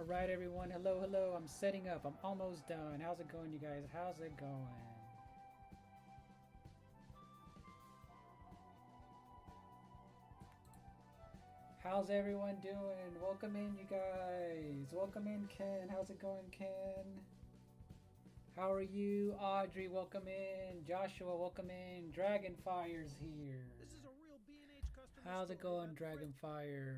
Alright everyone, hello, hello, I'm setting up, I'm almost done. How's it going you guys? How's it going? How's everyone doing? Welcome in you guys. Welcome in Ken. How's it going Ken? How are you? Audrey, welcome in. Joshua, welcome in. Dragonfire's here. This is a real B&H customer. How's it going Dragonfire?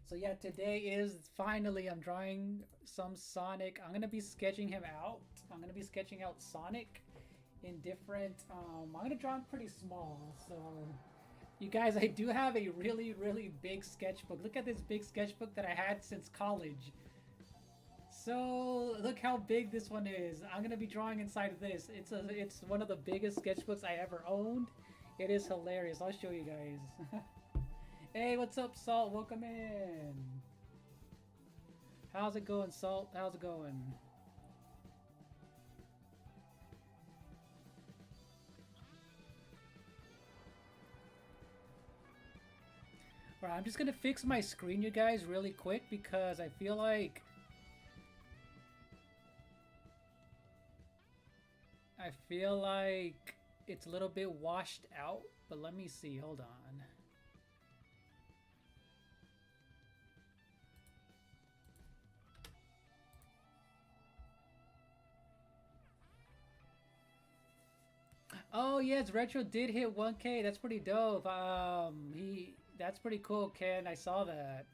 So yeah, today is finally I'm drawing some Sonic. I'm gonna be sketching him out. I'm gonna be sketching out Sonic in different. I'm gonna draw him pretty small. So you guys, I do have a really big sketchbook. Look at this big sketchbook that I had since college. So look how big this one is. I'm gonna be drawing inside of this. It's one of the biggest sketchbooks I ever owned. It is hilarious. I'll show you guys. Hey, what's up, Salt? Welcome in. How's it going, Salt? How's it going? Alright, I'm just gonna fix my screen, you guys, really quick because I feel like it's a little bit washed out, but let me see. Hold on. Oh yes, Retro did hit 1K. That's pretty dope. That's pretty cool, Ken. I saw that.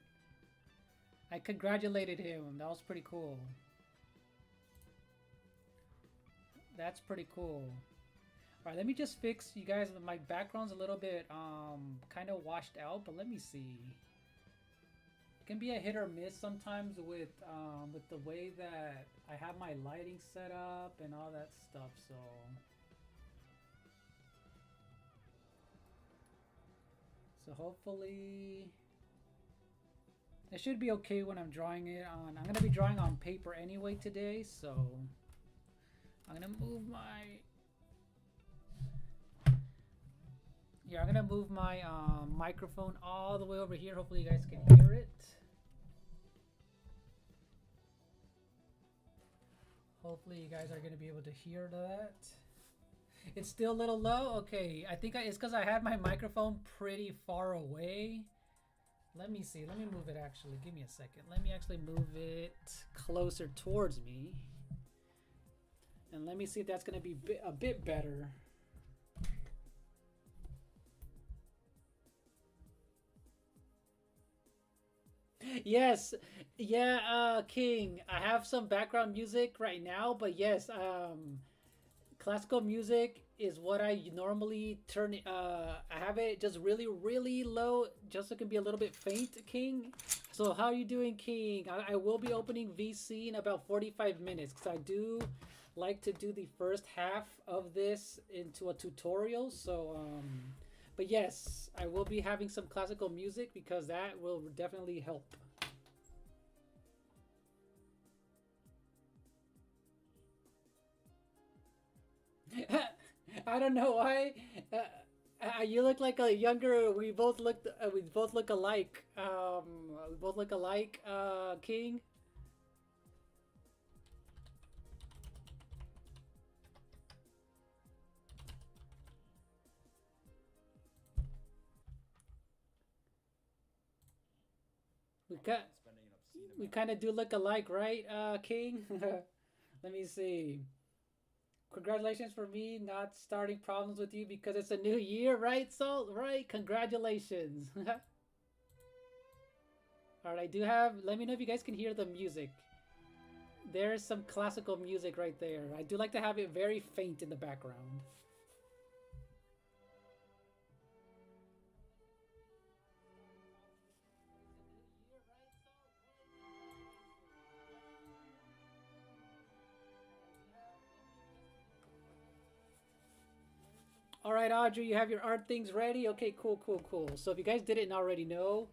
I congratulated him. That was pretty cool. That's pretty cool. All right, let me just fix you guys. My background's a little bit kind of washed out, but let me see. It can be a hit or miss sometimes with the way that I have my lighting set up and all that stuff. So hopefully it should be okay when I'm drawing it on. I'm gonna be drawing on paper anyway today, so I'm gonna move my I'm gonna move my microphone all the way over here. Hopefully you guys can hear it. Hopefully you guys are gonna be able to hear that. It's still a little low. Okay, I think it's because I had my microphone pretty far away. Let me see. Let me move it actually. Give me a second. Let me actually move it closer towards me. And let me see if that's going to be a bit better. Yes. Yeah, King. I have some background music right now, but yes, classical music is what I normally turn. I have it just really low, just so it can be a little bit faint, King. So how are you doing, King? I will be opening VC in about 45 minutes because I do like to do the first half of this into a tutorial. So, but yes, I will be having some classical music because that will definitely help. I don't know why. You look like a younger. We both look. We both look alike. We both look alike. King. We got. We kind of do look alike, right, King? Let me see. Congratulations for me not starting problems with you because it's a new year, right, Salt? Right? Congratulations. All right, I do have. Let me know if you guys can hear the music. There's some classical music right there. I do like to have it very faint in the background. All right, Audrey, you have your art things ready? Okay, cool. So if you guys didn't already know,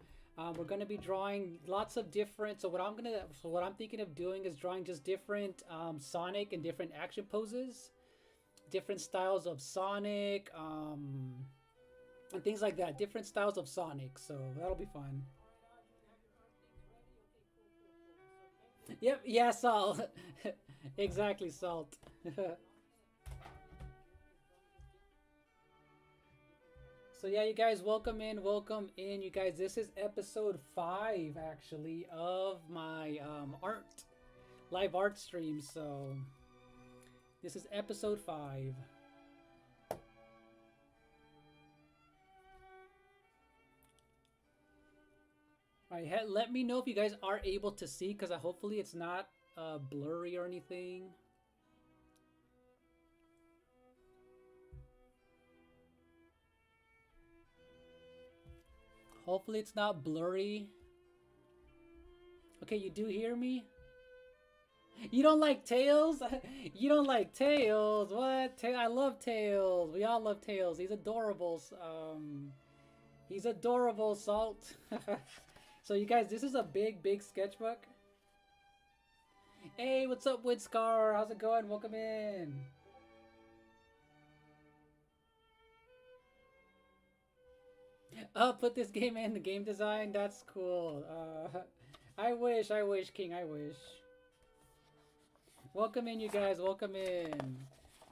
we're gonna be drawing lots of different. So what I'm thinking of doing is drawing just different Sonic and different action poses, different styles of Sonic, and things like that. Different styles of Sonic. So that'll be fun. Yep, yeah, salt. Exactly, salt. So yeah, you guys, welcome in, welcome in, you guys. This is episode 5 actually of my art live art stream. So this is episode 5. All right, let me know if you guys are able to see, because hopefully it's not blurry or anything. Hopefully it's not blurry. Okay, you do hear me? You don't like Tails? You don't like Tails? What? I love Tails. We all love Tails. He's adorable. He's adorable, Salt. So you guys, this is a big, big sketchbook. Hey, what's up, Woodscar? How's it going? Welcome in. Oh, put this game in the game design. That's cool. I wish, King. I wish. Welcome in, you guys. Welcome in.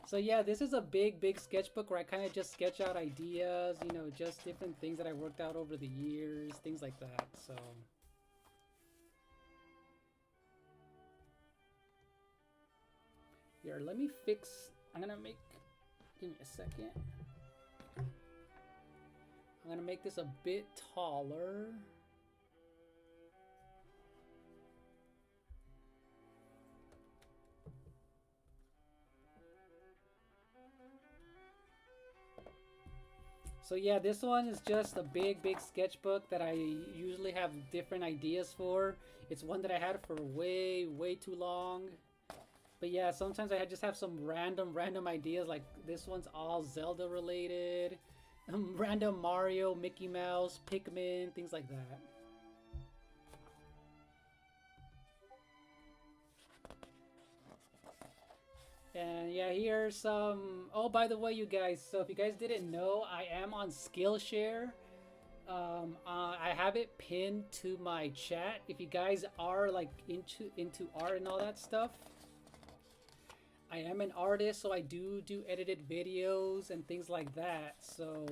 So yeah, this is a big, big sketchbook where I kind of just sketch out ideas, you know, just different things that I worked out over the years, things like that. So here, let me fix. I'm gonna make. Give me a second. I'm gonna make this a bit taller. So yeah, this one is just a big, big sketchbook that I usually have different ideas for. It's one that I had for way, way too long. But yeah, sometimes I just have some random ideas. Like this one's all Zelda related. Random Mario, Mickey Mouse, Pikmin, things like that. And yeah, here's some. Oh, by the way, you guys. So if you guys didn't know, I am on Skillshare. I have it pinned to my chat. If you guys are like into art and all that stuff, I am an artist, so I do edited videos and things like that. So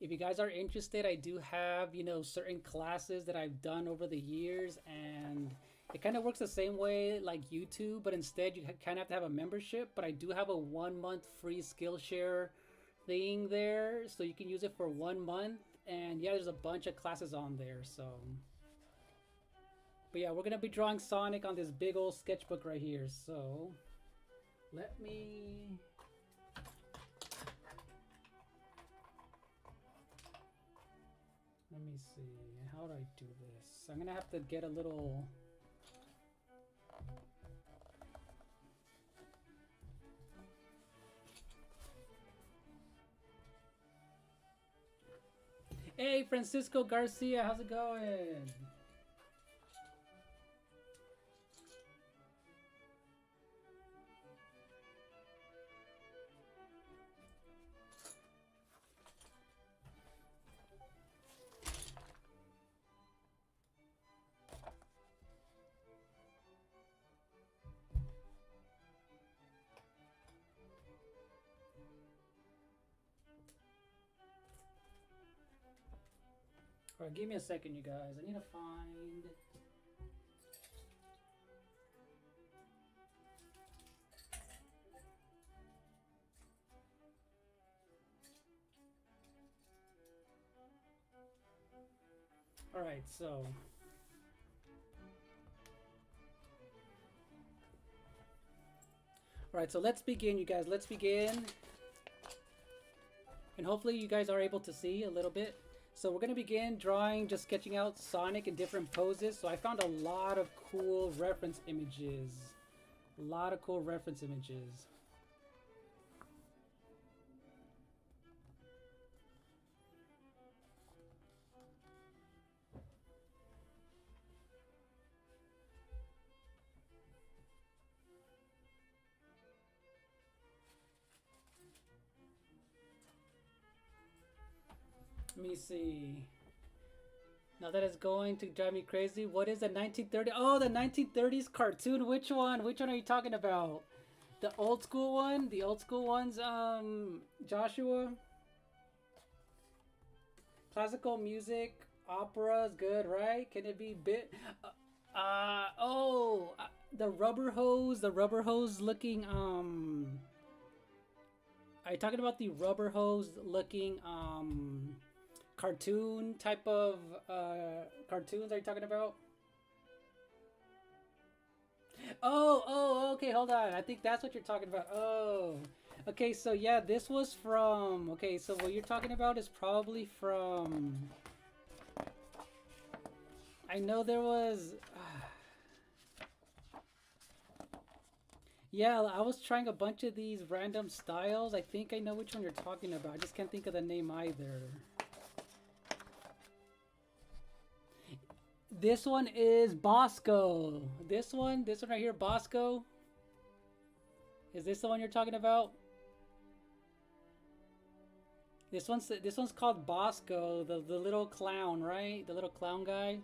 if you guys are interested, I do have, you know, certain classes that I've done over the years, and it kind of works the same way like YouTube, but instead you kind of have to have a membership. But I do have a 1 month free Skillshare thing there, so you can use it for 1 month. And yeah, there's a bunch of classes on there. So, but yeah, we're gonna be drawing Sonic on this big old sketchbook right here. So let me. Let me see. How do I do this? I'm gonna have to get a little. Hey, Francisco Garcia, how's it going? Alright, give me a second, you guys. I need to find. Alright, so. Alright, so let's begin, you guys. Let's begin. And hopefully you guys are able to see a little bit. So we're going to begin drawing, just sketching out Sonic in different poses. So I found a lot of cool reference images. A lot of cool reference images. Let me see. Now that is going to drive me crazy. What is the 1930? Oh, the 1930s cartoon. Which one? Which one are you talking about? The old school one? The old school ones, Joshua? Classical music, opera is good, right? Can it be bit? Oh, the rubber hose looking, are you talking about the rubber hose looking, cartoon type of, cartoons are you talking about? Okay, hold on. I think that's what you're talking about. Oh. Okay, so yeah, this was from. Okay, so what you're talking about is probably from. I know there was. Yeah, I was trying a bunch of these random styles. I think I know which one you're talking about. I just can't think of the name either. This one is Bosco. This one right here, Bosco. Is this the one you're talking about? This one's called Bosco, the little clown, right? The little clown guy.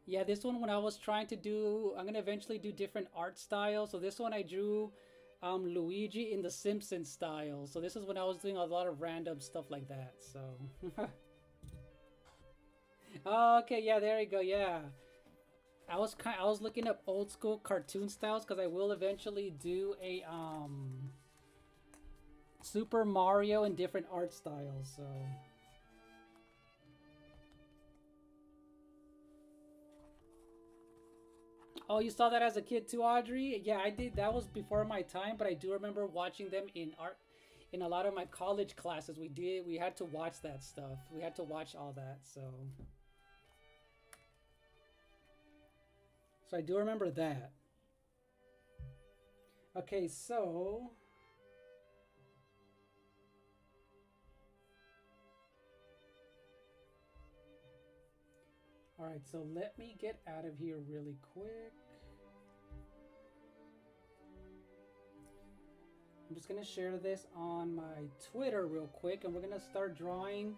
Yeah, this one when I was trying to do, I'm gonna eventually do different art styles. So this one I drew Luigi in the Simpsons style. So this is when I was doing a lot of random stuff like that. So oh, okay, yeah, there you go. Yeah, I was looking up old school cartoon styles because I will eventually do a Super Mario in different art styles. So oh, you saw that as a kid too, Audrey? Yeah, I did. That was before my time, but I do remember watching them in art in a lot of my college classes. We had to watch that stuff. We had to watch all that. So I do remember that. Okay, so all right, so let me get out of here really quick. I'm just gonna share this on my Twitter real quick, and we're gonna start drawing.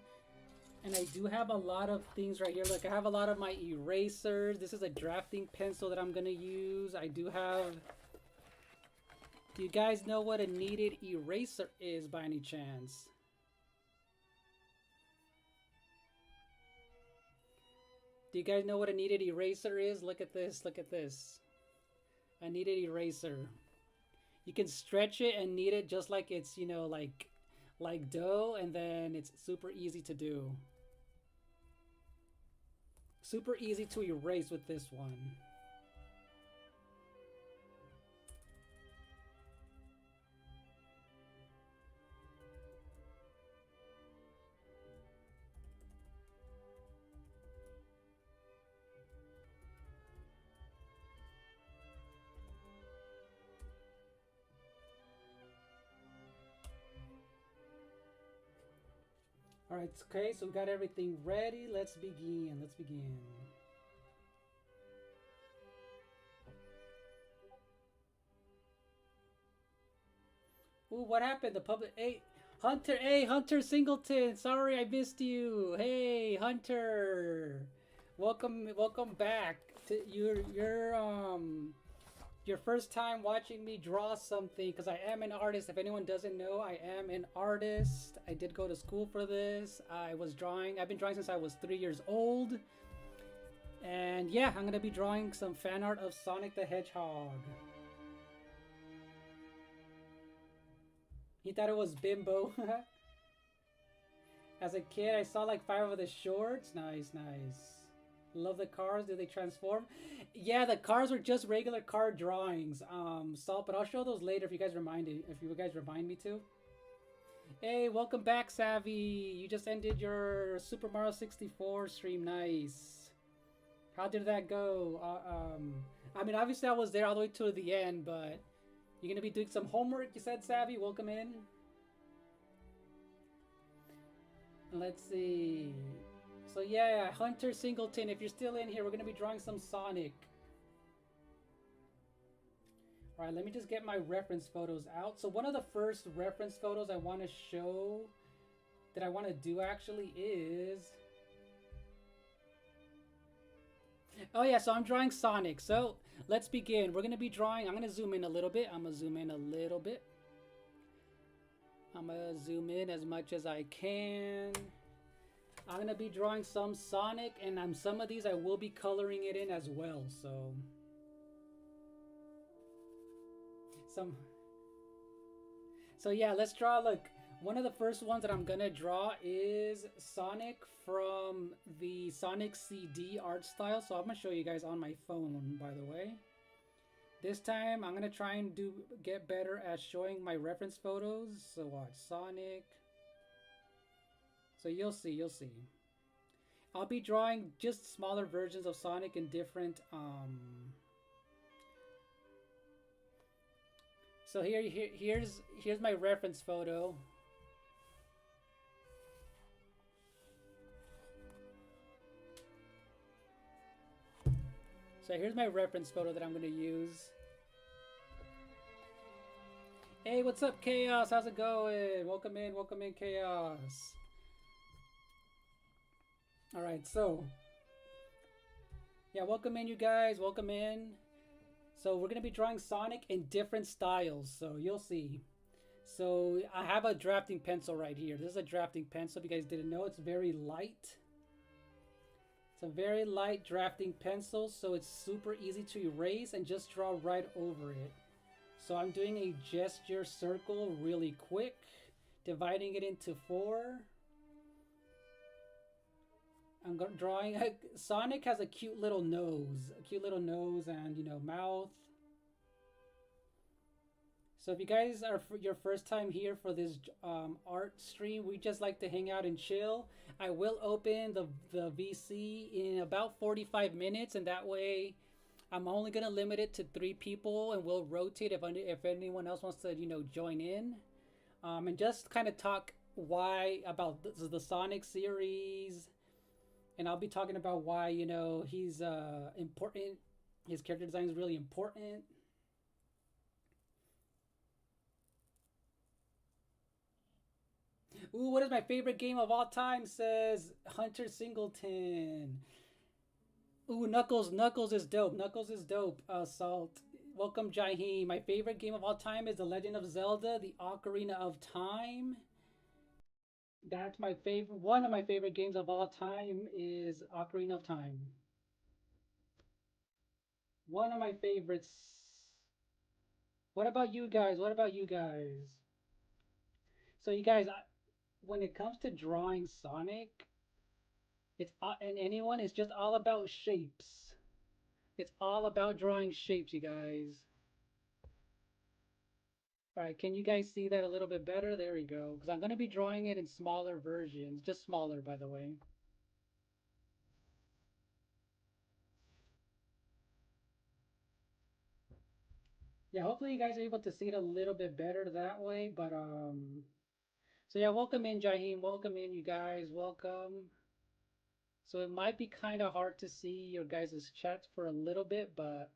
And I do have a lot of things right here. Look, I have a lot of my erasers. This is a drafting pencil that I'm gonna use. I do have. Do you guys know what a kneaded eraser is by any chance? Do you guys know what a kneaded eraser is? Look at this. Look at this. A kneaded eraser. You can stretch it and knead it just like it's, you know, like dough, and then it's super easy to do. Super easy to erase with this one. All right, okay, so we got everything ready. Let's begin. Let's begin. Ooh, what happened? The public. Hey, Hunter. Hey, Hunter Singleton. Sorry, I missed you. Hey, Hunter. Welcome back. To your first time watching me draw something, because I am an artist. If anyone doesn't know, I am an artist. I did go to school for this. I've been drawing since I was 3 years old. And yeah, I'm gonna be drawing some fan art of Sonic the Hedgehog. He thought it was Bimbo. As a kid, I saw like 5 of the shorts. Nice, nice. Love the cars. Do they transform? Yeah, the cars were just regular car drawings. Salt, but I'll show those later if you guys remind me to. Hey, welcome back, Savvy. You just ended your Super Mario 64 stream. Nice. How did that go? I mean, obviously I was there all the way to the end, but you're gonna be doing some homework. You said, Savvy. Welcome in. Let's see. So yeah, Hunter Singleton, if you're still in here, we're going to be drawing some Sonic. Alright, let me just get my reference photos out. So one of the first reference photos I want to show, the that I want to do actually is, oh yeah, so I'm drawing Sonic. So let's begin. We're gonna be drawing. I'm gonna zoom in a little bit. I'm gonna zoom in a little bit. I'm gonna zoom in as much as I can. I'm gonna be drawing some Sonic, and some of these I will be coloring it in as well. So some. So yeah, let's draw. Look, one of the first ones that I'm gonna draw is Sonic from the Sonic CD art style. So I'm gonna show you guys on my phone, by the way. This time I'm gonna try and get better at showing my reference photos. So watch Sonic. So you'll see, you'll see. I'll be drawing just smaller versions of Sonic in different so here's my reference photo. So here's my reference photo that I'm gonna use. Hey, what's up, Chaos? How's it going? Welcome in, Chaos. All right, so yeah, welcome in, you guys. Welcome in. So we're gonna be drawing Sonic in different styles. So you'll see. So I have a drafting pencil right here. This is a drafting pencil. If you guys didn't know, it's very light. It's a very light drafting pencil, so it's super easy to erase and just draw right over it. So I'm doing a gesture circle really quick, dividing it into 4. I'm drawing. Sonic has a cute little nose, and mouth. So if you guys are your first time here for this art stream, we just like to hang out and chill. I will open the VC in about 45 minutes, and that way I'm only gonna limit it to 3 people, and we'll rotate if anyone else wants to join in, and just kind of talk about the Sonic series. And I'll be talking about why he's important. His character design is really important. Ooh, what is my favorite game of all time? Says Hunter Singleton. Ooh, Knuckles is dope. Knuckles is dope. Salt. Welcome, Jaheem. My favorite game of all time is The Legend of Zelda: The Ocarina of Time. That's my favorite. One of my favorite games of all time is Ocarina of Time. One of my favorites. What about you guys? What about you guys? So you guys, when it comes to drawing Sonic, and anyone, it's just all about shapes. It's all about drawing shapes, you guys. All right, can you guys see that a little bit better? There we go. Because I'm going to be drawing it in smaller versions. Just smaller, by the way. Yeah, hopefully you guys are able to see it a little bit better that way. But, so yeah, welcome in, Jaheem. Welcome in, you guys. Welcome. So it might be kind of hard to see your guys' chats for a little bit, but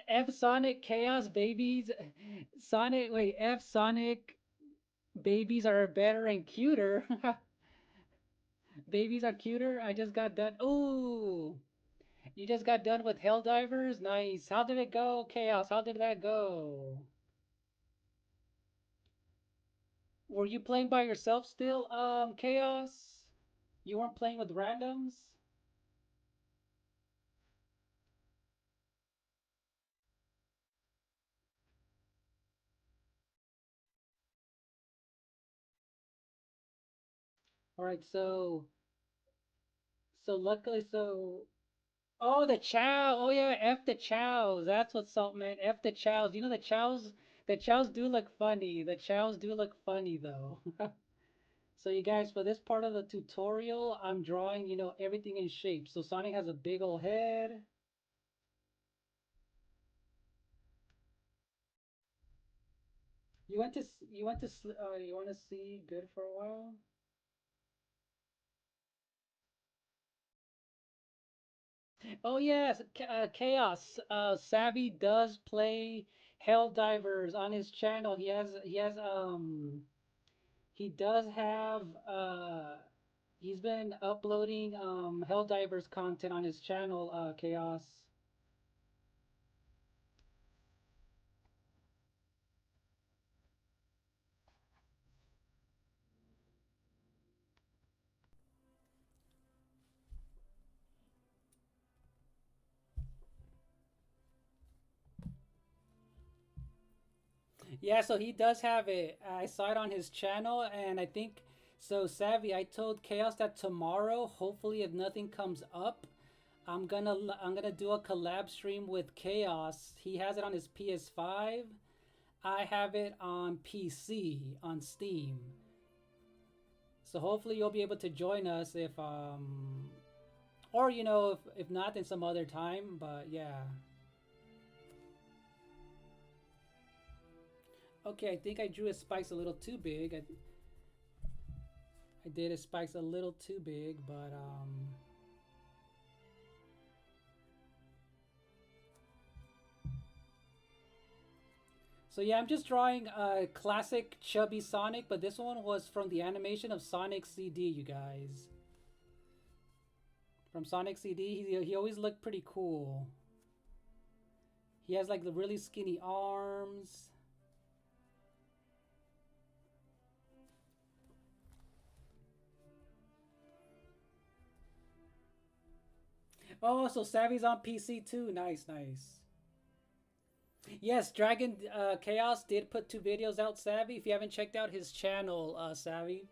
F Sonic Chaos babies. Sonic, wait, F Sonic babies are better and cuter. Babies are cuter. I just got done. Ooh, you just got done with Helldivers? Nice. How did it go, Chaos? How did that go? Were you playing by yourself still, Chaos? You weren't playing with randoms? All right, so luckily, oh, the Chow. Oh yeah, F the Chows. That's what Salt meant. F the Chows. You know the Chows do look funny. The Chows do look funny though. So you guys, for this part of the tutorial, I'm drawing, everything in shape. So Sonic has a big old head. You want to see good for a while? Oh yes, Chaos. Savvy does play Helldivers on his channel. He has He does have he's been uploading Helldivers content on his channel, Chaos. Yeah, so he does have it. I saw it on his channel, and I think so. Savvy, I told Chaos that tomorrow, hopefully, if nothing comes up, I'm gonna do a collab stream with Chaos. He has it on his PS5. I have it on PC on Steam. So hopefully you'll be able to join us if or if not then some other time. But yeah. Okay, I think I drew his spikes a little too big. I did his spikes a little too big, but so yeah, I'm just drawing a classic chubby Sonic, but this one was from the animation of Sonic CD, you guys. From Sonic CD, he always looked pretty cool. He has like the really skinny arms. Oh, so Savvy's on PC too. Nice, nice. Yes, Dragon Chaos did put 2 videos out, Savvy. If you haven't checked out his channel, Savvy.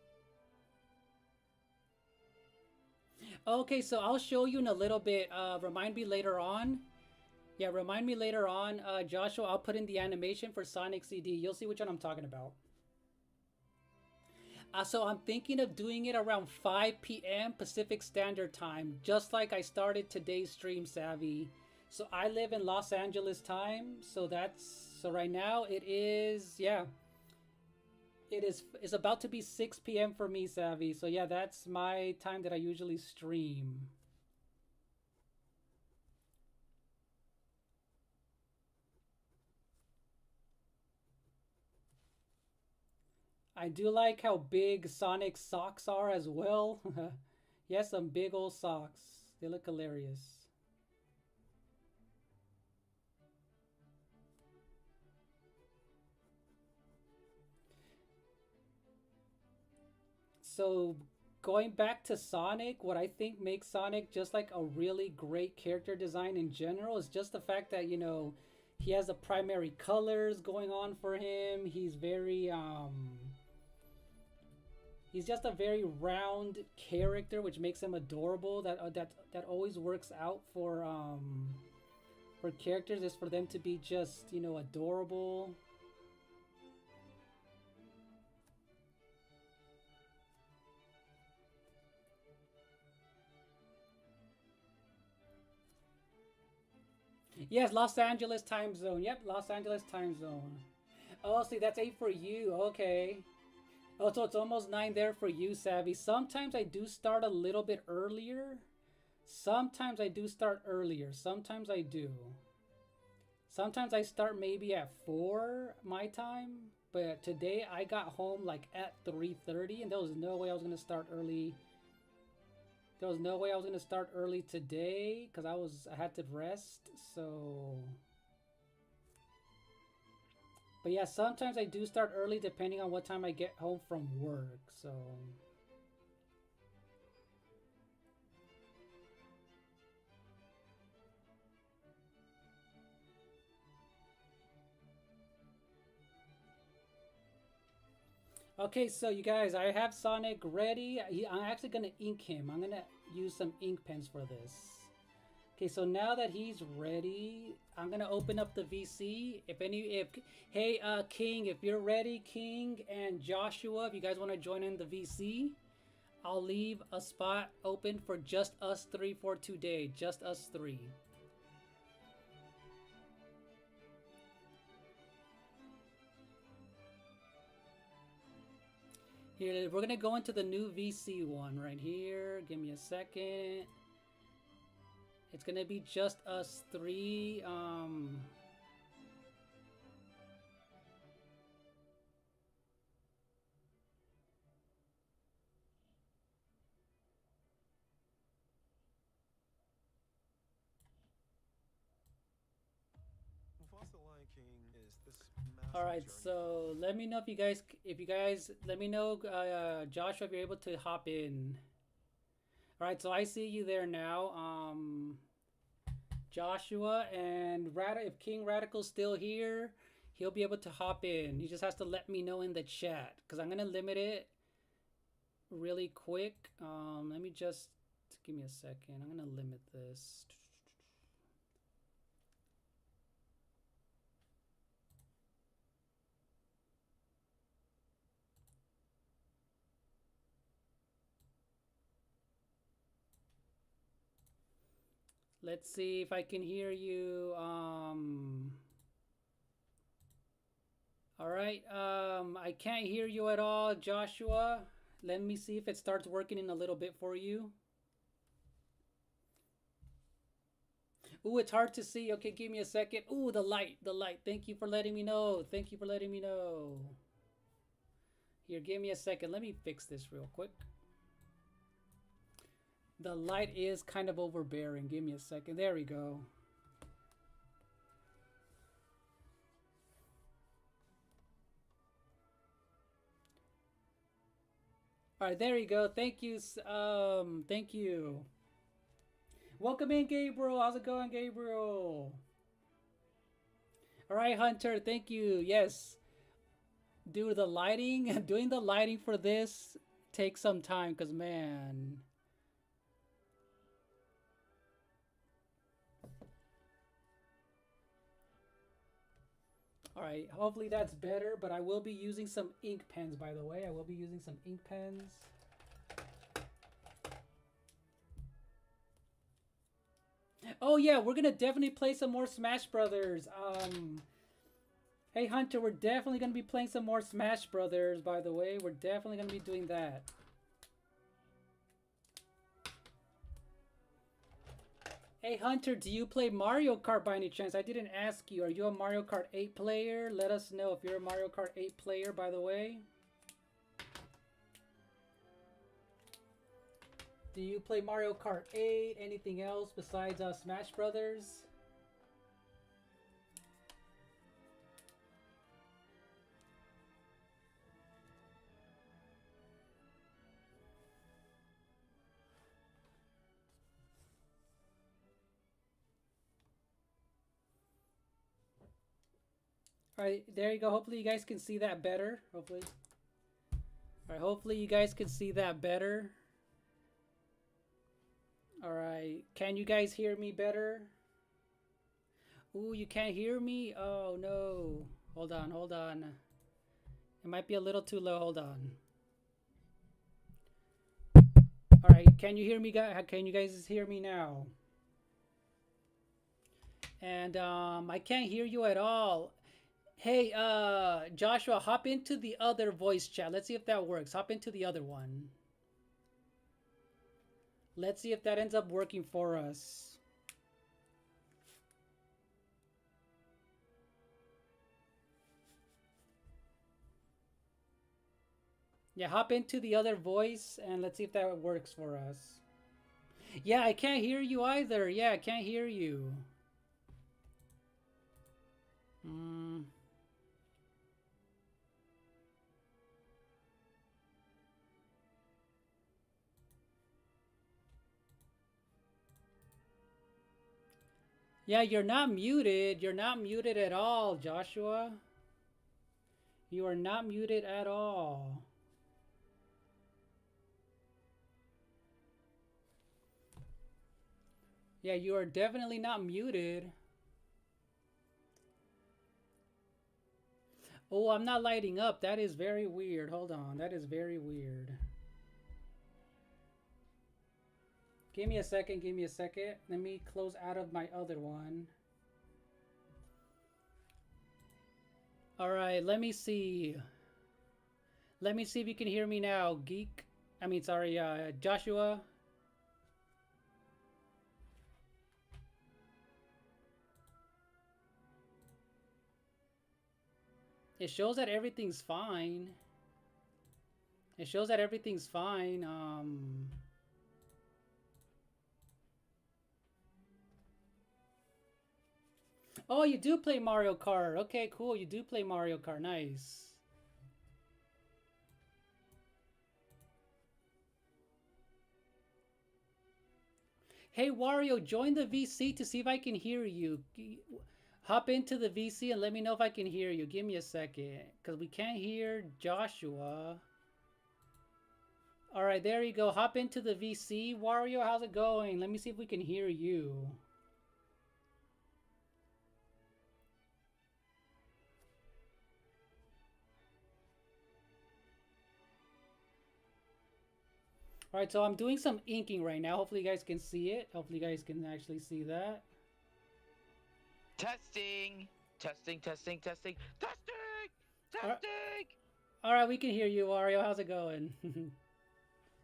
Okay, so I'll show you in a little bit. Remind me later on. Yeah, remind me later on, Joshua. I'll put in the animation for Sonic CD. You'll see which one I'm talking about. So I'm thinking of doing it around 5 p.m. Pacific Standard Time, just like I started today's stream, Savvy. So I live in Los Angeles time, so right now it is, yeah. It's about to be 6 p.m. for me, Savvy. So yeah, that's my time that I usually stream. I do like how big Sonic's socks are as well. He has some big old socks. They look hilarious. So going back to Sonic, what I think makes Sonic just like a really great character design in general is just the fact that, he has the primary colors going on for him. He's just a very round character, which makes him adorable. That always works out for characters, is for them to be just adorable. Yes, Los Angeles time zone. Yep, Los Angeles time zone. Oh, see, that's 8 for you. Okay. Oh, so it's almost 9 there for you, Savvy. Sometimes I do start a little bit earlier. Sometimes I do start earlier. Sometimes I do. Sometimes I start maybe at 4 my time. But today I got home like at 3:30, and there was no way I was going to start early. There was no way I was going to start early today because I had to rest. So but yeah, sometimes I do start early depending on what time I get home from work. So okay, so you guys, I have Sonic ready. I'm actually gonna ink him. I'm gonna use some ink pens for this. Okay, so now that he's ready, I'm gonna open up the VC. Hey, King, if you're ready, King and Joshua, if you guys want to join in the VC, I'll leave a spot open for just us three for today. Just us three. Here, we're gonna go into the new VC one right here. Give me a second. It's gonna be just us three. All right, so let me know if you guys let me know, Joshua, if you're able to hop in. All right, so I see you there now, Joshua, and if King Radical's still here, he'll be able to hop in. He just has to let me know in the chat because I'm gonna limit it really quick. Let me just give me a second. I'm gonna limit this. Let's see if I can hear you. All right. I can't hear you at all, Joshua. Let me see if it starts working in a little bit for you. Ooh, it's hard to see. Okay, give me a second. Ooh, the light. Thank you for letting me know. Thank you for letting me know. Here, give me a second. Let me fix this real quick. The light is kind of overbearing. Give me a second. There we go. All right, there you go. Thank you. Thank you. Welcome in, Gabriel. How's it going, Gabriel? All right, Hunter. Thank you. Yes. Do the lighting. Doing the lighting for this takes some time because, man. All right, hopefully that's better, but I will be using some ink pens, by the way. I will be using some ink pens. Oh yeah, we're gonna definitely play some more Smash Brothers. Hey Hunter, we're definitely gonna be playing some more Smash Brothers, by the way. We're definitely gonna be doing that. Hey Hunter, do you play Mario Kart by any chance? I didn't ask you. Are you a Mario Kart 8 player? Let us know if you're a Mario Kart 8 player, by the way. Do you play Mario Kart 8? Anything else besides Smash Brothers? All right, there you go. Hopefully you guys can see that better. Hopefully. All right, hopefully you guys can see that better. All right, can you guys hear me better? Ooh, you can't hear me? Oh no. Hold on. It might be a little too low. Hold on. All right, can you hear me, guys? Can you guys hear me now? And I can't hear you at all. Hey, Joshua, hop into the other voice chat. Let's see if that works. Hop into the other one. Let's see if that ends up working for us. Yeah, hop into the other voice and let's see if that works for us. Yeah, I can't hear you either. Yeah, I can't hear you. Yeah, you're not muted. You're not muted at all, Joshua. You are not muted at all. Yeah, you are definitely not muted. Oh, I'm not lighting up. That is very weird. Hold on. That is very weird. Give me a second. Give me a second. Let me close out of my other one. All right. Let me see. Let me see if you can hear me now, Geek. I mean, sorry, Joshua. It shows that everything's fine. It shows that everything's fine. Oh, you do play Mario Kart. Okay, cool. You do play Mario Kart. Nice. Hey, Wario, join the VC to see if I can hear you. Hop into the VC and let me know if I can hear you. Give me a second, because we can't hear Joshua. All right, there you go. Hop into the VC. Wario, how's it going? Let me see if we can hear you. All right, so I'm doing some inking right now. Hopefully you guys can see it. Hopefully you guys can actually see that. Testing, testing, testing, testing, testing, All right, testing. all right, we can hear you, Wario. How's it going?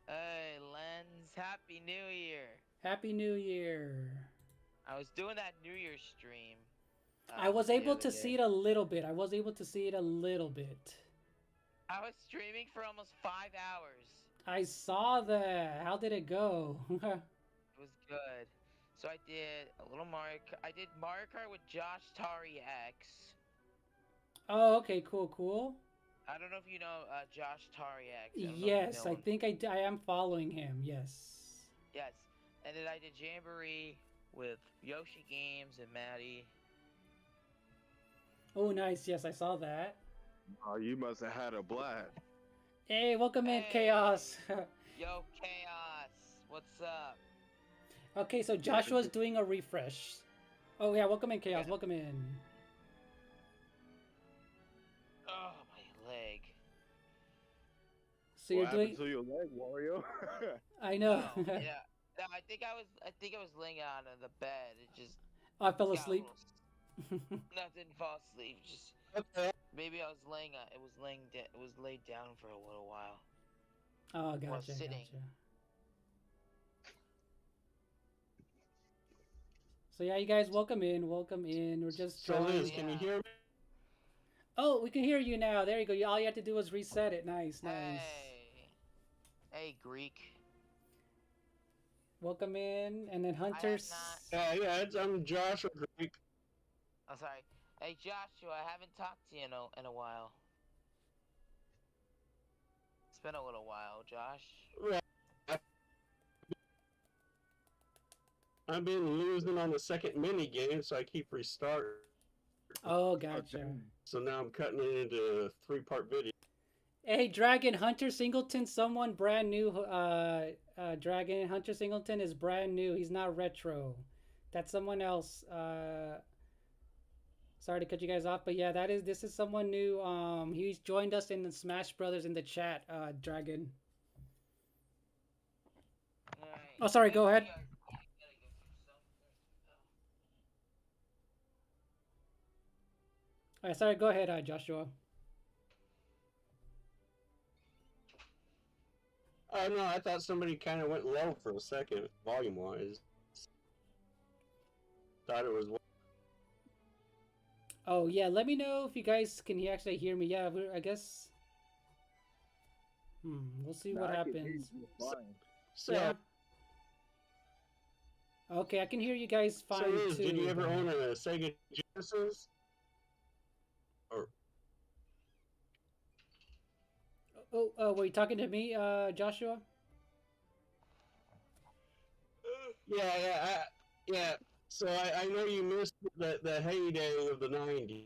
Hey, Lens, Happy New Year. Happy New Year. I was doing that New Year stream I was the able other to day. see it a little bit. I was able to see it a little bit. I was streaming for almost 5 hours. I saw that. How did it go? It was good. So I did a little Mario. I did Mario Kart with Josh Tari X. Oh, okay, cool, cool. I don't know if you know Josh Tari X. I don't know if you Yes, know I him. think I am following him. Yes. Yes. And then I did Jamboree with Yoshi Games and Maddie. Oh, nice. Yes, I saw that. Oh, you must have had a blast. Hey, welcome in, Hey. Chaos. Yo, Chaos. What's up? Okay, so Joshua's doing a refresh. Oh, yeah, welcome in, Chaos. Yeah. Welcome in. Oh, my leg. So What you're happened doing. to your leg, Wario? I know. Oh, yeah. No, I think I was laying on the bed. It just I fell got a asleep. little. No, I didn't fall asleep. Just maybe I was laying on. It was it was laid down for a little while. Oh, I was gotcha, sitting. gotcha. So yeah, you guys, welcome in, welcome in. We're just So trying. Liz, can you hear me? Oh, we can hear you now. There you go. All you have to do is reset it. Nice, nice. Hey, hey, Greek. Welcome in, and then I have Hunter's. not. Yeah, I'm Joshua Greek. I'm sorry. Hey, Joshua. I haven't talked to you in a while. It's been a little while, Josh. Right. I've been losing on the second mini game, so I keep restarting. Oh, gotcha. So now I'm cutting it into a 3-part video. Hey, Dragon Hunter Singleton, someone brand new. Dragon Hunter Singleton is brand new. He's not retro. That's someone else. Sorry to cut you guys off, but yeah, this is someone new. He's joined us in the Smash Brothers in the chat. Dragon. All right. Oh, sorry. Go ahead. All right, sorry. Go ahead, Joshua. Oh no, I thought somebody kind of went low for a second, volume-wise. Thought it was. Oh yeah, let me know if you guys can actually hear me. Yeah, I guess. We'll see what happens. So, Yeah. Okay, I can hear you guys fine so Liz, too. did you ever own a Sega Genesis? Or Oh, were you talking to me, Joshua? Yeah. So I know you missed the heyday of the '90s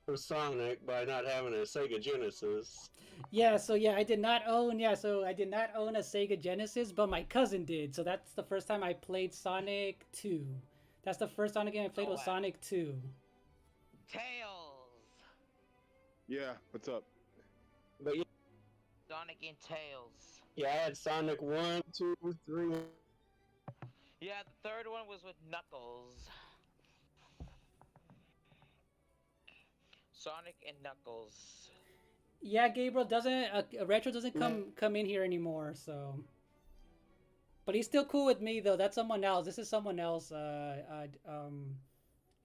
of Sonic by not having a Sega Genesis. Yeah, so yeah, I did not own. Yeah, so I did not own a Sega Genesis, but my cousin did. So that's the first time I played Sonic 2. That's the first Sonic game I played was Sonic 2. Tails. Yeah, what's up? But yeah, Sonic and Tails. yeah, I had Sonic 1, 2, 3. Yeah, the third one was with Knuckles. Sonic and Knuckles. Yeah, Gabriel doesn't retro doesn't come in here anymore, so. But he's still cool with me though. That's someone else. This is someone else.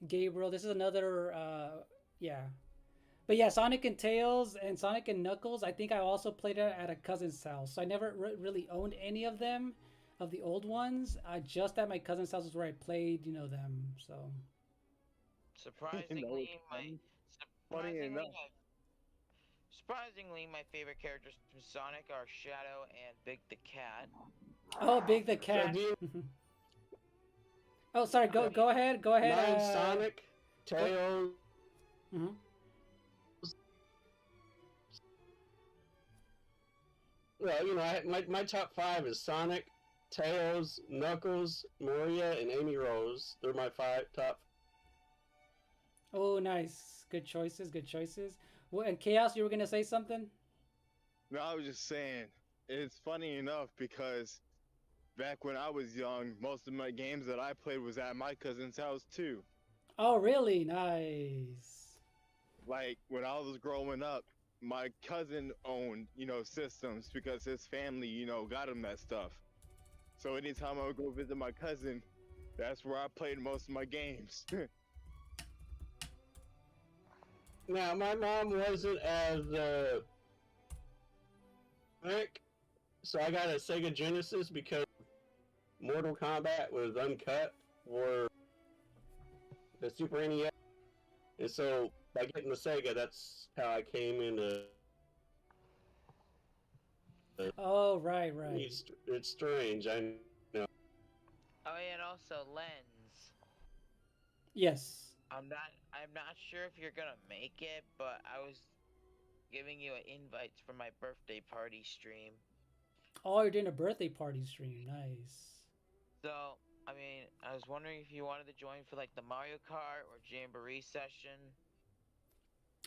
Gabriel. This is another. Yeah. But yeah, Sonic and Tails and Sonic and Knuckles. I think I also played it at a cousin's house. So I never really owned any of them, of the old ones. Just at my cousin's house is where I played, them. So. Surprisingly, my funny enough. surprisingly, my favorite characters from Sonic are Shadow and Big the Cat. Oh, Big the So Cat. do you Oh, sorry. Go ahead. Go ahead. mind Sonic, Tails? Mhm. Well, my top 5 is Sonic, Tails, Knuckles, Maria, and Amy Rose. They're my top. Oh, nice. Good choices. Good choices. Well, and Chaos, you were gonna say something? No, I was just saying, it's funny enough because back when I was young, most of my games that I played was at my cousin's house too. Oh, really? Nice. Like when I was growing up, my cousin owned, systems because his family, got him that stuff. So anytime I would go visit my cousin, that's where I played most of my games. Now, my mom wasn't as quick, so I got a Sega Genesis because Mortal Kombat was uncut for the Super NES, and so by getting the Sega, that's how I came into. Oh, right. It's strange, I know. Oh, yeah, and also Lens. Yes. I'm not sure if you're gonna make it, but I was giving you invites for my birthday party stream. Oh, you're doing a birthday party stream. Nice. So, I mean, I was wondering if you wanted to join for like the Mario Kart or Jamboree session.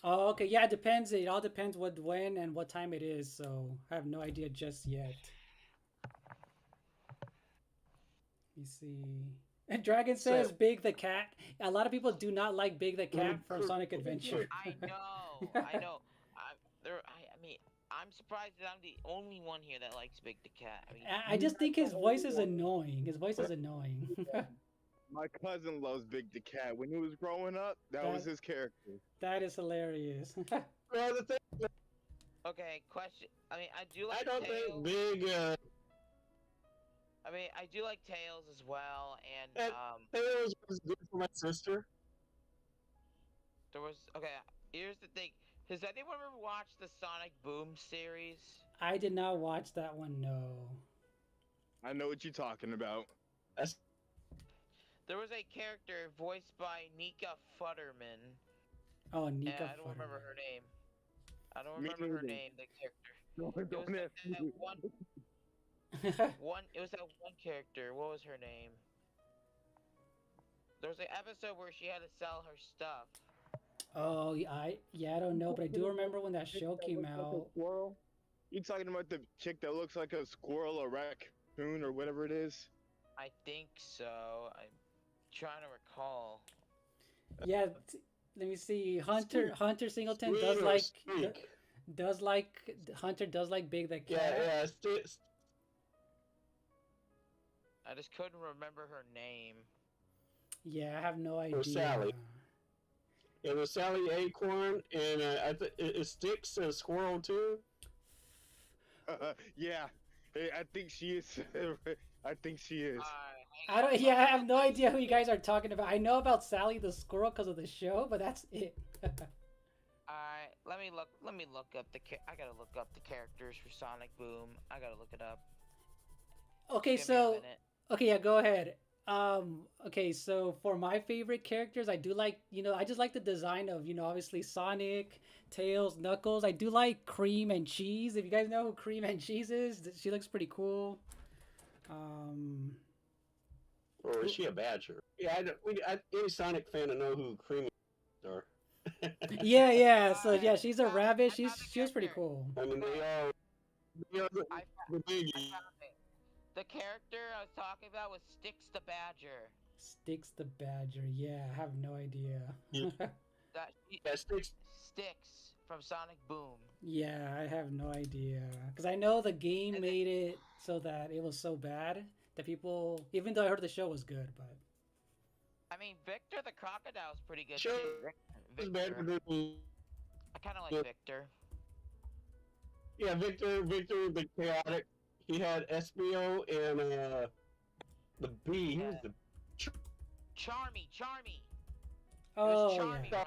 Oh, okay. Yeah, it depends. It all depends when, and what time it is. So I have no idea just yet. Let me see. And Dragon says Big the Cat. A lot of people do not like Big the Cat from Sonic Adventure. I know. I mean, I'm surprised that I'm the only one here that likes Big the Cat. I mean, I just think his voice is annoying. His voice is annoying. My cousin loves Big the Cat. When he was growing up, that was his character. That is hilarious. Well, the thing, okay, question. I mean, I do like I don't Tails. think Big. I mean, I do like Tails as well, and Tails was good for my sister. there was okay. Here's the thing: has anyone ever watched the Sonic Boom series? I did not watch that one. No. I know what you're talking about. There was a character voiced by Nika Futterman. Oh, Nika. And I don't remember her name. I don't remember her name. The character. No, don't ask me. It was that one character. What was her name? There was an episode where she had to sell her stuff. Oh, I don't know, but I do remember when that show came out. Squirrel? You talking about the chick that looks like a squirrel or raccoon or whatever it is? I think so. I'm trying to recall. Yeah, let me see. Hunter Singleton does like Big the Cat. Yeah. I just couldn't remember her name. Yeah, I have no idea. Or Sally. It was Sally Acorn, and it Sticks a squirrel too. Yeah, I think she is. I think she is. I have no idea who you guys are talking about. I know about Sally the squirrel because of the show, but that's it. Alright, let me look up I gotta look up the characters for Sonic Boom. I gotta look it up. Okay, yeah, go ahead. Okay, so for my favorite characters, I do like, I just like the design of, obviously Sonic, Tails, Knuckles. I do like Cream and Cheese. If you guys know who Cream and Cheese is, she looks pretty cool. Or is she a badger? Yeah, any Sonic fan to know who Cream are. Yeah. So yeah, she's a rabbit. She was pretty cool. I mean, they are the biggie. The character I was talking about was Sticks the Badger. Sticks the Badger. Yeah, I have no idea. Sticks from Sonic Boom. Yeah, I have no idea. Because I know the game made it so that it was so bad that people, even though I heard the show was good, but. I mean, Victor the Crocodile is pretty good Sure. too. Victor. I kind of like Victor. Yeah, Victor the chaotic. He had Espio and the bee. He was the Charmy. Oh Charmy, yeah. right?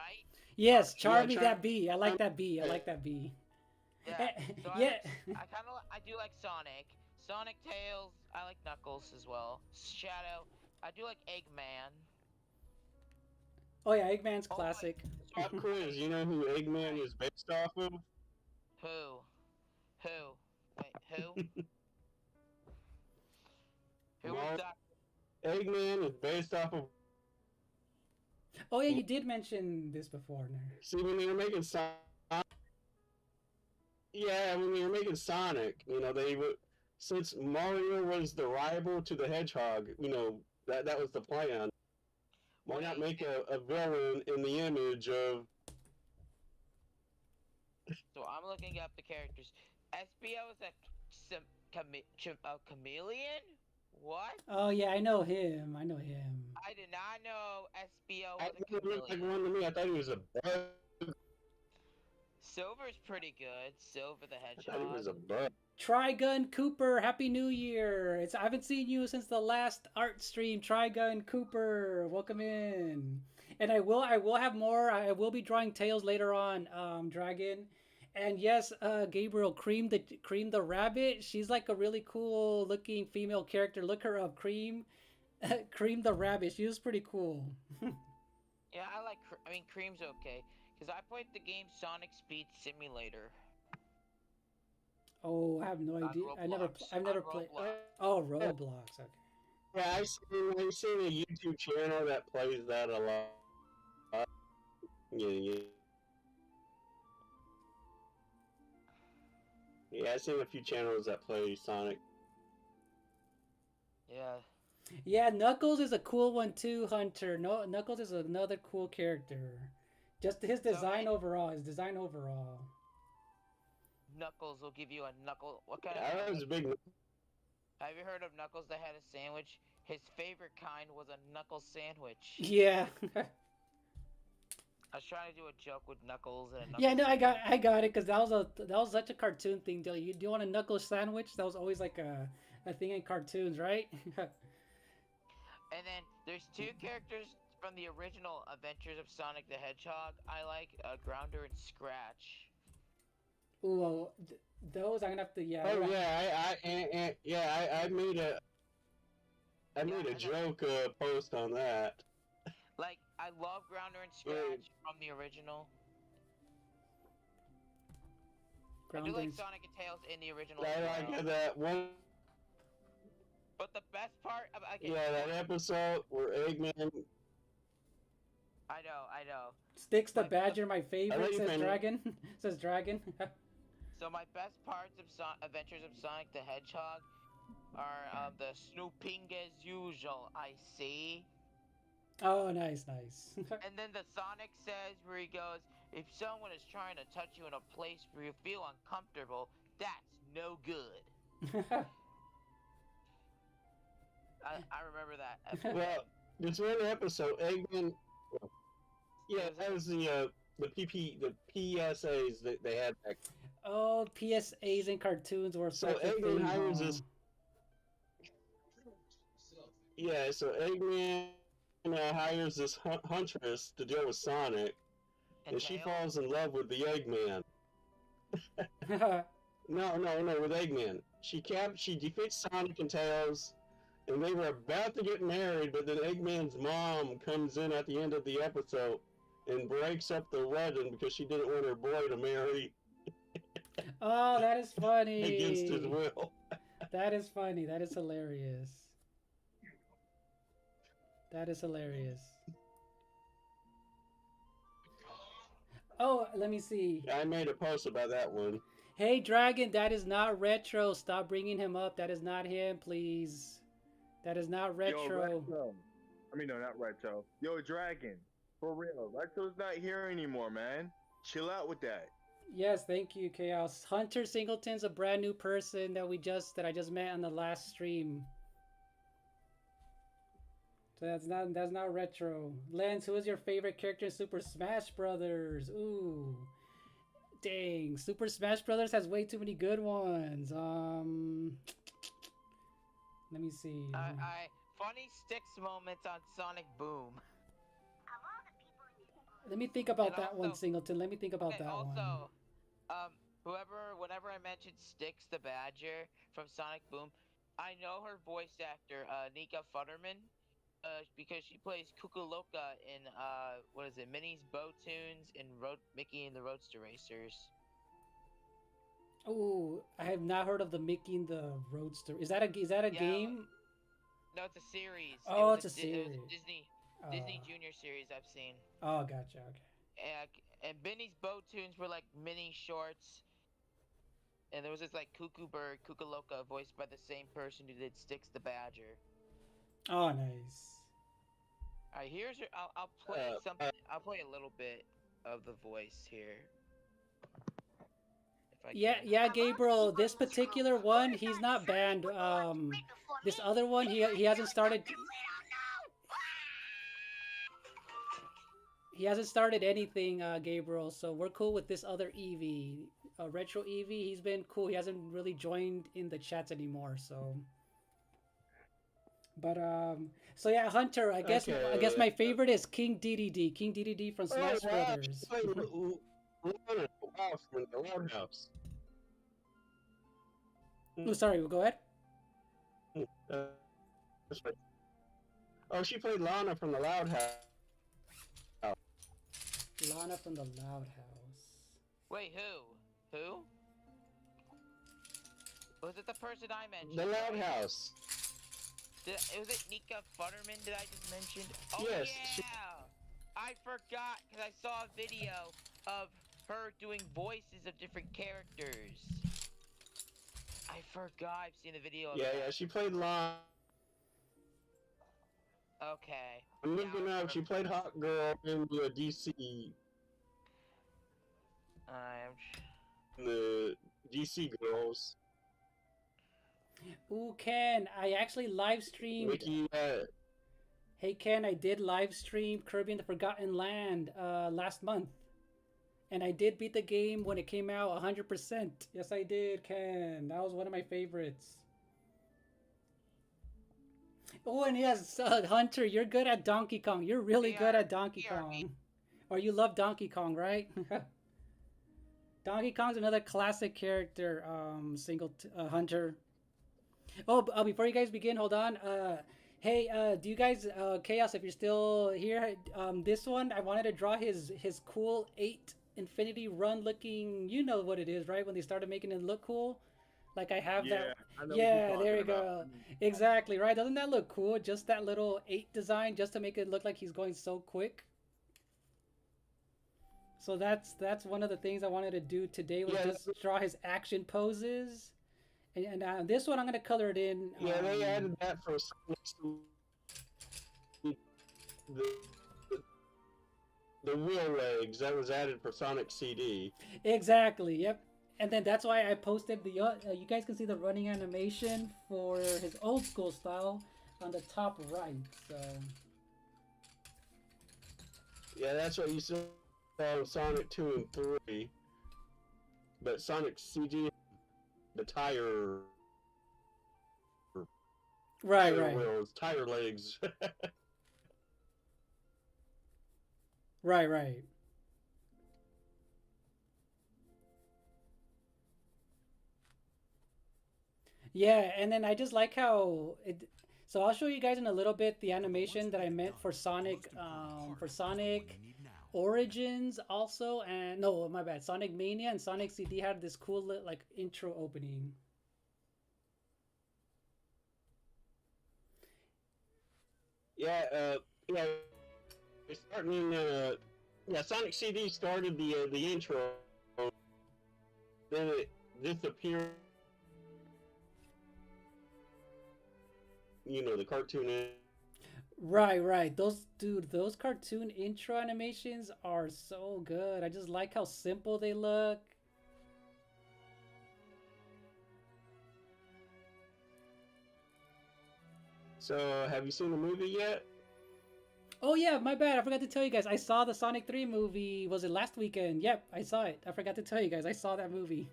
Yes, Yeah, Charmy, that bee. I like that bee. I like that bee. Yeah. So Yeah. I do like Sonic. Sonic, Tails. I like Knuckles as well. Shadow. I do like Eggman. Oh yeah, Eggman's Oh wait. classic. Pop quiz. You know who Eggman is based off of? Who? Who? Wait, who? Who was Mar- that? Eggman is based off of. Oh yeah, you did mention this before. See, when they were making Sonic. Yeah, when they were making Sonic, they would. Since Mario was the rival to the Hedgehog, that was the plan. Why not make a villain in the image of? So I'm looking up the characters. SBO is a chameleon? What? Oh yeah, I know him. I know him. I did not know SBO I was a thought it looked like chameleon. one to me. I thought he was a bug. Silver's pretty good. Silver the I thought he was a Hedgehog. bug. Trigun Cooper, Happy New Year! I haven't seen you since the last art stream. Trigun Cooper, welcome in. And I will have more. I will be drawing Tails later on, Dragon. And yes, Gabriel, Cream the rabbit. She's like a really cool looking female character. Look her up, Cream, Cream the rabbit. She was pretty cool. Yeah, I mean, Cream's okay. Because I played the game Sonic Speed Simulator. Oh, I have no idea. I've never played. Roblox. Oh, Roblox. Okay. Yeah, I've seen a YouTube channel that plays that a lot. Yeah. Yeah, I've seen a few channels that play Sonic. Yeah. Yeah, Knuckles is a cool one too, Hunter. No, Knuckles is another cool character. Just his design overall. Knuckles will give you a knuckle. What kind Yeah, I was a big. Have you heard of Knuckles that had a sandwich? His favorite kind was a knuckle sandwich. Yeah. I was trying to do a joke with Knuckles and a knuckle Yeah, no, I got it because that was such a cartoon thing. Do you want a Knuckles sandwich? That was always like a thing in cartoons, right? And then there's two characters from the original Adventures of Sonic the Hedgehog. I like Grounder and Scratch. Ooh, well, those I'm gonna have to. Yeah. Oh yeah, I made a joke post on that. Like, I love Grounder and Scratch from the original. I do like Sonic and Tails in the original. I like that one. But the best part about that episode where Eggman. I know. Sticks the Badger, my favorite. Says Penny. Dragon. Says Dragon. So my best parts of Adventures of Sonic the Hedgehog are the snooping as usual. I see. Oh, nice. And then the Sonic says where he goes, if someone is trying to touch you in a place where you feel uncomfortable, that's no good. I remember that. Well, this one episode, Eggman. Yeah, that was the PSAs that they had back. Oh, PSAs and cartoons were So such a Eggman thing. hires this. Yeah, so Eggman hires this huntress to deal with Sonic, and she falls in love with the Eggman. No, with Eggman. She defeats Sonic and Tails, and they were about to get married, but then Eggman's mom comes in at the end of the episode and breaks up the wedding because she didn't want her boy to marry Oh, that is funny. against his will. That is funny. That is hilarious. That is hilarious. Oh, let me see. I made a post about that one. Hey, Dragon, that is not retro. Stop bringing him up. That is not him, please. That is not retro. Yo, retro. I mean, no, not retro. Yo, Dragon. For real. Retro's not here anymore, man. Chill out with that. Yes, thank you, Chaos. Hunter Singleton's a brand new person that I just met on the last stream. So that's not retro. Lance, who is your favorite character in Super Smash Brothers? Ooh. Dang, Super Smash Brothers has way too many good ones. Let me see. Funny sticks moments on Sonic Boom. Of all the people in Let me think about And that one, also, Singleton. Let me think about okay, that one. also, whenever I mentioned Styx the Badger from Sonic Boom, I know her voice actor, Nika Futterman, because she plays Kukuloka in, what is it, Minnie's Bow Tunes and Mickey and the Roadster Racers. Oh, I have not heard of the Mickey and the Roadster. Is that a Yeah, game? no, it's a series. Oh, it's a It was a series. Disney Uh, Junior series I've seen. oh, gotcha. Okay. And Minnie's Bow Tunes were like mini shorts. And there was this like Cuckoo Bird, Kukuloka, voiced by the same person who did Styx the Badger. Oh, nice. All right, here's your. I'll play something. I'll play a little bit of the voice here, if I Yeah, can. yeah, Gabriel. This particular one, he's not banned. This other one, he hasn't started. He hasn't started anything, Gabriel. So we're cool with this other Eevee, Retro Eevee. He's been cool. He hasn't really joined in the chats anymore. So, but so yeah, Hunter. I guess my favorite is King DDD. King DDD from Smash Brothers. Wow, from the Roadhouse. Oh, sorry. Go ahead. Uh, oh, she played Lana from the Loud House. Lana from the Loud House. Wait, who? Who? Was it the person I mentioned? The Loud right? House. Was it Nika Futterman that I just mentioned? Oh Yes, yeah! I forgot because I saw a video of her doing voices of different characters. I forgot. I've seen a video of Yeah, that. yeah, she played Lana. Okay. I'm Yeah, looking up. She played Hot Girl in the DC. The DC girls. Ooh, Ken, I actually live streamed. Mickey, Hey, Ken, I did live stream Kirby and the Forgotten Land last month. And I did beat the game when it came out 100%. Yes, I did, Ken. That was one of my favorites. Oh, and yes, Hunter, you're good at Donkey Kong. You're really good at Donkey Kong. Or you love Donkey Kong, right? Donkey Kong's another classic character, Hunter. Oh, before you guys begin, hold on. Hey, do you guys, Chaos, if you're still here, this one, I wanted to draw his cool 8 Infinity Run looking, you know what it is, right? When they started making it look cool. Like I have that. Yeah, there you go. Exactly, right? Doesn't that look cool? Just that little 8 design just to make it look like he's going so quick. So that's one of the things I wanted to do today was just draw his action poses. And this one I'm going to color it in. Yeah, they added that for the wheel legs. That was added for Sonic CD. Exactly, yep. And then that's why I posted the... you guys can see the running animation for his old school style on the top right, so... Yeah, that's what you saw in Sonic 2 and 3. But Sonic CD, the tire... Right, tire right. wheels, tire legs. Right, right. Yeah, and then I just like how it. So I'll show you guys in a little bit the animation that I meant for Sonic Origins also, and no, my bad. Sonic Mania and Sonic CD had this cool like intro opening. Yeah, starting Sonic CD started the intro. Then it disappeared. You know, the cartoon. Right, right. Those cartoon intro animations are so good. I just like how simple they look. So, have you seen the movie yet? Oh yeah, my bad. I forgot to tell you guys. I saw the Sonic 3 movie. Was it last weekend? Yep, I saw it. I forgot to tell you guys. I saw that movie.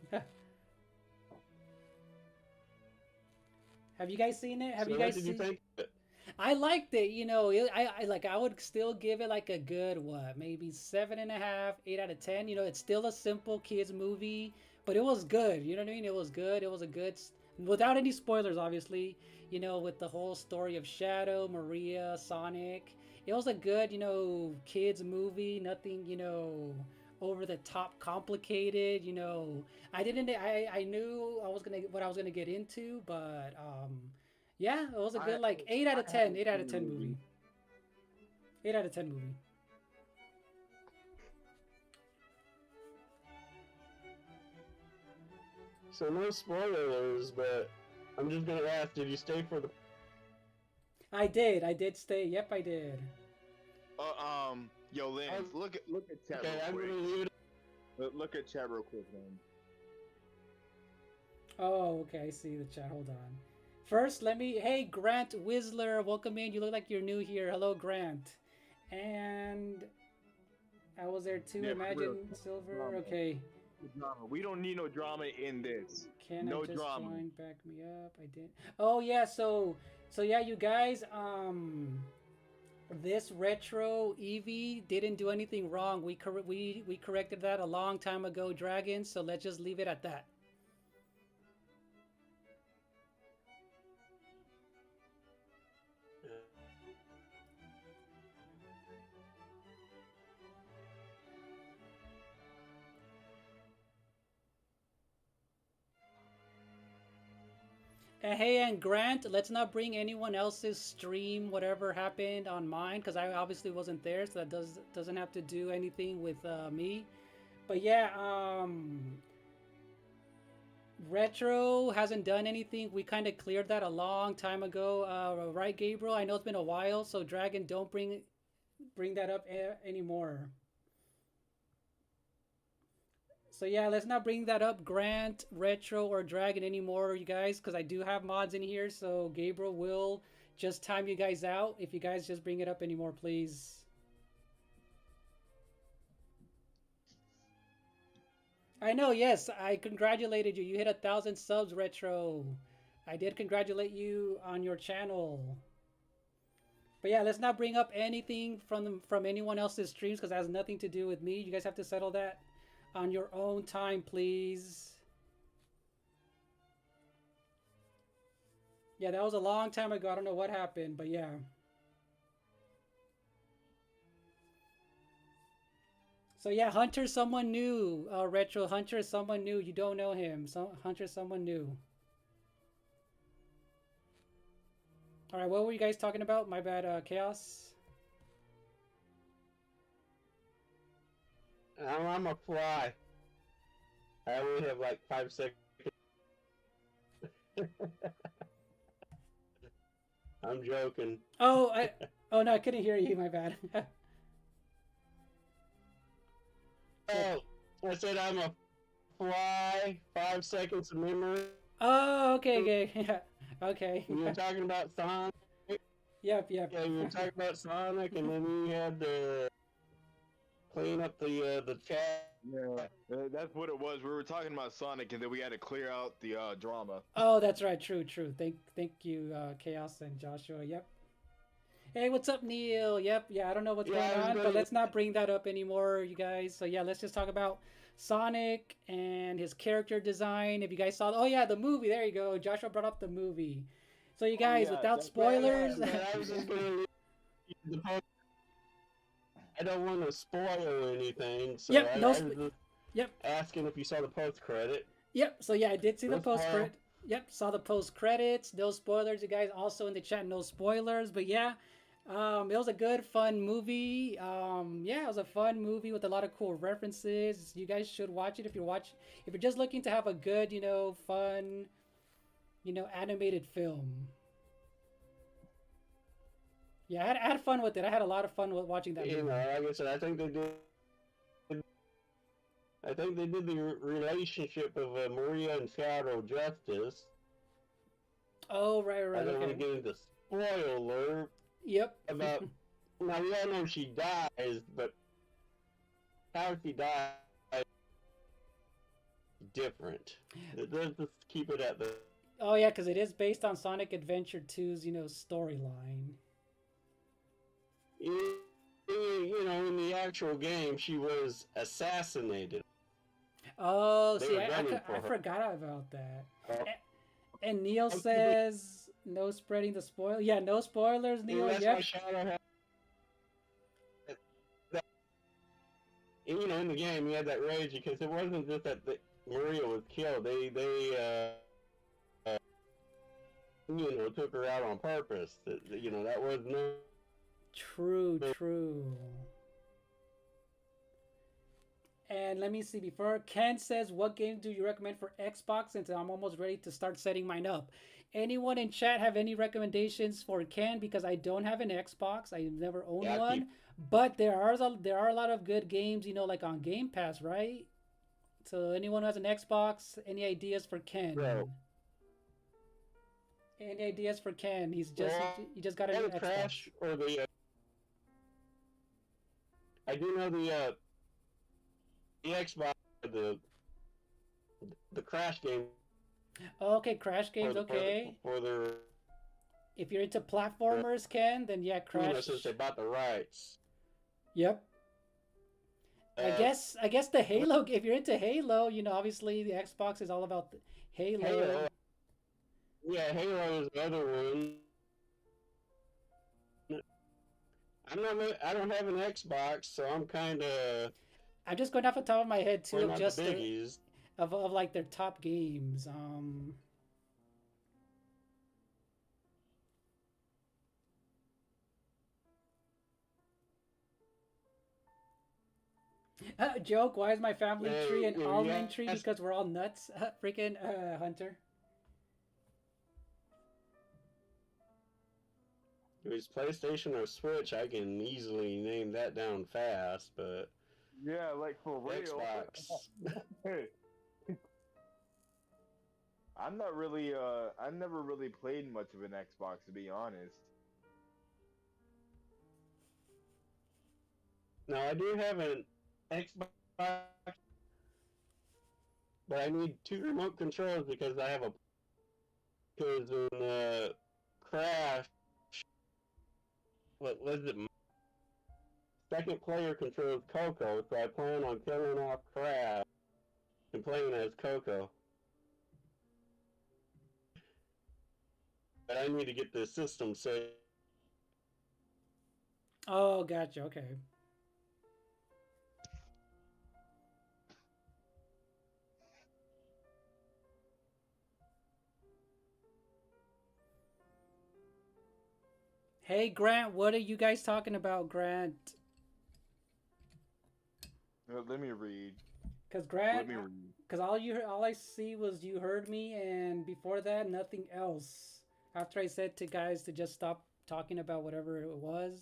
Have you guys seen it? Have So you guys what did you think? I liked it. I like. I would still give it like a good what, maybe 7.5, 8 out of 10. It's still a simple kids movie, but it was good. You know what I mean? It was good. It was a good, without any spoilers, obviously. With the whole story of Shadow, Maria, Sonic. It was a good, kids movie. Nothing, over the top complicated. I didn't. I knew I was gonna what I was gonna get into, but yeah, it was a good like 8 out of 10. 8 out of 10 movie. 8 out of 10 movie. So no spoilers, but I'm just gonna ask: did you stay for the? I did. I did stay. Yep, I did. Yo, Lance, look at chat Okay, real I'm quick. gonna leave it. Look at chat real quick, man. Oh, okay. I see the chat. Hold on. First, let me. Hey, Grant Whistler, welcome in. You look like you're new here. Hello, Grant. And I was there too. Yeah, for Imagine real. Silver. Drama. Okay. Drama. We don't need no drama in this. Can No I just drama. join? Back me up. I did. Oh yeah. So yeah, you guys. This retro Eevee didn't do anything wrong. We corrected that a long time ago, Dragon. So let's just leave it at that. Hey, and Grant, let's not bring anyone else's stream, whatever happened on mine, because I obviously wasn't there, so that doesn't have to do anything with me. But yeah, Retro hasn't done anything. We kind of cleared that a long time ago, right, Gabriel? I know it's been a while, so Dragon, don't bring that up anymore. So yeah, let's not bring that up, Grant, Retro, or Dragon anymore, you guys, because I do have mods in here, so Gabriel will just time you guys out if you guys just bring it up anymore, please. I know, yes, I congratulated you. You hit 1,000 subs, Retro. I did congratulate you on your channel. But yeah, let's not bring up anything from anyone else's streams because it has nothing to do with me. You guys have to settle that on your own time, please. Yeah, that was a long time ago. I don't know what happened, but yeah. So yeah, Hunter's someone new. Retro Hunter is someone new. You don't know him. So Hunter's someone new. All right, what were you guys talking about? My bad, Chaos. I'm a fly. I only have like 5 seconds. I'm joking. Oh, oh no, I couldn't hear you. My bad. Oh, I said I'm a fly. 5 seconds of memory. Oh, okay, okay, yeah, okay. We were talking about Sonic. Yep. Yeah, we were talking about Sonic, and then we had to clean up the chat. Yeah, that's what it was. We were talking about Sonic, and then we had to clear out the drama. Oh, that's right. True. Thank you, Chaos and Joshua. Yep. Hey, what's up, Neil? Yep. Yeah, I don't know what's going on, but let's not bring that up anymore, you guys. So yeah, let's just talk about Sonic and his character design. If you guys saw, oh yeah, the movie. There you go. Joshua brought up the movie. So you guys, without spoilers. I was just gonna leave the post. I don't want to spoil anything, so Yep. I No. was just Yep. asking if you saw the post credit. Yep. So yeah, I did see the No post spoil. credit. Yep. Saw the post credits. No spoilers, you guys. Also in the chat, no spoilers. But yeah, it was a good, fun movie. Yeah, it was a fun movie with a lot of cool references. You guys should watch it if you're just looking to have a good, fun, animated film. Yeah, I had fun with it. I had a lot of fun with watching that movie. Like I said, I think they did. I think they did the relationship of Maria and Shadow justice. Oh, right. I don't want to Okay. get into spoiler Yep. about. Now we all know she dies, but how she dies is different. Let's just keep it at the. Oh yeah, because it is based on Sonic Adventure 2's, storyline. you in the actual game, she was assassinated. Oh, They see, were gunning I for her. forgot about that. Uh, And Neil I'm thinking, says no spreading the spoil. Yeah, no spoilers, Neil. that's why Yep. Shadow had that. In the game, he had that rage because it wasn't just that Maria was killed. They took her out on purpose. That was no. True, true. And let me see. Before Ken says, what game do you recommend for Xbox? Since I'm almost ready to start setting mine up. Anyone in chat have any recommendations for Ken? Because I don't have an Xbox. I've never owned Yeah, one. But there are a lot of good games, like on Game Pass, right? So anyone who has an Xbox, any ideas for Ken? bro. Any ideas for Ken? He just got a Or new the Xbox. Crash or the. I do know the Xbox, the Crash game. Oh, okay, Crash games. For Okay. for their. If you're into platformers, Ken, then yeah, Crash. Since they bought the rights. Yep. I guess the Halo. If you're into Halo, obviously the Xbox is all about Halo. Yeah, Halo is the other one. I don't have an Xbox, so I'm kind of. I'm just going off the top of my head too of just the biggies. Of like their top games. Joke, why is my family tree an almond tree? Because we're all nuts. Freaking Hunter. If it's PlayStation or Switch, I can easily name that down fast, but yeah, like for real. Xbox. I'm not really I never really played much of an Xbox, to be honest. Now I do have an Xbox, but I need 2 remote controls because I have a because in Crash, what was it? Second player controls Coco, so I plan on killing off Crash and playing as Coco. But I need to get the system set. Oh, gotcha. Okay. Hey, Grant, what are you guys talking about, Grant? Let me read. Cause Grant, cause all I see was you heard me, and before that, nothing else. After I said to guys to just stop talking about whatever it was.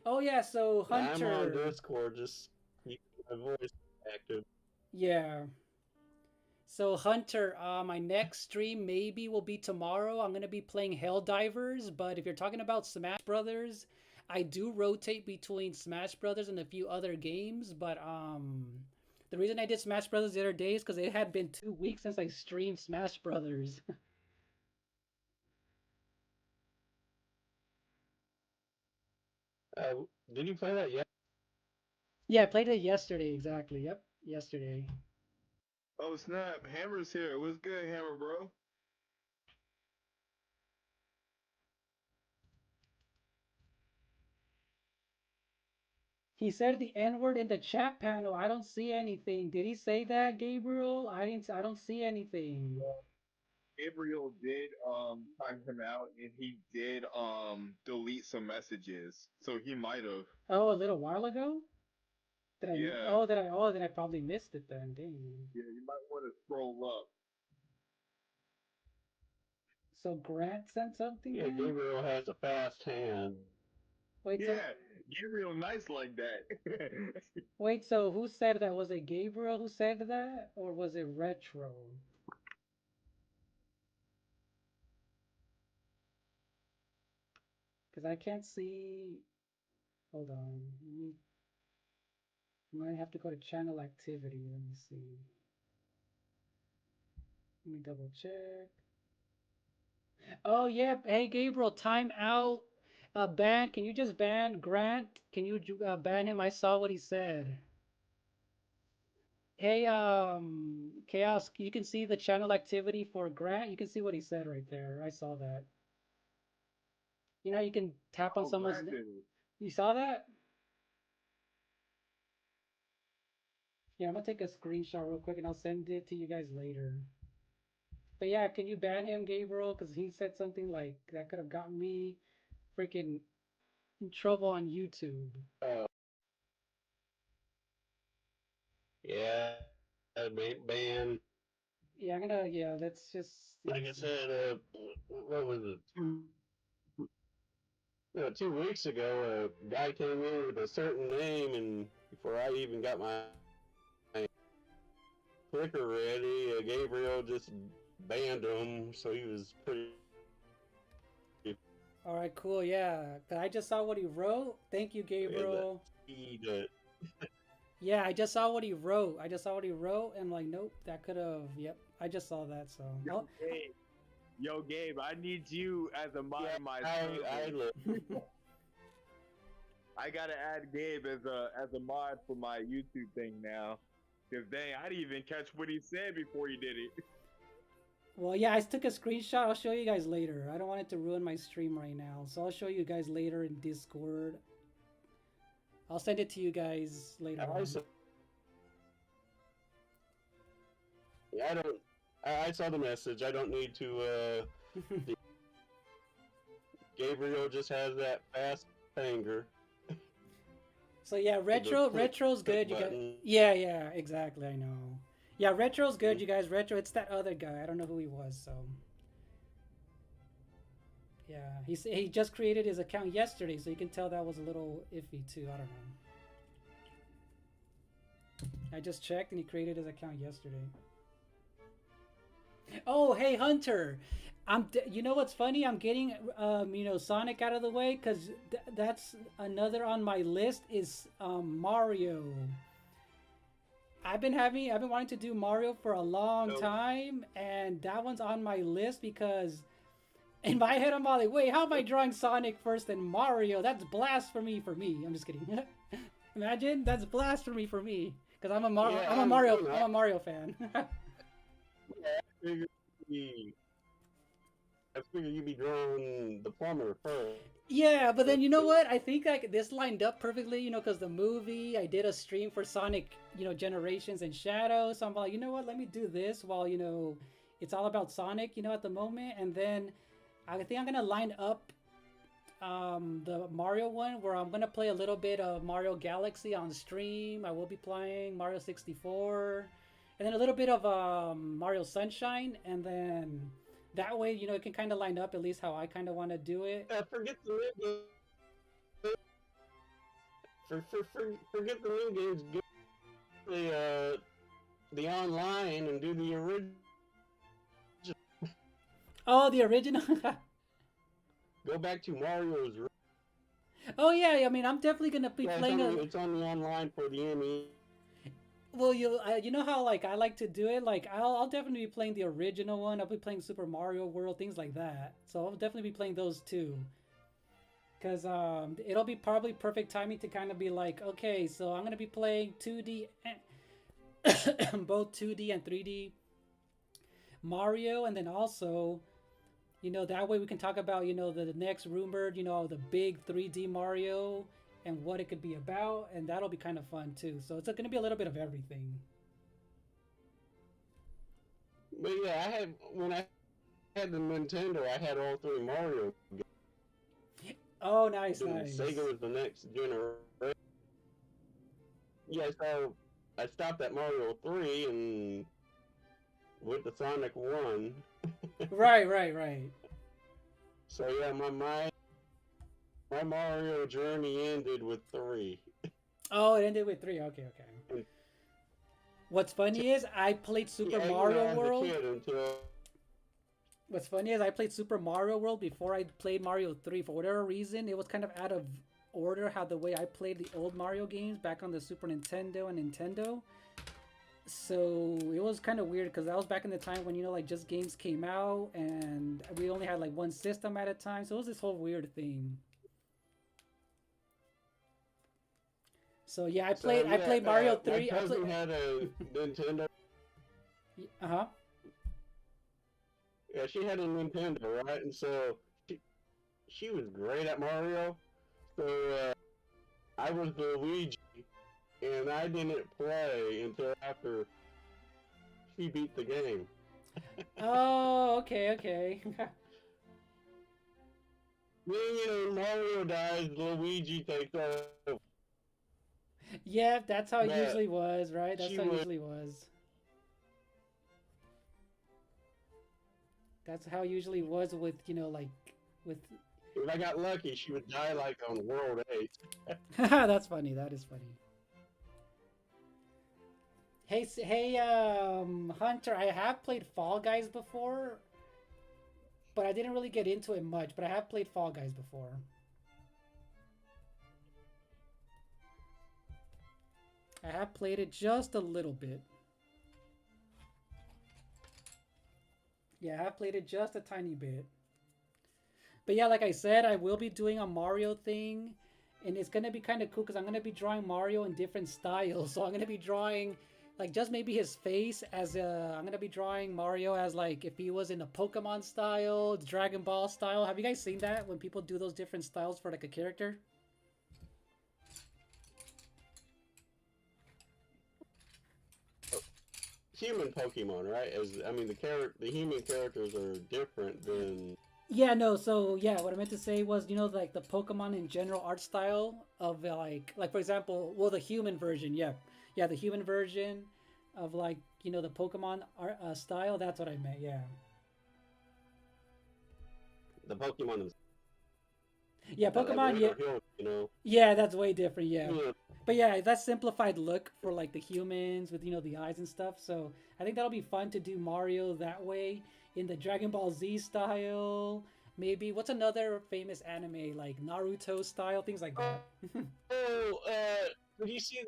Oh yeah, so Hunter. I'm on Discord, just keep my voice active. Yeah. So Hunter, my next stream maybe will be tomorrow. I'm gonna be playing Helldivers, but if you're talking about Smash Brothers, I do rotate between Smash Brothers and a few other games. But the reason I did Smash Brothers the other day is because it had been 2 weeks since I streamed Smash Brothers. Did you play that yet? Yeah, I played it yesterday. Exactly. Yep, yesterday. Oh snap! Hammer's here. What's good, Hammer, bro? He said the N word in the chat panel. I don't see anything. Did he say that, Gabriel? I don't see anything. Gabriel did time him out, and he did delete some messages, so he might have. Oh, a little while ago. Yeah. Then I probably missed it then. Dang. Yeah, you might want to scroll up. So Grant sent something. Yeah, Then? Gabriel has a fast hand. Wait, yeah, Gabriel nice like that. wait. So who said that? Was it Gabriel who said that, or was it Retro? Because I can't see. Hold on. I might have to go to channel activity. Let me see. Let me double check. Oh yeah. Hey Gabriel, time out. Ban. Can you just ban Grant? Can you ban him? I saw what he said. Hey, Chaos, you can see the channel activity for Grant. You can see what he said right there. I saw that. You know, you can tap on Oh, someone's. granted. You saw that? Yeah, I'm gonna take a screenshot real quick and I'll send it to you guys later. But yeah, can you ban him, Gabriel? Because he said something like that could have gotten me freaking in trouble on YouTube. Uh, yeah, ban. Yeah, I'm gonna. Yeah, let's just. Like I said, what was it? 2 weeks ago, a guy came in with a certain name, and before I even got my clicker ready, Gabriel just banned him. So he was pretty. All right, cool. Yeah, 'cause I just saw what he wrote. Thank you, Gabriel. He did. Yeah, I just saw what he wrote. I just saw what he wrote, and like, nope, that could have. Yep, I just saw that. So, Yo, Gabe. Yo, Gabe, I need you as a mod Yeah, of my I server. look. I gotta add Gabe as a mod for my YouTube thing now. Cause dang, I didn't even catch what he said before he did it. well, yeah, I took a screenshot. I'll show you guys later. I don't want it to ruin my stream right now, so I'll show you guys later in Discord. I'll send it to you guys later on. I don't. I saw the message. I don't need to. Gabriel just has that fast finger. So yeah, retro's good. You got yeah, exactly. I know. Yeah, retro's good, you guys. Retro, it's that other guy. I don't know who he was. So yeah, he just created his account yesterday, so you can tell that was a little iffy too. I don't know. I just checked, and he created his account yesterday. Oh, hey Hunter, you know what's funny? I'm getting Sonic out of the way because that's another on my list is Mario. I've been wanting to do Mario for a long time, and that one's on my list because in my head I'm all like, wait, how am I drawing Sonic first and Mario? That's blasphemy for me. I'm just kidding. Imagine that's blasphemy for me because I'm a Mario fan. I figured you'd be drawing the plumber first. Yeah, but then you know what? I think like this lined up perfectly, because the movie, I did a stream for Sonic, Generations and Shadows. So I'm like, you know what? Let me do this while, it's all about Sonic, at the moment. And then I think I'm going to line up the Mario one where I'm going to play a little bit of Mario Galaxy on stream. I will be playing Mario 64 and then a little bit of Mario Sunshine, and then that way, it can kind of line up at least how I kind of want to do it. Forget the new games. Forget the new games. Go the online and do the original. Oh, the original. Go back to Mario's. Oh yeah, I mean, I'm definitely gonna be playing. It's on the online for the ME. Well, you know how like I like to do it. Like I'll definitely be playing the original one. I'll be playing Super Mario World, things like that. So I'll definitely be playing those too. Cause it'll be probably perfect timing to kind of be like, okay, so I'm gonna be playing 2D, both 2D and 3D Mario, and then also, that way we can talk about the next rumored, the big 3D Mario and what it could be about, and that'll be kind of fun too. So it's going to be a little bit of everything. But yeah, when I had the Nintendo, I had all three Mario games. Oh, nice. Sega was the next generation. Yeah, so I stopped at Mario 3 and went to Sonic 1. Right. So yeah, my Mario journey ended with 3. Oh, it ended with 3. Okay. What's funny is I played Super Mario World. What's funny is I played Super Mario World before I played Mario 3. For whatever reason, it was kind of out of order how the way I played the old Mario games back on the Super Nintendo and Nintendo. So it was kind of weird because that was back in the time when like just games came out and we only had like one system at a time. So it was this whole weird thing. So yeah, I played Mario 3. My cousin had a Nintendo. Uh-huh. Yeah, she had a Nintendo, right? And so she was great at Mario. So I was the Luigi, and I didn't play until after she beat the game. Oh, okay. Then, Mario dies, Luigi takes over. Yeah, that's how it But usually was, right? That's she how it was- usually was. That's how it usually was with, like, with... If I got lucky, she would die like on World 8. That's funny. That is funny. Hey, Hunter, I have played Fall Guys before, but I didn't really get into it much, but I have played Fall Guys before. I have played it just a little bit. Yeah, I have played it just a tiny bit. But yeah, like I said, I will be doing a Mario thing, and it's going to be kind of cool because I'm going to be drawing Mario in different styles. So I'm going to be drawing, like, just maybe his face as I'm going to be drawing Mario as, like, if he was in a Pokemon style, Dragon Ball style. Have you guys seen that when people do those different styles for, like, a character? Human Pokemon, right? The human characters are different than. Yeah, no, so yeah, what I meant to say was, like the Pokemon in general art style of like for example, well, the human version, yeah, the human version of like, the Pokemon art style. That's what I meant, yeah. The Pokemon is. Yeah, Pokemon, yeah, Hill, yeah, that's way different, yeah. Yeah. But yeah, that simplified look for like the humans with the eyes and stuff. So I think that'll be fun to do Mario that way in the Dragon Ball Z style. Maybe what's another famous anime like Naruto style, things like that. Did you see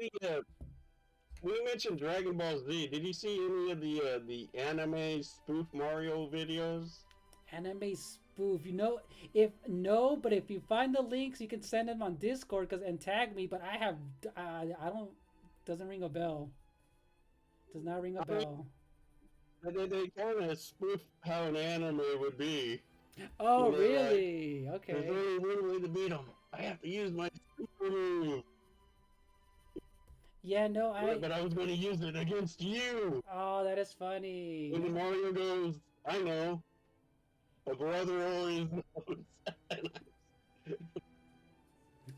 when you mentioned Dragon Ball Z, did you see any of the anime spoof Mario videos? Anime spoof, but if you find the links, you can send them on Discord and tag me. But I don't, doesn't ring a bell. Does not ring a bell. They kind of spoof how an anime would be. Oh, really? Like, Okay. there's only one way to beat them. I have to use my super move. Yeah, no, But I was going to use it against you. Oh, that is funny. And then Mario goes, I know. A brother always knows.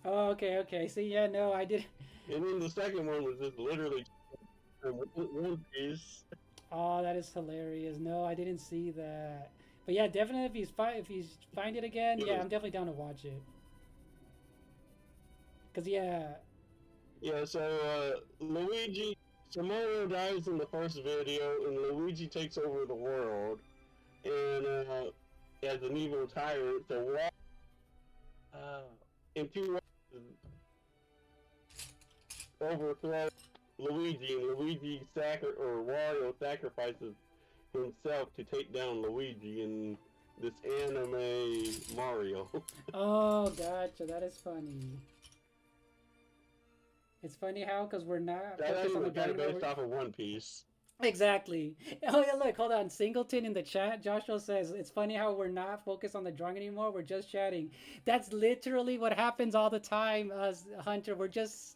Oh, okay. See, yeah, no, I did. And then the second one was just literally One Piece. Oh, that is hilarious. No, I didn't see that. But yeah, definitely if he's find it again, yeah, I'm definitely down to watch it. Cause yeah. Yeah, so Luigi, so Mario dies in the first video, and Luigi takes over the world, and as an evil tyrant, so in 2 ways, overthrow Luigi, and Wario sacrifices himself to take down Luigi in this anime Mario. Oh, gotcha. That is funny. It's funny how, because we're not focused on the Kind of Dragon based Ball. off of One Piece. Exactly. Oh yeah, look, hold on. Singleton in the chat, Joshua says, it's funny how we're not focused on the drawing anymore. We're just chatting. That's literally what happens all the time, Hunter. We're just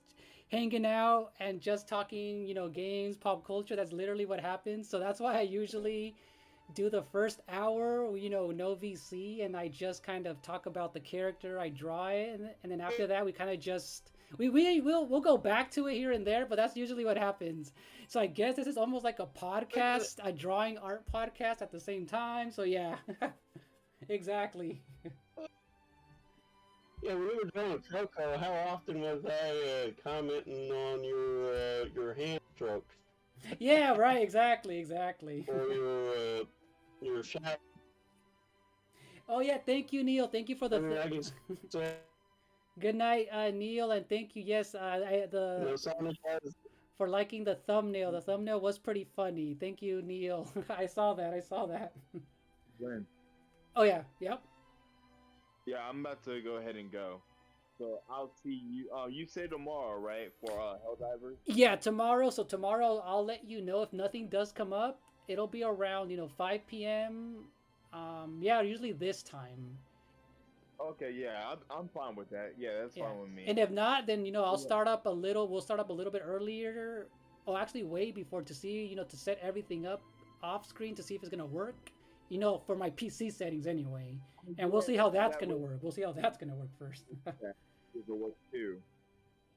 hanging out and just talking, games, pop culture. That's literally what happens. So that's why I usually do the first hour, no VC, and I just kind of talk about the character, I draw it, and then after that we kind of just we'll go back to it here and there, but that's usually what happens. So I guess this is almost like a podcast, a drawing art podcast at the same time. So yeah, exactly. Yeah, when we were drawing Coco, how often was I commenting on your hand strokes? Yeah, right, exactly. Or your shot. Oh yeah, thank you, Neil. Thank you for the. Good night, Neil, and thank you. Yes, Sonic has for liking the thumbnail. The thumbnail was pretty funny. Thank you, Neil. I saw that. I saw that. When? Oh yeah. Yep. Yeah, I'm about to go ahead and go. So I'll see you. You say tomorrow, right? For Helldivers. Yeah, tomorrow. So tomorrow I'll let you know if nothing does come up. It'll be around 5 p.m. Yeah, usually this time. Okay, yeah, I'm fine with that. Yeah, that's Yeah. fine with me. And if not, then I'll Yeah. start up a little. We'll start up a little bit earlier. Oh, actually, way before to see to set everything up off screen to see if it's gonna work. For my PC settings anyway. And we'll see how that's gonna work. We'll see how that's gonna work first. It work too.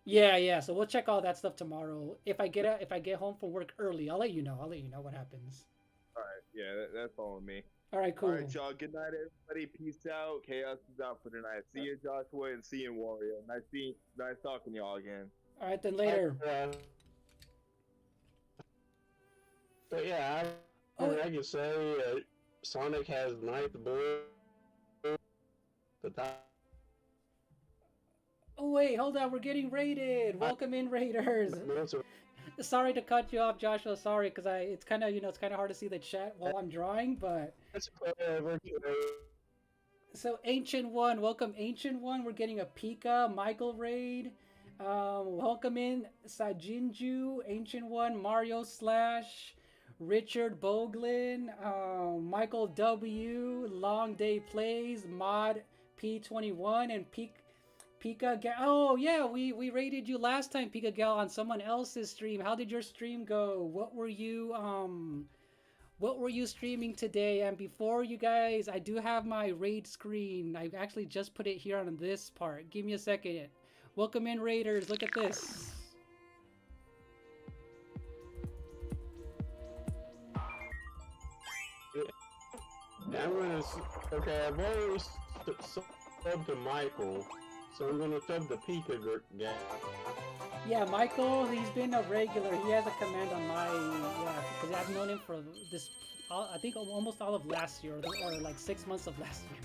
Yeah. So we'll check all that stuff tomorrow. If I get home from work early, I'll let you know. I'll let you know what happens. All right, yeah, that's all with me. All right, cool. All right, y'all. Good night, everybody. Peace out. Chaos is out for tonight. See you, Joshua, and see you, Warrior. Nice talking to y'all again. All right, then later. But yeah, I can say Sonic has ninth bull. The top. Oh wait, hold on. We're getting raided. Welcome in, raiders. Sorry to cut you off, Joshua. Sorry, because it's kind of hard to see the chat while I'm drawing, but. So Ancient One, welcome Ancient One. We're getting a Pika Michael raid. Welcome in Sajinju, Ancient One, Mario Slash, Richard Boglin, Michael W, Long Day Plays, Mod P21, and Pika Gal. Oh yeah, we rated you last time, Pika Gal, on someone else's stream. How did your stream go? What were you streaming today? And before you guys, I do have my raid screen. I actually just put it here on this part. Give me a second. Welcome in, raiders. Look at this. Okay, I've already subbed to Michael, so I'm gonna sub the Pika guy. Yeah, Michael, he's been a regular. He has a command on because I've known him for this, I think almost all of last year, or like 6 months of last year.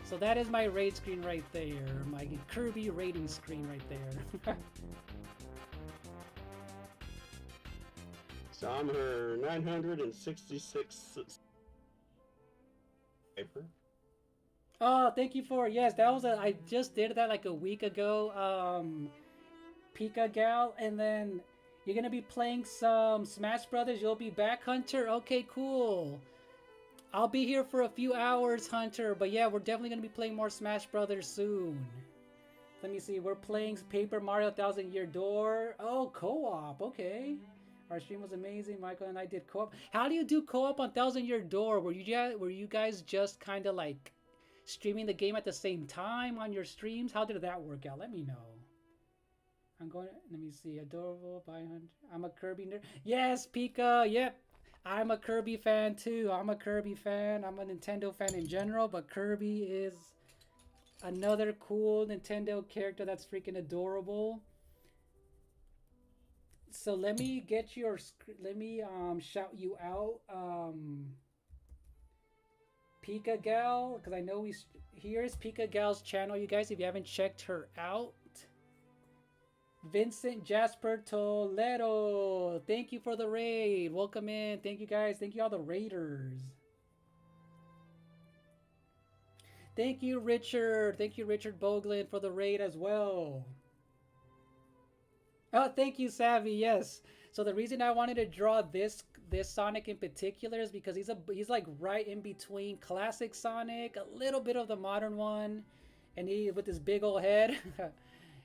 So that is my raid screen right there, my Kirby rating screen right there. So I'm her 966 paper. Oh, thank you for, yes, I just did that like a week ago, Pika Gal, and then you're gonna be playing some Smash Brothers. You'll be back, Hunter? Okay, cool. I'll be here for a few hours, Hunter, but yeah, we're definitely gonna be playing more Smash Brothers soon. Let me see, we're playing Paper Mario Thousand Year Door. Oh, co-op, okay. Our stream was amazing. Michael and I did co-op. How do you do co-op on Thousand Year Door? Were you guys just kind of like streaming the game at the same time on your streams? How did that work out? Let me know. Let me see. Adorable by 100. I'm a Kirby nerd. Yes, Pika. Yep. I'm a Kirby fan too. I'm a Kirby fan. I'm a Nintendo fan in general, but Kirby is another cool Nintendo character that's freaking adorable. So let me get shout you out, Pika Gal, because I know here's Pika Gal's channel, you guys, if you haven't checked her out. Vincent Jasper Toledo, thank you for the raid. Welcome in. Thank you guys. Thank you all the raiders. Thank you, Richard. Thank you, Richard Boglin, for the raid as well. Oh, thank you, Savvy. Yes. So the reason I wanted to draw this Sonic in particular is because he's like right in between classic Sonic, a little bit of the modern one, and he with his big old head.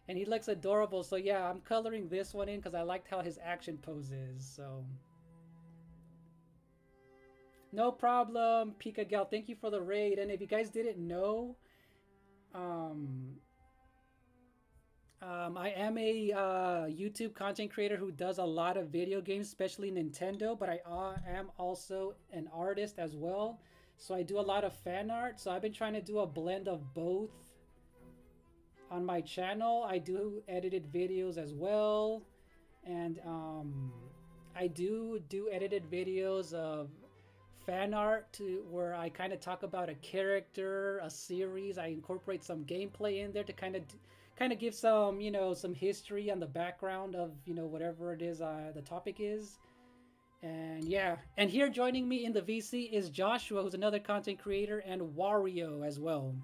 And he looks adorable. So yeah, I'm coloring this one in because I liked how his action poses. So no problem, Pika Gal. Thank you for the raid. And if you guys didn't know, I am a YouTube content creator who does a lot of video games, especially Nintendo, but I am also an artist as well. So I do a lot of fan art. So I've been trying to do a blend of both on my channel. I do edited videos as well. And I do edited videos of fan art where I kind of talk about a character, a series. I incorporate some gameplay in there to kind of kind of give some, some history on the background of, whatever it is the topic is. And yeah, and here joining me in the VC is Joshua, who's another content creator, and Wario as well.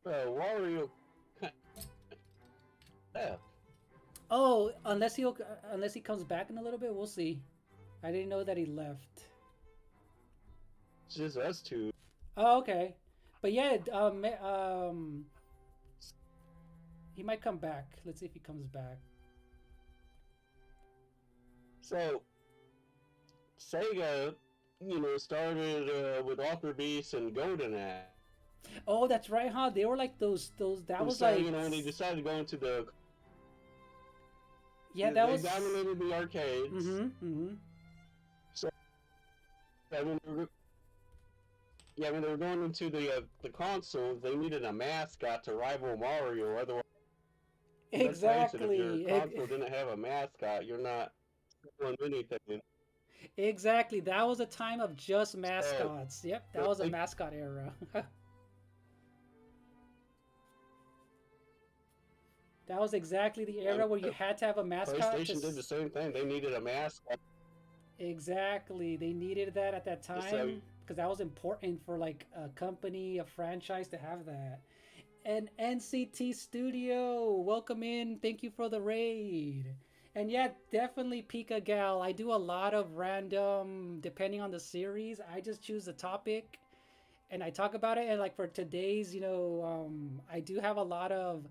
Wario. Yeah. Oh, unless he comes back in a little bit, we'll see. I didn't know that he left. It's just us two. Oh, okay. But yeah, he might come back. Let's see if he comes back. So, Sega, started with Altered Beast and Golden Axe. Oh, that's right, huh? They were like those. That was so, like. they decided to go into the. Yeah, that was. They dominated the arcades. Mm-hmm. Mm-hmm. So, when they were going into the consoles, they needed a mascot to rival Mario. Otherwise, exactly. If your console didn't have a mascot, you're not doing anything. Exactly. That was a time of just mascots. Yep, that was a mascot era. That was exactly the era where you had to have a mascot. PlayStation did the same thing. They needed a mascot. Exactly. They needed that at that time because that was important for like a company, a franchise to have that. And NCT Studio, welcome in. Thank you for the raid. And yeah, definitely Pika Gal. I do a lot of random, depending on the series. I just choose a topic and I talk about it. And like for today's, I do have a lot of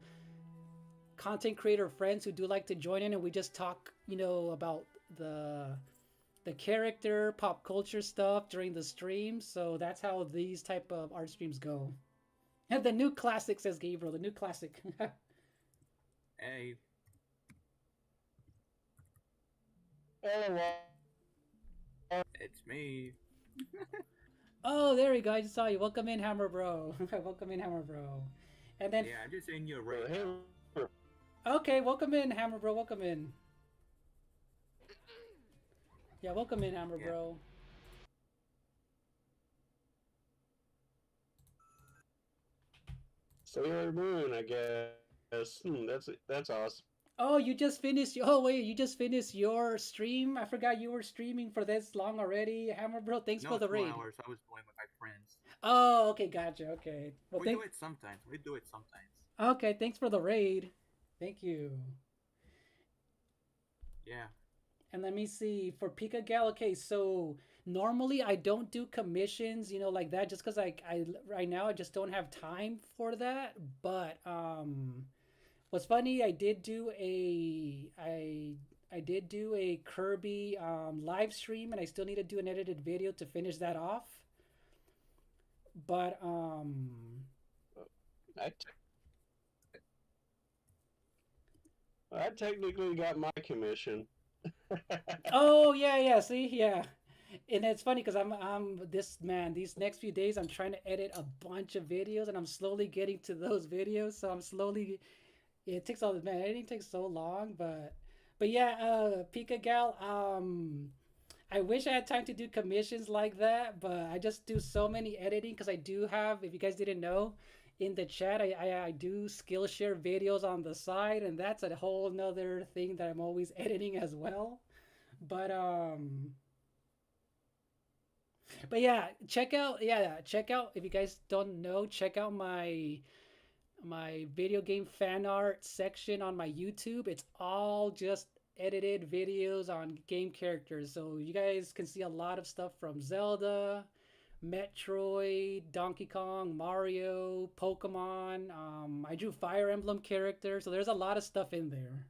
content creator friends who do like to join in, and we just talk, about the character, pop culture stuff during the stream. So that's how these type of art streams go. And the new classic, says Gabriel, the new classic. Hey. Hello. It's me. Oh, there we go. I just saw you. Welcome in, Hammer Bro. Welcome in, Hammer Bro. And then Yeah, I'm just saying you're right. okay, welcome in, Hammer Bro. Welcome in. Yeah, welcome in, Hammer Bro. Sailor Moon, I guess. That's awesome. Oh, you just finished. Oh wait, you just finished your stream. I forgot you were streaming for this long already, Hammer Bro. Thanks for the 2 raid. hours. I was going with my friends. Oh, okay, gotcha. Okay. Well, We do it sometimes. Okay, thanks for the raid. Thank you. Yeah. And let me see for Pika Gal. Okay, so normally I don't do commissions, like that, just because I right now I just don't have time for that. But what's funny, I did do a Kirby live stream, and I still need to do an edited video to finish that off. But I technically got my commission. oh yeah, see, yeah. And it's funny because I'm these next few days I'm trying to edit a bunch of videos, and I'm slowly getting to those videos. So I'm slowly, it takes all this, man, editing takes so long, but yeah, Pika Gal, I wish I had time to do commissions like that, but I just do so many editing because I do have, if you guys didn't know, in the chat, I do Skillshare videos on the side, and that's a whole nother thing that I'm always editing as well. But yeah, check out if you guys don't know, check out my video game fan art section on my YouTube. It's all just edited videos on game characters, so you guys can see a lot of stuff from Zelda, Metroid, Donkey Kong, Mario, Pokemon. I drew Fire Emblem characters, so there's a lot of stuff in there.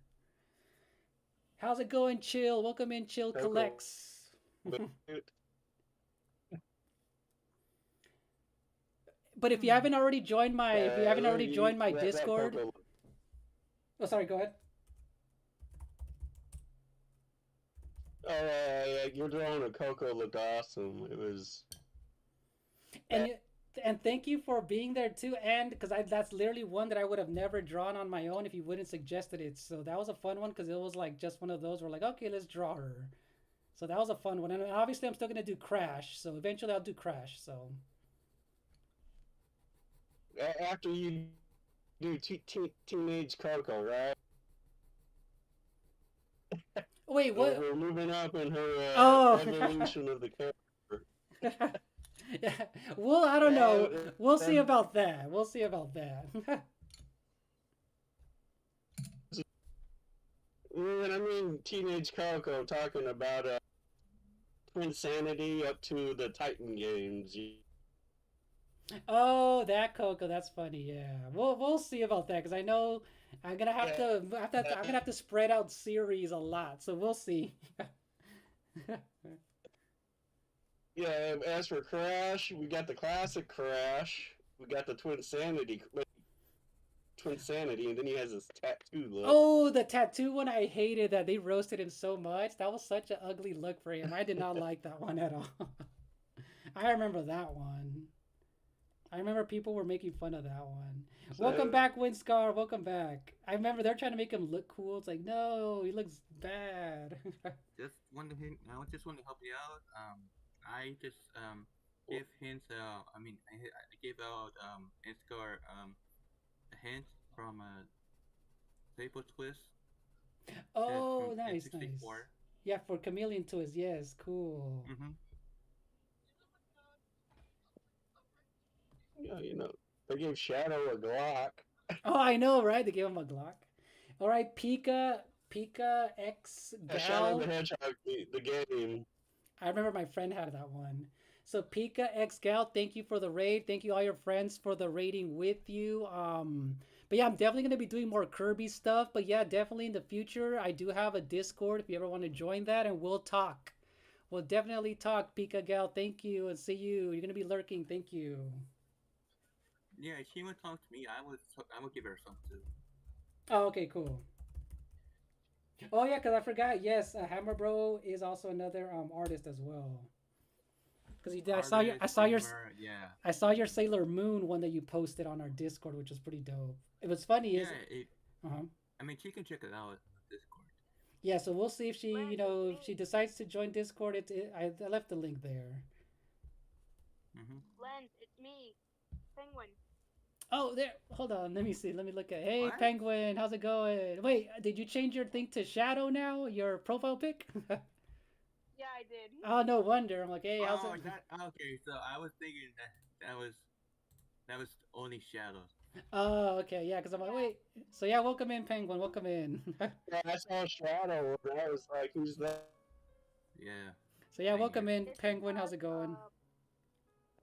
How's it going, Chill? Welcome in, Chill Collects. But if you haven't already joined my Discord. Oh, sorry. Go ahead. Oh, your drawing of Coco looked awesome. It was. And thank you for being there too, and because that's literally one that I would have never drawn on my own if you wouldn't suggested it. So that was a fun one because it was like just one of those where like, okay, let's draw her. So that was a fun one, and obviously I'm still gonna do Crash. So eventually I'll do Crash. So. after you do Teenage Coco, right? Wait, what? We're moving up in her Oh. evolution of the character. Yeah. Well, I don't know. Uh, We'll see about that. We'll see about that. When I mean Teenage Coco, talking about Insanity up to the Titan games. Oh, that Coco, that's funny. Yeah, we'll see about that because I know I'm gonna have to, I'm gonna have to spread out series a lot. So we'll see. Yeah, as for Crash, we got the classic Crash. We got the Twin Sanity, and then he has his tattoo look. Oh, the tattoo one, I hated that they roasted him so much. That was such an ugly look for him. I did not like that one at all. I remember that one. I remember people were making fun of that one. So, Welcome back, Windscar. Welcome back. I remember they're trying to make him look cool. It's like, no, he looks bad. Just want to hint. I just want to help you out. I just give hints. I gave out Inscar a hint from Staple Twist. Oh, from nice, nice. N64. Yeah, for Chameleon Twist. Yes, cool. Mm-hmm. yeah, they gave Shadow a Glock. Oh, I know, right? They gave him a Glock. All right, Pika X Shadow Gal. the Hedgehog, the game. I remember my friend had that one. So Pika X Gal, thank you for the raid. Thank you all your friends for the raiding with you. But yeah, I'm definitely gonna be doing more Kirby stuff. But yeah, definitely in the future, I do have a Discord if you ever want to join that, and we'll talk. We'll definitely talk, Pika Gal. Thank you, and see you. You're gonna be lurking. Thank you. Yeah, she would talk to me. I would give her some too. Oh, okay, cool. Oh yeah, cause I forgot. Yes, Hammer Bro is also another artist as well. Cause Yeah. I saw your Sailor Moon one that you posted on our Discord, which was pretty dope. It was funny, is I mean, she can check it out on Discord. yeah. So we'll see if she, if she decides to join Discord. I left the link there. Lens, it's me, Penguin. Oh, there. Hold on. Let me see. Let me look at. Hey, What? Penguin, how's it going? Wait, did you change your thing to Shadow now? Your profile pic? Yeah, I did. Oh, no wonder. I'm like, hey, how's Oh, it? okay. So I was thinking that was only shadows. Oh, okay, yeah. Cause I'm like, wait. So yeah, welcome in, Penguin. Welcome in. Yeah, I saw Shadow, and I was like, who's that? Yeah. So yeah, Thank welcome you. in, It's Penguin. How's it because, going?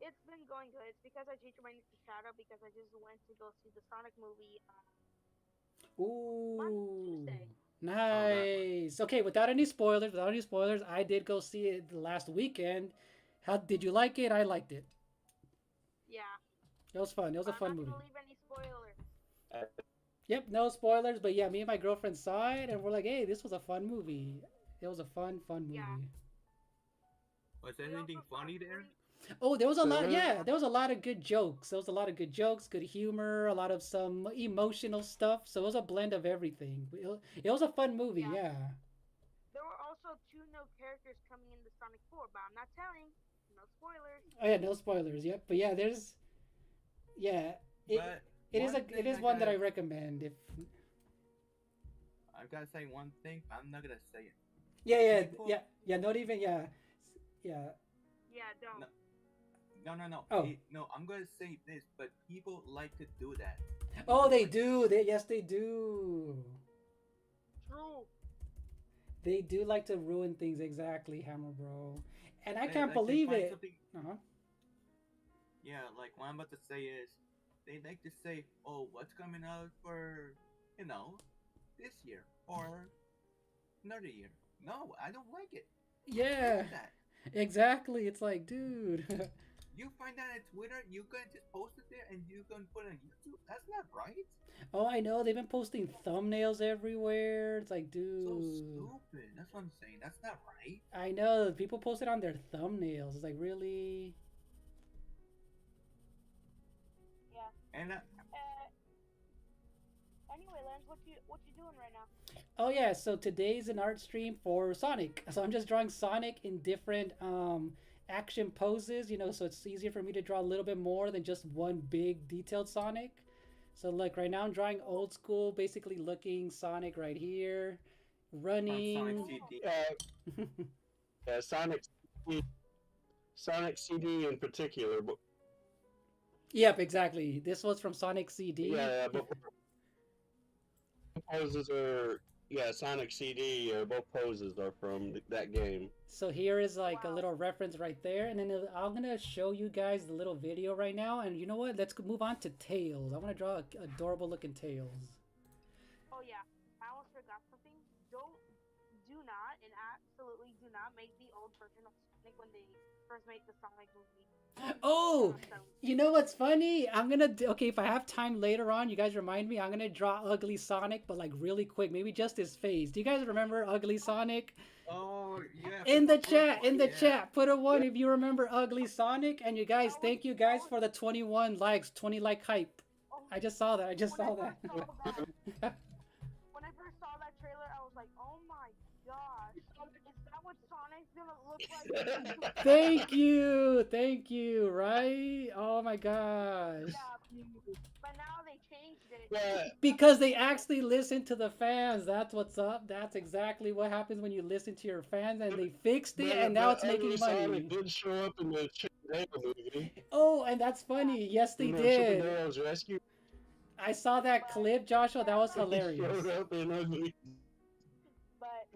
It's been going good. It's because I changed my name to Shadow because I just went to go see the Sonic movie Ooh, Tuesday. nice. Okay, without any spoilers, I did go see it the last weekend. How did you like it? I liked it. Yeah. It was fun. It was a fun I'm not movie. gonna leave any spoilers. Yep, no spoilers, but yeah, me and my girlfriend saw it and we're like, hey, this was a fun movie. It was a fun movie. Yeah. Was there We anything also saw funny there? Creep. Oh, there was a lot. Really? Yeah, there was a lot of good jokes. There was a lot of good jokes, good humor, a lot of some emotional stuff. So it was a blend of everything. It was a fun movie. Yeah. Yeah. There were also 2 new characters coming in the Sonic 4, but I'm not telling. No spoilers. Oh yeah, no spoilers. Yep. But yeah, there's. Yeah. But It is one that I recommend. If. I've got to say one thing. I'm not gonna say it. Yeah. People- Yeah. Not even. Yeah. Yeah. Yeah, don't. No. No. Oh. No, I'm gonna say this, but people like to do that. Oh, they do. Yes, they do. True. They do like to ruin things. Exactly, Hammer Bro. And I They can't like to believe find it. something- Uh-huh. Yeah, like what I'm about to say is, they like to say, "Oh, what's coming out for, this year or another year." No, I don't like it. Yeah. Do that. Exactly. It's like, dude. You find that on Twitter, you can just post it there and you can put it on YouTube. That's not right. Oh, I know. They've been posting thumbnails everywhere. It's like, So dude. stupid. That's what I'm saying. That's not right. I know. People post it on their thumbnails. It's like, really? Yeah. And Anyway, Lens, what you doing right now? Oh, yeah. So today's an art stream for Sonic. So I'm just drawing Sonic in different action poses, so it's easier for me to draw a little bit more than just one big detailed Sonic. So like right now I'm drawing old school, basically looking Sonic right here, From Sonic running. CD. Yeah, Sonic CD in particular. But Yep, exactly. This was from Sonic CD. yeah, both poses are Sonic CD. Both poses are from that game. So here is like a Wow. little reference right there, and then I'm gonna show you guys the little video right now. And you know what? Let's move on to Tails. I want to draw adorable looking Tails. Oh yeah, I almost forgot something. Do not, and absolutely do not make the old version of Sonic when they first made the Sonic movie. Oh, So, you know what's funny? Okay, if I have time later on, you guys remind me. I'm gonna draw Ugly Sonic, but like really quick, maybe just his face. Do you guys remember Ugly Sonic? Oh yeah. In the of course, chat, in the yeah. chat, put a one if you remember Ugly Sonic. And you guys, That was- thank you guys for the 21 likes, 20 like hype. oh, I just saw that. I just when saw I that. first saw that, when I first saw that trailer, I was like, oh my gosh, is that what Sonic's gonna look like? Thank you. Right? Oh my gosh. Yeah, but now they changed it. Yeah, Because they actually listen to the fans. That's what's up. That's exactly what happens when you listen to your fans, and they fixed it, and now it's making Ugly money. Sonic did show up in the Chip and Dale movie. Oh, and that's funny. Yes, they Chip and did. Dale's Rescue. I saw that clip, Joshua. That was He hilarious. showed up in Ugly. But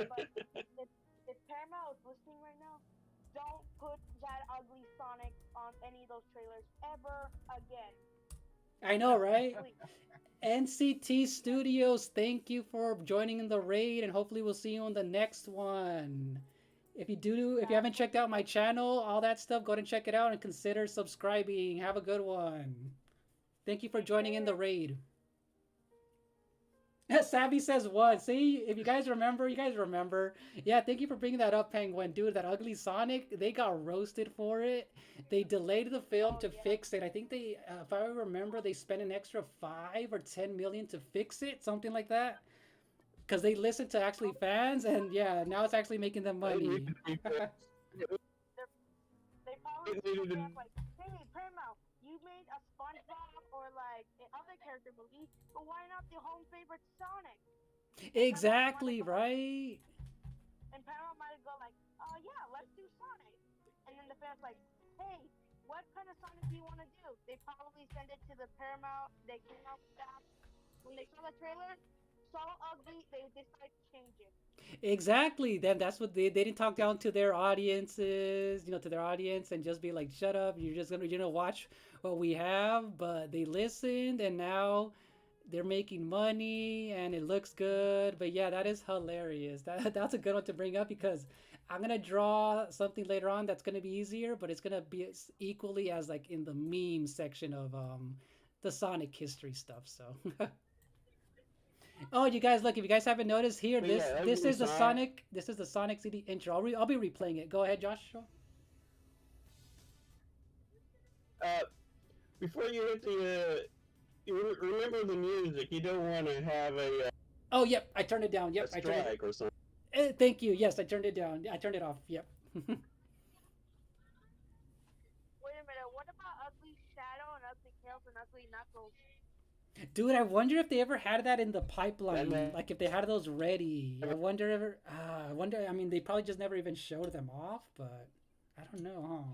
if Paramount is listening right now, don't put that ugly Sonic on any of those trailers ever again. I know, right? Please. NCT Studios, thank you for joining in the raid, and hopefully we'll see you on the next one. If you haven't checked out my channel, all that stuff, go ahead and check it out and consider subscribing. Have a good one. Thank you for joining in the raid. Savvy says one. See, if you guys remember, Yeah, thank you for bringing that up, Penguin. Dude, that ugly Sonic, they got roasted for it. They delayed the film to fix it. I think they, if I remember, they spent an extra 5 or 10 million to fix it, something like that. Because they listened to actually fans, and yeah, now it's actually making them money. They probably like, hey Paramount, you made a SpongeBob or like another character movie, but why not the home favorite Sonic? Exactly, right? And Paramount might go like, oh yeah, let's do Sonic. And then the fans like, hey, what kind of Sonic do you want to do? They probably send it to the Paramount. They came out with that. When they saw the trailer, so ugly, they decided to change it. Exactly. Then that's what they didn't talk down to their audiences, to their audience, and just be like, shut up, you're just gonna watch what we have. But they listened, and now they're making money, and it looks good. But yeah, that is hilarious. That's a good one to bring up, because I'm gonna draw something later on that's gonna be easier, but it's gonna be equally as like in the meme section of the Sonic history stuff. So. Oh, you guys, look! If you guys haven't noticed here, But this yeah, this Ugly is the Sonic. Sonic CD intro. I'll be replaying it. Go ahead, Joshua. Before you hit you remember the music. You don't want to have a Oh, yep, I turned it down. Yep, I turned it. strike or something. Thank you. Yes, I turned it down. I turned it off. Yep. Wait a minute, what about Ugly Shadow and Ugly Tails and Ugly Knuckles? Dude, I wonder if they ever had that in the pipeline. And Like if they had those ready. I wonder ever. I wonder. I mean, they probably just never even showed them off, but I don't know, huh?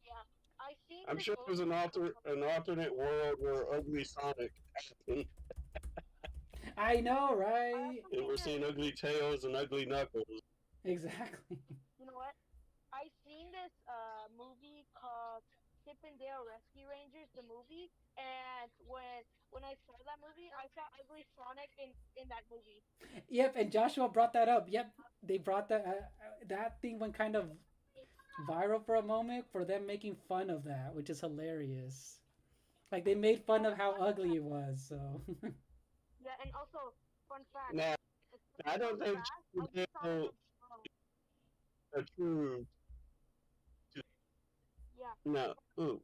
Yeah, I think I'm sure there's an alternate world where Ugly Sonic happened, I know, right? and we're seeing Ugly Tails and Ugly Knuckles. Exactly. You know what? I seen this movie called Chip and Dale Rescue Rangers, the movie, and when I saw that movie, I saw Ugly Sonic in that movie. Yep, and Joshua brought that up. Yep, they brought that thing went kind of viral for a moment for them making fun of that, which is hilarious. Like they made fun of how ugly it was. So Yeah, and also fun fact. Now, it's I don't think fast, Chip and Ugly Sonic Dale was slow. are true. Yeah. No, ooh,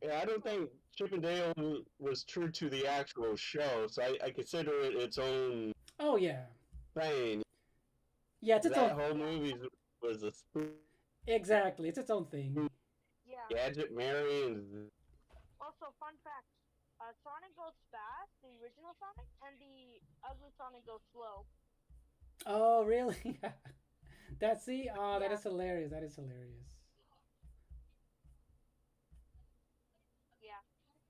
yeah, I don't think Chip and Dale was true to the actual show, so I consider it its own oh yeah, thing. yeah, it's its That own. whole movie was a spoof. Exactly, it's its own thing. Yeah. Gadget Mary and Also, fun fact: Sonic goes fast, the original Sonic, and the ugly Sonic goes slow. Oh, really? That's see. Oh, that Yeah. is hilarious. That is hilarious. Yeah.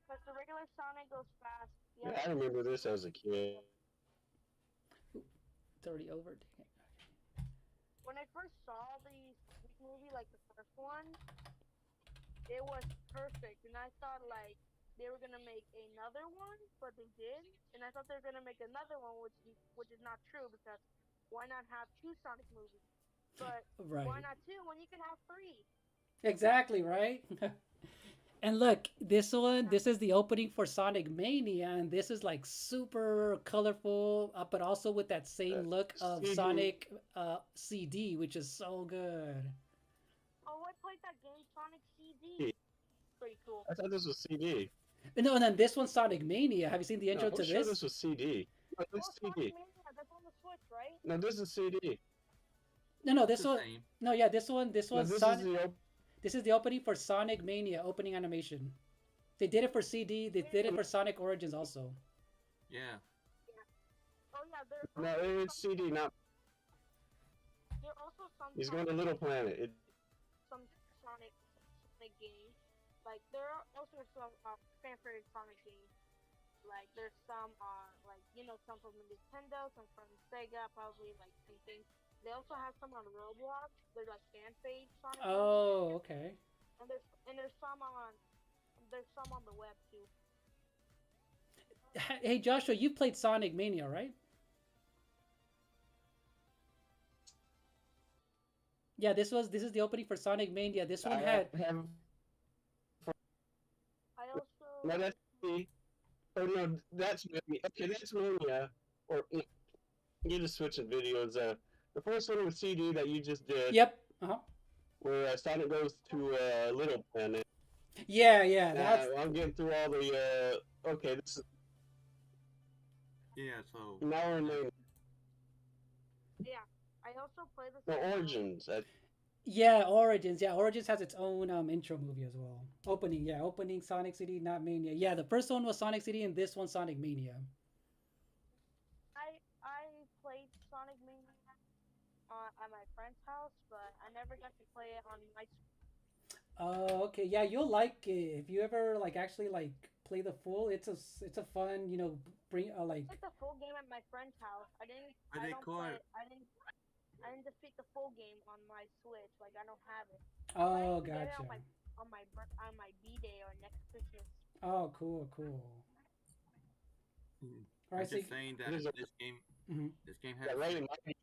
Because the regular Sonic goes fast. The yeah, other I remember this as a kid. Ooh, it's already over. Dang when I first saw the Sonic movie, like the first one, it was perfect, and I thought like they were gonna make another one, but they did, and I thought they were gonna make another one, which is not true because why not have two Sonic movies? But it. Right. why not two when you can have three? Exactly. Right. And look, this one, this is the opening for Sonic Mania, and this is like super colorful, but also with that same look of CD. Sonic CD, which is so good. Oh, I played that game Sonic CD. Pretty cool. I thought this was CD. No, and then this one's Sonic Mania. Have you seen the No, intro I'm to sure this this? was CD. No, this Oh, is Sonic CD. Mania, that's on the Switch, right? No, this is CD. No, no, It's this the one. same. No, yeah, this one. This No, one's this is Sonic. the This is the opening for Sonic Mania opening animation. They did it for CD. They did it opening. for Sonic Origins also. Yeah. Oh yeah, there's No, also it's CD. Not. there are also some He's going to Little Planet. some Sonic games. Like there are also some fan favorite Sonic games. Like there's some like some from Nintendo, some from Sega, probably like same thing. They also have some on Roblox. They're like fan page Sonic games, Oh, okay. and there's some on the web too. Hey Joshua, you played Sonic Mania, right? Yeah, this is the opening for Sonic Mania. This one I had have. I No, also that's CD. Oh no, that's Mania. Okay, that's Mania. Or no, you're just switching videos. The first one was CD that you just did, yep. Uh-huh. where Sonic goes to Little Planet. Yeah, yeah, that's I'm getting through all the. Okay, this is Yeah. So. now we're in Mania. yeah. I also play the No, second one. Origins. yeah, Origins. Yeah, Origins has its own intro movie as well. Opening, yeah, opening Sonic CD, not Mania. Yeah, the first one was Sonic CD and this one Sonic Mania. I played Sonic Mania at my friend's house, but I never got to play it on my. Oh, okay. Yeah, you'll like it if you ever like actually like play the full. It's a fun, bring like. Played the full game at my friend's house. I didn't. But I they don't call play. it. I didn't defeat the full game on my Switch. Like I don't have it. I might Oh, even get it gotcha. on my B day or next Christmas. Oh, cool, cool. All I'm right, so just saying that There's a- this game. mhm. This game Yeah, has. right in my.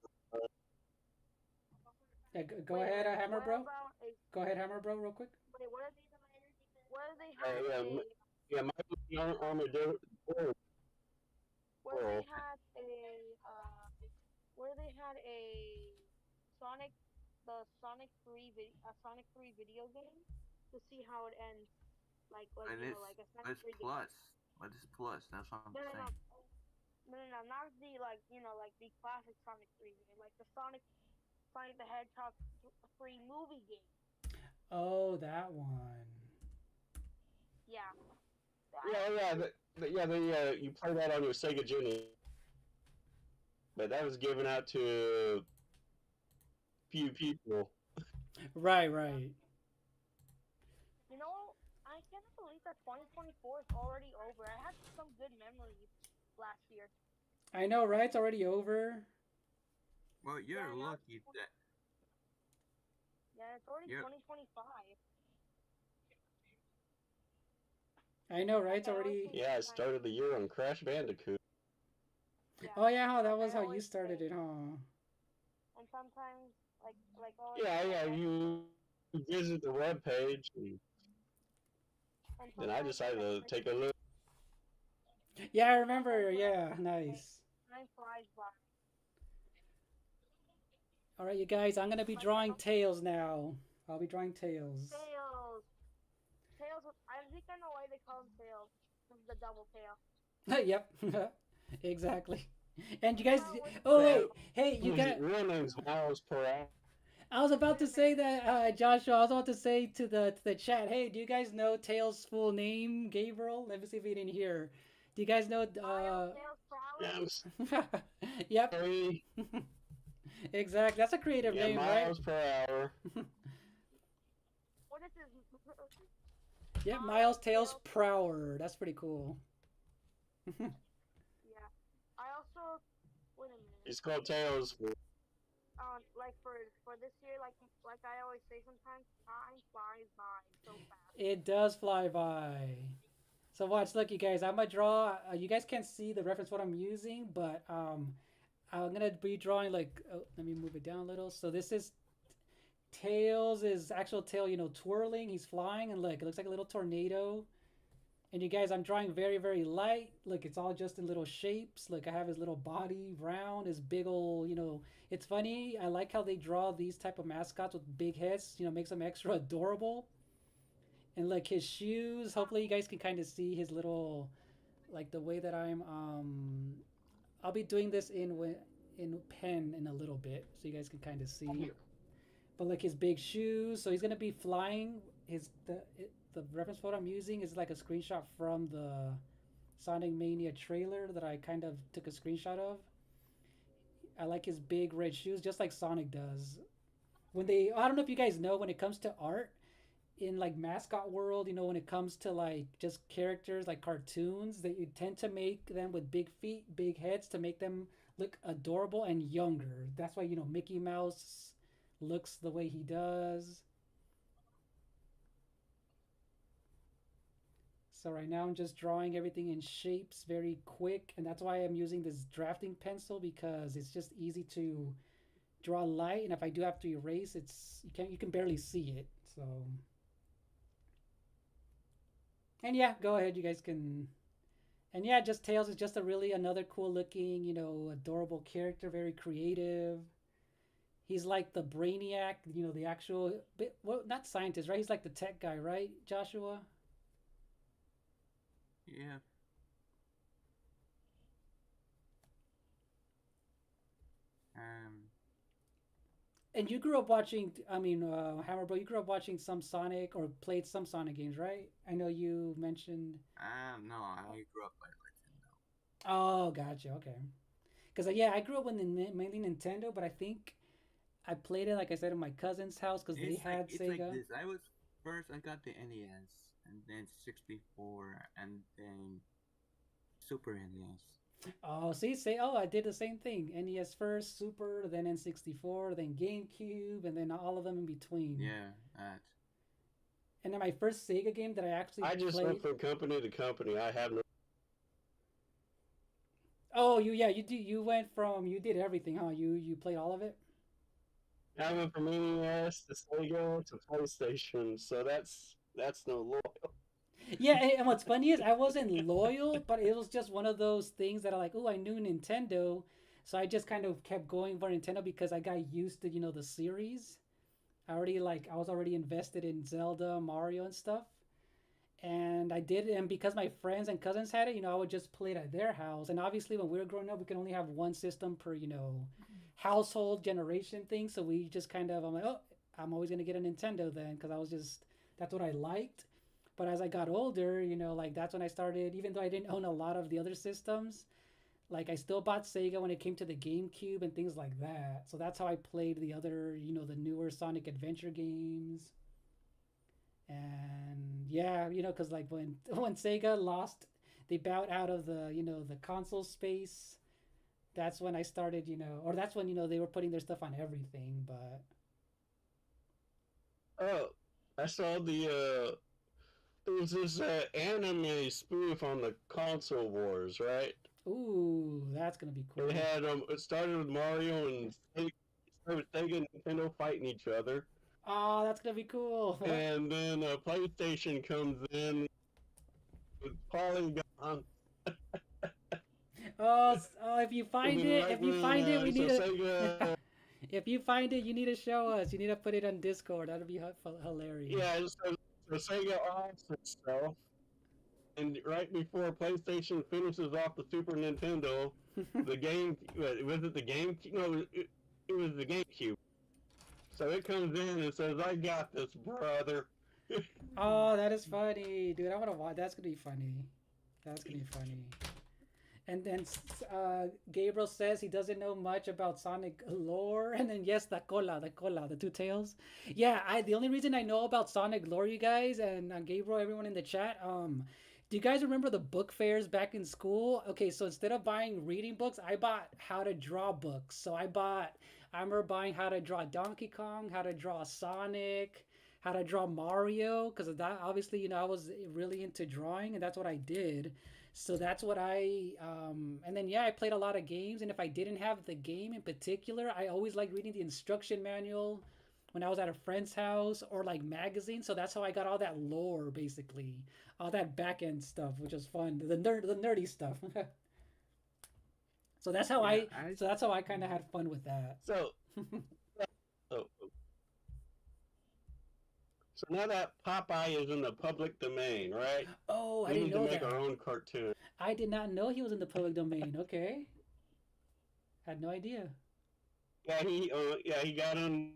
Yeah, go Wait, ahead, Hammer what Bro. about a? Go ahead, Hammer Bro, real quick. Wait, what do they have Yeah, a? yeah, my armadillo. Where they had a where they had a Sonic the Sonic 3 video game to see how it ends. Like And it's. like a Sonic It's 3 game. plus. But it's plus. That's what I'm No no no saying. no, not the like like the classic Sonic 3 game, like the Sonic the Hedgehog 3 movie game. Oh, that one. Yeah. Yeah, you play that on your Sega Genesis, but that was given out to few people. Right, right. You know, I cannot believe that 2024 is already over. I had some good memories last year. I know, right? It's already over. Well, you're Yeah, now lucky that. yeah, it's already You're. 2025. I know, right? Like It's I always already. say, Yeah, I started the year on Crash Bandicoot. yeah. Oh yeah, how that Like was I how you always started say, it, huh? and sometimes like always Yeah, like you visit the web page, and and I sometimes decided to take a look. Yeah, I remember. Yeah, nice. time flies by. All right, you guys, I'm gonna be Like drawing tails now. I'll be drawing tails. tails, tails. I think I know why they call them tails. This is the double tail. Yep, exactly. And you guys, Well, oh That wait, hey, you his got. real name's Miles per hour. I was about to say that, Joshua. I was about to say to the chat, hey, do you guys know Tails' full name, Gabriel? Let me see if you didn't hear. Do you guys know? Miles Tails Yeah, Prowler. Yep, sorry. exactly. That's a creative Yeah, name, right? miles per hour. What is his? Yep, Miles Miles Tails Tails. Prower. That's pretty cool. Yeah. I also. Wait a minute. It's called Tails. Like for this year, like I always say sometimes, time flies by so fast. It does fly by. So watch, look, you guys. I'm gonna draw. You guys can't see the reference what I'm using, but I'm gonna be drawing like. Oh, let me move it down a little. So this is Tails' is actual tail. Twirling. He's flying, and look, it looks like a little tornado. And you guys, I'm drawing very, very light. Look, it's all just in little shapes. Look, I have his little body round, his big old. It's funny. I like how they draw these type of mascots with big heads. Makes them extra adorable. And like his shoes. Hopefully, you guys can kind of see his little, like the way that I'll be doing this in pen in a little bit, so you guys can kind of see. But like his big shoes. So he's gonna be flying. The reference photo I'm using is like a screenshot from the Sonic Mania trailer that I kind of took a screenshot of. I like his big red shoes, just like Sonic does. I don't know if you guys know, when it comes to art in like mascot world, when it comes to like just characters like cartoons, that you tend to make them with big feet, big heads to make them look adorable and younger. That's why Mickey Mouse looks the way he does. So right now I'm just drawing everything in shapes very quick, and that's why I'm using this drafting pencil, because it's just easy to draw light, and if I do have to erase, you can barely see it. So, and yeah, go ahead, you guys can. And yeah, just Tails is just a really another cool looking, adorable character, very creative. He's like the brainiac, the actual, well, not scientist, right? He's like the tech guy, right, Joshua? Yeah. Um. And you grew up watching, I mean, Hammer Bro, you grew up watching some Sonic or played some Sonic games, right? I know you mentioned. No, I grew up by Nintendo. Oh, gotcha. Okay. Because, yeah, I grew up with mainly Nintendo, but I think I played it, like I said, in my cousin's house because they had It's Sega. like this. I was first. I got the NES, and then 64, and then Super NES. Oh, see, I did the same thing. NES first, Super, then N64, then GameCube, and then all of them in between. Yeah, that. And then my first Sega game that I actually I just played. went from company to company. I have no. Oh, you went from, you did everything, huh? You played all of it? I went from NES to Sega to PlayStation, so that's no loyal. Yeah, and what's funny is I wasn't loyal, but it was just one of those things that I like, oh, I knew Nintendo, so I just kind of kept going for Nintendo because I got used to, the series. I was already invested in Zelda, Mario and stuff. And I did, and because my friends and cousins had it, I would just play it at their house. And obviously, when we were growing up, we could only have one system per, household generation thing. So we just kind of, I'm like, oh, I'm always gonna get a Nintendo then, because that's what I liked. But as I got older, like that's when I started. Even though I didn't own a lot of the other systems, like I still bought Sega when it came to the GameCube and things like that. So that's how I played the other, the newer Sonic Adventure games. And yeah, because like when Sega lost, they bowed out of the console space. That's when I started, or that's when they were putting their stuff on everything. But Oh, I saw there was this anime spoof on the console wars, right? ooh, that's gonna be cool. It started with Mario and Sega and Nintendo fighting each other. Oh, that's gonna be cool. And then PlayStation comes in with Polygon. Oh, if you find it, Right if you find it, we need to. Sega, If you find it, you need to show us. You need to put it on Discord. That'd be hilarious. yeah, so Sega offs itself, and right before PlayStation finishes off the Super Nintendo, the game was it the GameCube? No, it was the GameCube. So it comes in and says, "I got this, brother." Oh, that is funny, dude. I want to watch. That's gonna be funny. That's gonna be funny. And then Gabriel says he doesn't know much about Sonic lore. And then yes, the cola, the two tails. Yeah, the only reason I know about Sonic lore, you guys, and Gabriel, everyone in the chat, do you guys remember the book fairs back in school? Okay, so instead of buying reading books, I bought how to draw books. So I remember buying how to draw Donkey Kong, how to draw Sonic, how to draw Mario, because that obviously, I was really into drawing, and that's what I did. So that's what and then yeah, I played a lot of games, and if I didn't have the game in particular, I always liked reading the instruction manual when I was at a friend's house or like magazines. So that's how I got all that lore, basically, all that back end stuff, which was fun, the nerdy stuff. So that's how Yeah, so that's how I kind of had fun with that. So, oh, so now that Popeye is in the public domain, right? Oh, I We didn't need to know make that. our own cartoon. I did not know he was in the public domain. Okay, had no idea. Yeah, he got on.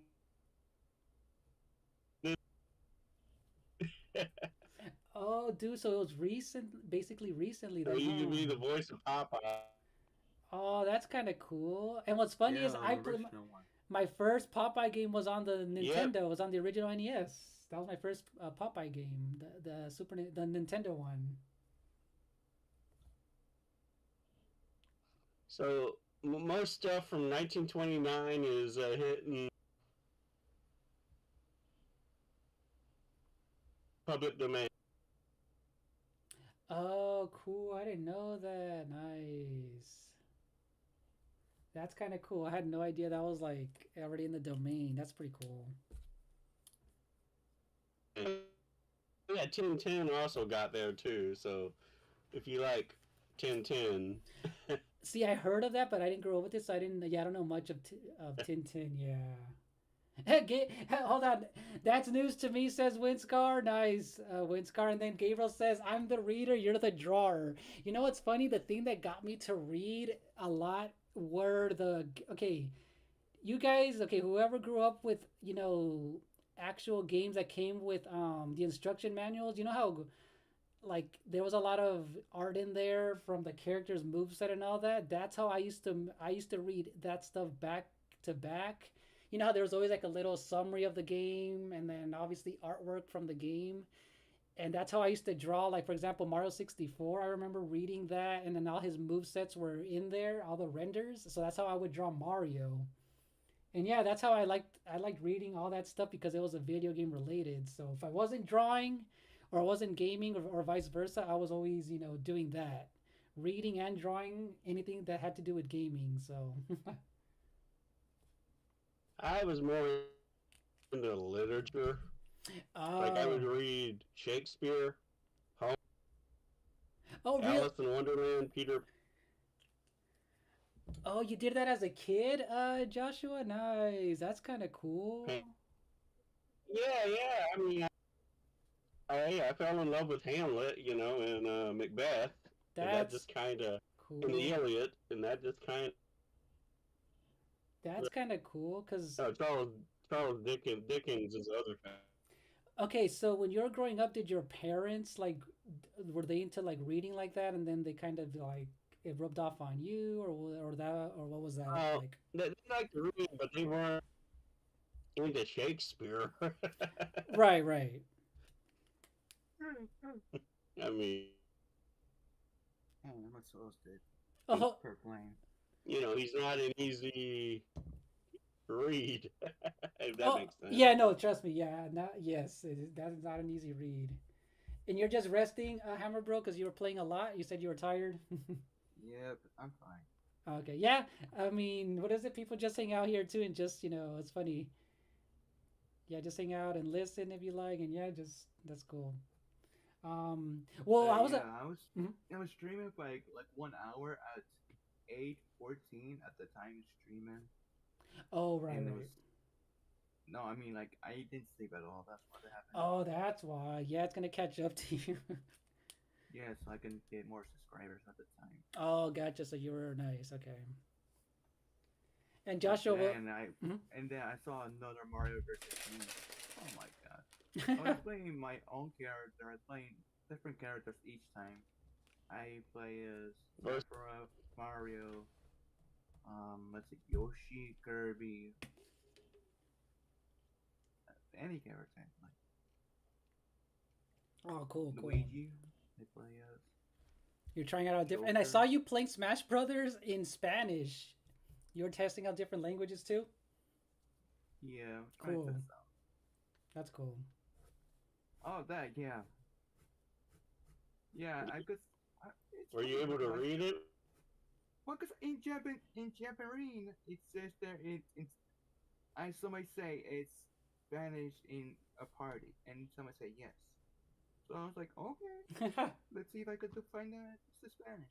Oh, dude, so it was recent, basically recently So then, you can be the huh? voice of Popeye. Oh, that's kind of cool. And what's funny yeah, is the original one. my first Popeye game was on the Yep. Nintendo. It was on the original NES. That was my first Popeye game, the Nintendo one. So most stuff from 1929 is hitting public domain. Oh, cool. I didn't know that. Nice. That's kind of cool. I had no idea that was like already in the domain. That's pretty cool. Yeah, 1010 also got there too. So if you like 1010, See, I heard of that, but I didn't grow up with it, so I didn't. Yeah, I don't know much of Tintin. Yeah. Hold on. That's news to me, says Winscar. Nice, Winscar. And then Gabriel says, I'm the reader, you're the drawer. You know what's funny? The thing that got me to read a lot were okay, you guys, okay, whoever grew up with, actual games that came with the instruction manuals, you know how like there was a lot of art in there from the characters moveset and all that. That's how I used to read that stuff back to back. You know how there was always like a little summary of the game and then obviously artwork from the game. And that's how I used to draw, like for example Mario 64. I remember reading that, and then all his move sets were in there, all the renders. So that's how I would draw Mario. And yeah, that's how I liked reading all that stuff because it was a video game related. So if I wasn't drawing or I wasn't gaming, or vice versa, I was always, doing that. Reading and drawing anything that had to do with gaming. So I was more into literature. Like I would oh. read Shakespeare, Oh real Alice in Wonderland, Peter. Oh, you did that as a kid, Joshua? Nice. That's kind of cool. Pan. Yeah. I mean, I fell in love with Hamlet, and Macbeth, and that That's just kind of, cool. and the Iliad, and that just kind of. That's kind of cool because Charles Dickens is the other guy. okay, so when you were growing up, did your parents like were they into like reading like that, and then they kind of like it rubbed off on you, or what was that like? They like to read, but they weren't into Shakespeare. Right, right. I mean, Oh, I'm exhausted. Oh, Per plane. he's not an easy read. If that oh, makes sense. yeah, no, trust me, yeah, yes, that is not an easy read. And you're just resting, Hammer Bro, because you were playing a lot. You said you were tired. Yep, I'm fine. Okay, yeah. I mean, what is it? People just hang out here too, and just it's funny. Yeah, just hang out and listen if you like, and yeah, just that's cool. Well, I was yeah, a. Mhm. I was streaming for like 1 hour at 8:14 at the time streaming, Oh, right, and it right. was no, I mean like I didn't sleep at all. That's what happened. Oh, that's why. Yeah, it's gonna catch up to you. Yeah, so I can get more subscribers at the time. Oh, gotcha. So you were nice. Okay. And Joshua, Mhm. And then I saw another Mario versus me. Oh my god! I was playing my own character. I playing different characters each time. I play as First- Sephiroth, Mario, let's see, Yoshi, Kirby, any character like oh, cool, cool. Luigi. I play as You're trying out different, and I Joker. saw you playing Smash Brothers in Spanish. You were testing out different languages too. yeah. Cool. Trying this out. That's cool. Oh, that yeah. Yeah, I could. Were you able to read it? Well, because in Japanese, it says that I somebody say it's Spanish in a party, and somebody say yes. So I was like, okay, let's see if I could find the Spanish.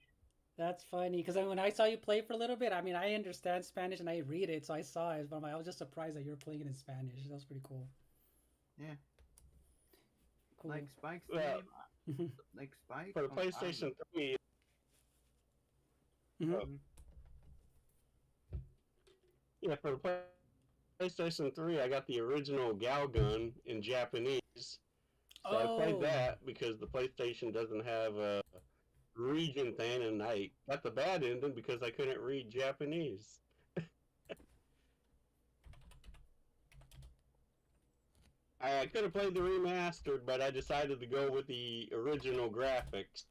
That's funny because when I saw you play for a little bit, I mean, I understand Spanish and I read it, so I saw it, but I was just surprised that you were playing it in Spanish. That was pretty cool. Yeah. Cool. Like Spike's Well, name, like Spike For the from PlayStation Iron. 3, Mhm. yeah, for the PlayStation 3, I got the original Galgun in Japanese. So I played Oh. that because the PlayStation doesn't have a region thing, and I got the bad ending because I couldn't read Japanese. I could have played the remastered, but I decided to go with the original graphics.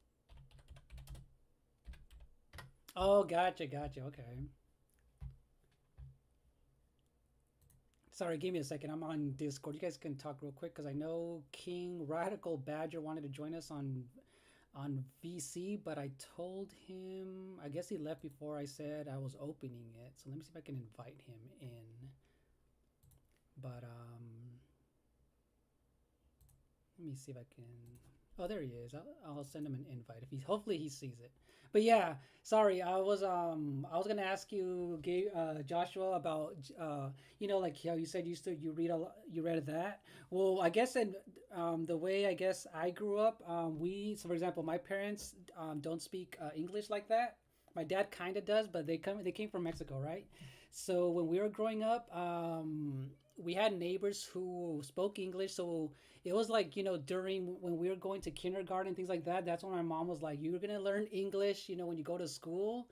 Oh, gotcha, gotcha. Okay. Sorry, give me a second. I'm on Discord. You guys can talk real quick because I know King Radical Badger wanted to join us on VC, but I told him, I guess he left before I said I was opening it. So let me see if I can invite him in. But let me see if I can. Oh, there he is. I'll send him an invite if he's. Hopefully he sees it. But yeah, sorry. I was gonna ask you, Joshua, about like how you said you read that. Well, I guess in the way I guess I grew up, so for example, my parents don't speak English like that. My dad kind of does, but they came from Mexico, right? So when we were growing up, we had neighbors who spoke English, so it was like during when we were going to kindergarten, things like that. That's when my mom was like, you're gonna learn English when you go to school.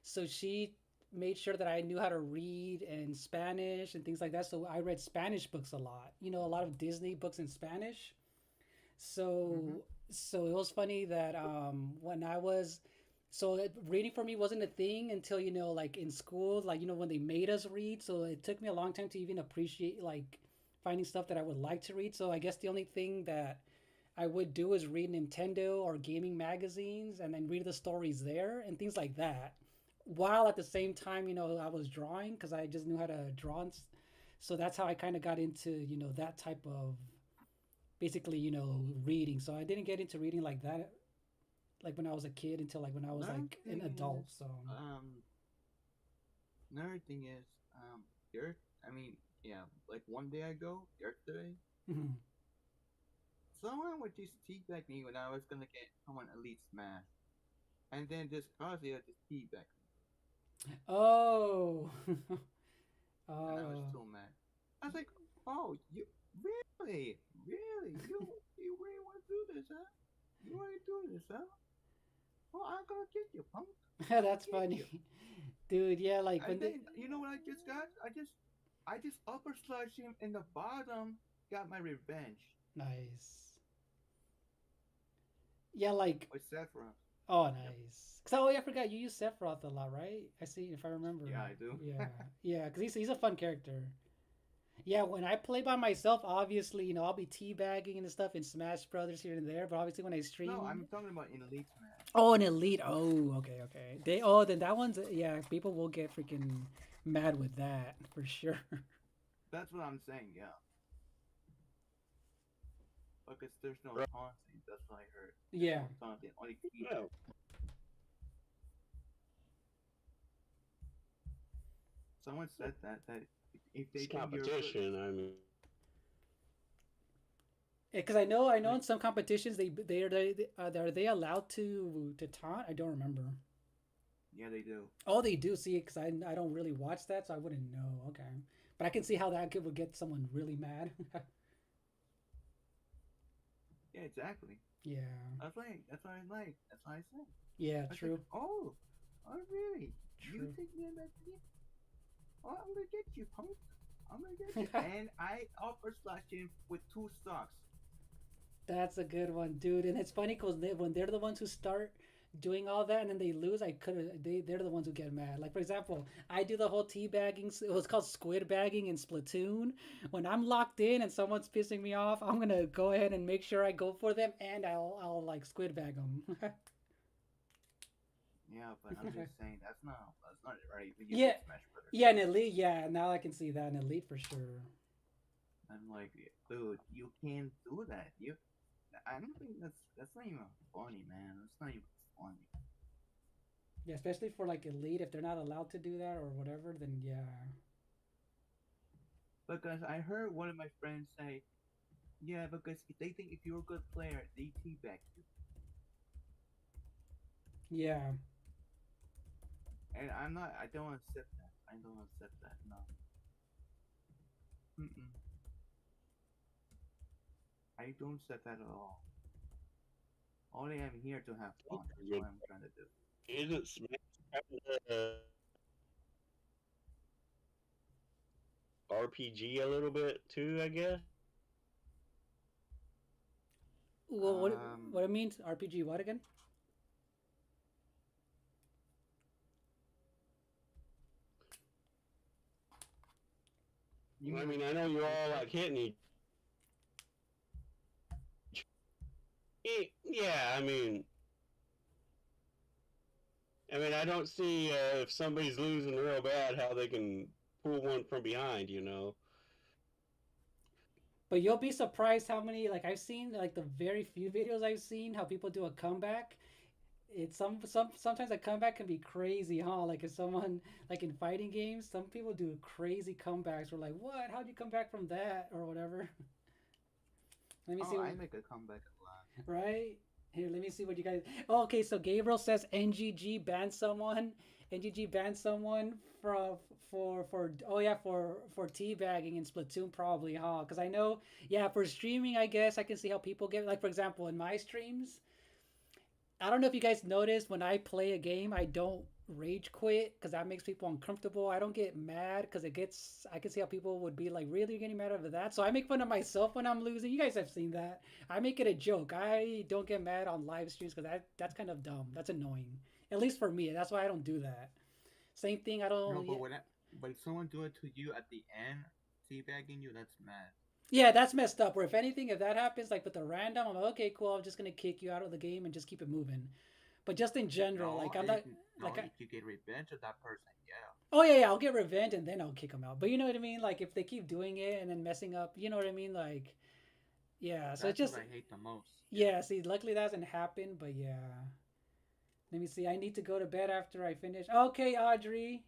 So she made sure that I knew how to read and Spanish and things like that, so I read Spanish books a lot, a lot of Disney books in Spanish. So so it was funny that when I was reading for me wasn't a thing until like in school, like when they made us read. So it took me a long time to even appreciate like finding stuff that I would like to read. So I guess the only thing that I would do is read Nintendo or gaming magazines and then read the stories there and things like that. While at the same time, I was drawing because I just knew how to draw. So that's how I kind of got into, that type of basically, reading. So I didn't get into reading like that, like when I was a kid until like when I was like an adult. So Another thing is, like one day ago, yesterday, mhm. someone would just teabag me when I was gonna get someone Elite Smash, and then this Kazuya just teabag me, Oh. and I was Oh. so mad. I was like, "Oh, you really, you really want to do this, huh? You want to do this, huh? Well, I'm gonna get you, punk." That's funny. Dude, yeah, like when And then you know what I just got? I just upper slashed him in the bottom. Got my revenge nice. Yeah, like with Sephiroth. oh nice. Cause oh yeah, I forgot you use Sephiroth a lot, right? I see if I remember. Yeah, I do. Yeah, yeah, cause he's a fun character. Yeah, when I play by myself, obviously, I'll be teabagging and stuff in Smash Brothers here and there. But obviously, when I stream, No, I'm talking about in Elite Smash. oh, an elite. Oh, okay, okay. Then that one's yeah. People will get freaking mad with that for sure. That's what I'm saying. Yeah. Because there's no Right. taunting. That's what I heard. Yeah. No taunting. Only feedback. No. Someone said that if they It's think you're good, competition. I mean, Because I know in some competitions are they allowed to taunt? I don't remember. Yeah, they do. Oh, they do see it because I don't really watch that, so I wouldn't know. Okay, but I can see how that would get someone really mad. Yeah, exactly. Yeah, That's what I like. That's what I said. yeah, I said, true, oh, really? You true. take me in that team? Oh, I'm gonna get you, punk. I'm gonna get you. And I upper slash him with 2 stocks. That's a good one, dude. And it's funny because when they're the ones who start doing all that and then they lose, I could they're the ones who get mad. Like for example, I do the whole tea bagging. It was called squid bagging in Splatoon. When I'm locked in and someone's pissing me off, I'm gonna go ahead and make sure I go for them and I'll like squid bag them. Yeah, but I'm just saying that's not right when you Yeah, play Smash Brothers. yeah, an elite. Yeah, now I can see that an elite for sure. I'm like, dude, you can't do that. I don't think that's not even funny, man. That's not even funny. Yeah, especially for like elite, if they're not allowed to do that or whatever, then yeah. Because I heard one of my friends say, yeah, because if they think if you're a good player, they teabag you. Yeah. And I don't accept that. I don't accept that. No. Mm-mm. I don't accept that at all. Only I'm here to have fun. That's what I'm trying to do. Isn't Smash kind of RPG a little bit too? I guess. Well, what it Um, means RPG? What again? you I mean mean, like I know you're all like like hitting each. Yeah, I don't see if somebody's losing real bad how they can pull one from behind. You know. But you'll be surprised how many like I've seen like the very few videos I've seen how people do a comeback. It's sometimes a comeback can be crazy, huh? Like if someone like in fighting games, some people do crazy comebacks. We're like, what? How'd you come back from that or whatever? Let me oh, see. I make a comeback a lot. Right? Here, let me see what you guys. Oh, okay, so Gabriel says NGG banned someone. NGG banned someone from for oh yeah for teabagging in Splatoon probably, huh? Because I know yeah for streaming I guess I can see how people get like for example in my streams I don't know if you guys noticed when I play a game, I don't rage quit because that makes people uncomfortable. I don't get mad because it gets. I can see how people would be like, "Really, you're getting mad over that?" So I make fun of myself when I'm losing. You guys have seen that. I make it a joke. I don't get mad on live streams because that's kind of dumb. That's annoying. At least for me. That's why I don't do that. Same thing. I No, don't. but but if someone do it to you at the end, teabagging you, that's mad. Yeah, that's messed up. Or if anything, if that happens, like with a random, I'm like, okay, cool. I'm just gonna kick you out of the game and just keep it moving. But just in general, No, like I'm not like if you get revenge of that person, yeah. oh yeah, yeah, I'll get revenge and then I'll kick them out. But you know what I mean? Like if they keep doing it and then messing up, you know what I mean? Like yeah, so it's That's what just I hate the most. yeah. See, luckily that hasn't happened, but yeah. Let me see. I need to go to bed after I finish. Okay, Audrey.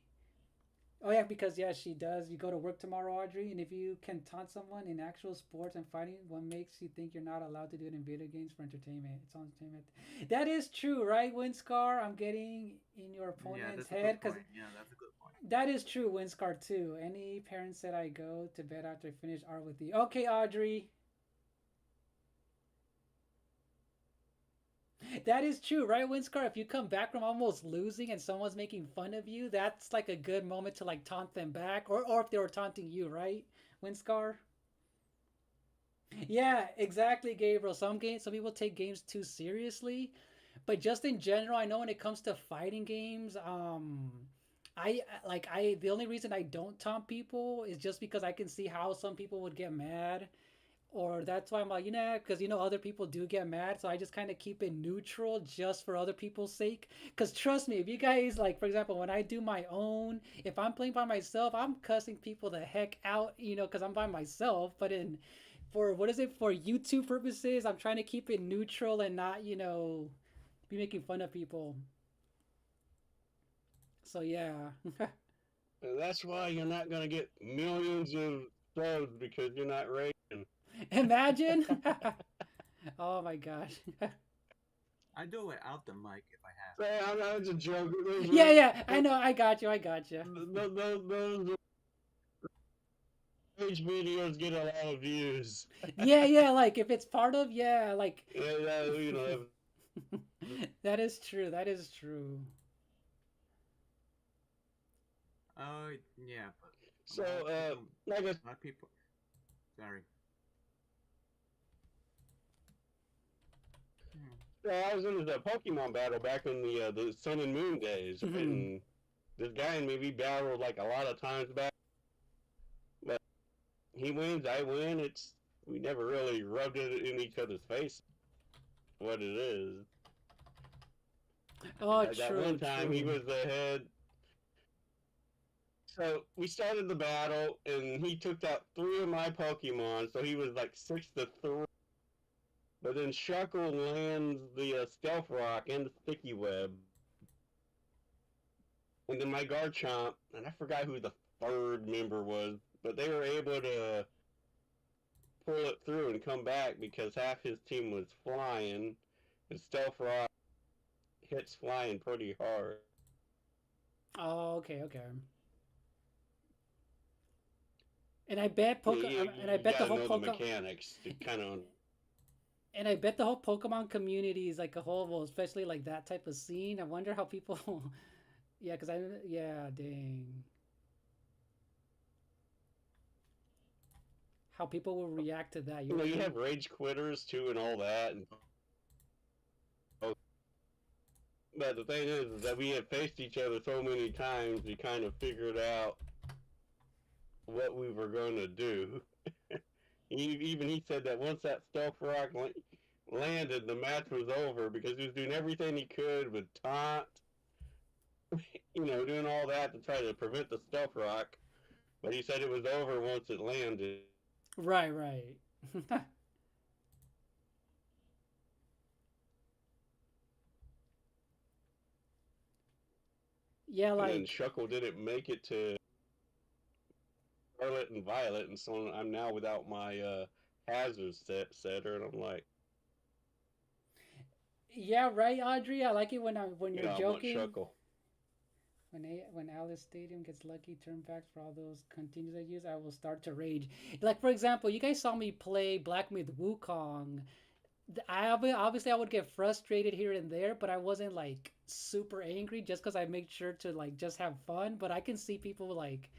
Oh yeah, because yeah, she does. You go to work tomorrow, Audrey, and if you can taunt someone in actual sports and fighting, what makes you think you're not allowed to do it in video games for entertainment? It's on entertainment. That is true, right, Winscar? I'm getting in your Yeah, opponent's that's a head good because point. Yeah, that's a good point. that is true, Winscar too. Any parent said I go to bed after I finish art with you. Okay, Audrey. That is true, right, Winscar? If you come back from almost losing and someone's making fun of you, that's like a good moment to like taunt them back, or if they were taunting you, right, Winscar? Yeah, exactly, Gabriel. Some people take games too seriously, but just in general, I know when it comes to fighting games, I the only reason I don't taunt people is just because I can see how some people would get mad or that's why I'm like, because other people do get mad, so I just kind of keep it neutral just for other people's sake. Because trust me, if you guys like, for example, when I do my own, if I'm playing by myself, I'm cussing people the heck out, because I'm by myself. But for what is it for YouTube purposes, I'm trying to keep it neutral and not, be making fun of people. So yeah, And that's why you're not gonna get millions of subs because you're not raging. imagine. Oh my gosh. I do it out the mic if I have That's a joke. Yeah, yeah, I know. I got you. I got you. Those rage videos get a lot of views. Yeah, yeah. Like if it's part of, yeah, like. Yeah, That is true. That is true. Oh yeah, but so a lot of people, like I a lot of people. Sorry. Hmm. I was in the Pokemon battle back in the Sun and Moon days, right? Mhm. And this guy and me, we battled like a lot of times back, but he wins, I win. It's we never really rubbed it in each other's face. What it is. Oh, That one true, time he true. was ahead. So we started the battle, and he took out 3 of my Pokemon, so he was like 6-3. But then Shuckle lands the Stealth Rock and the Sticky Web. And then my Garchomp, and I forgot who the third member was, but they were able to pull it through and come back because half his team was flying, and Stealth Rock hits flying pretty hard. Oh, okay, okay. And I bet Yeah, you, and I you bet the gotta whole know the mechanics to kind of. and I bet the whole Pokemon community is like a whole, well, especially like that type of scene. I wonder how people, yeah, because yeah, dang, how people will react to that. You You know know, what I you mean? have rage quitters too, and all that. And, but the thing is that we have faced each other so many times, we kind of figured out what we were going to do. Even he said that once that Stealth Rock landed, the match was over because he was doing everything he could with taunt, doing all that to try to prevent the Stealth Rock. But he said it was over once it landed. Right, right. Yeah, And then like Shuckle didn't make it to Scarlet and Violet, and so I'm now without my hazard setter, and I'm like, yeah, right, Audrey. I like it when you're I want joking. Shuckle. When Alice Stadium gets lucky, turn backs for all those continues I use, I will start to rage. Like for example, you guys saw me play Black Myth Wukong. Obviously I would get frustrated here and there, but I wasn't like super angry just because I make sure to like just have fun. But I can see people like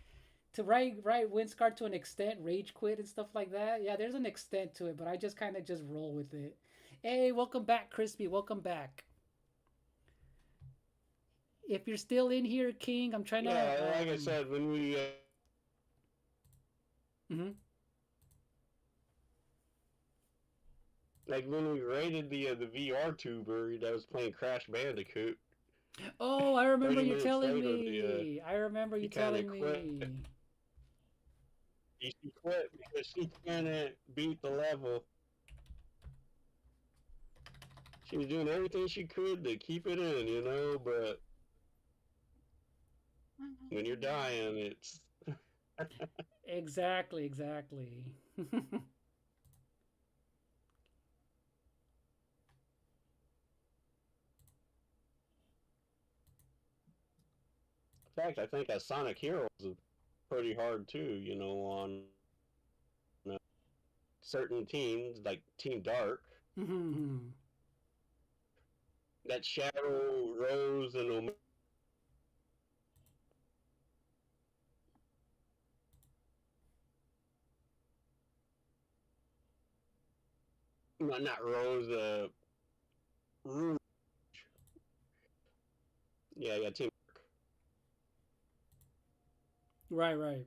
to write Winscar to an extent, rage quit and stuff like that. Yeah, there's an extent to it, but I just kind of just roll with it. Hey, welcome back, Crispy. Welcome back. If you're still in here, King, I'm trying to. Yeah, like I said, when we Mhm. like when we raided the VR tuber that was playing Crash Bandicoot. Oh, I remember 30 you minutes telling later, me. I remember you he kind of telling quit. me. She quit because she couldn't beat the level. She was doing everything she could to keep it in, but when you're dying, it's. Exactly, exactly. In fact, I think that Sonic Heroes is pretty hard too, on certain teams, like Team Dark. That Shadow, Rose, and Omega. Not Rose, Rouge. Yeah, Team Right, right.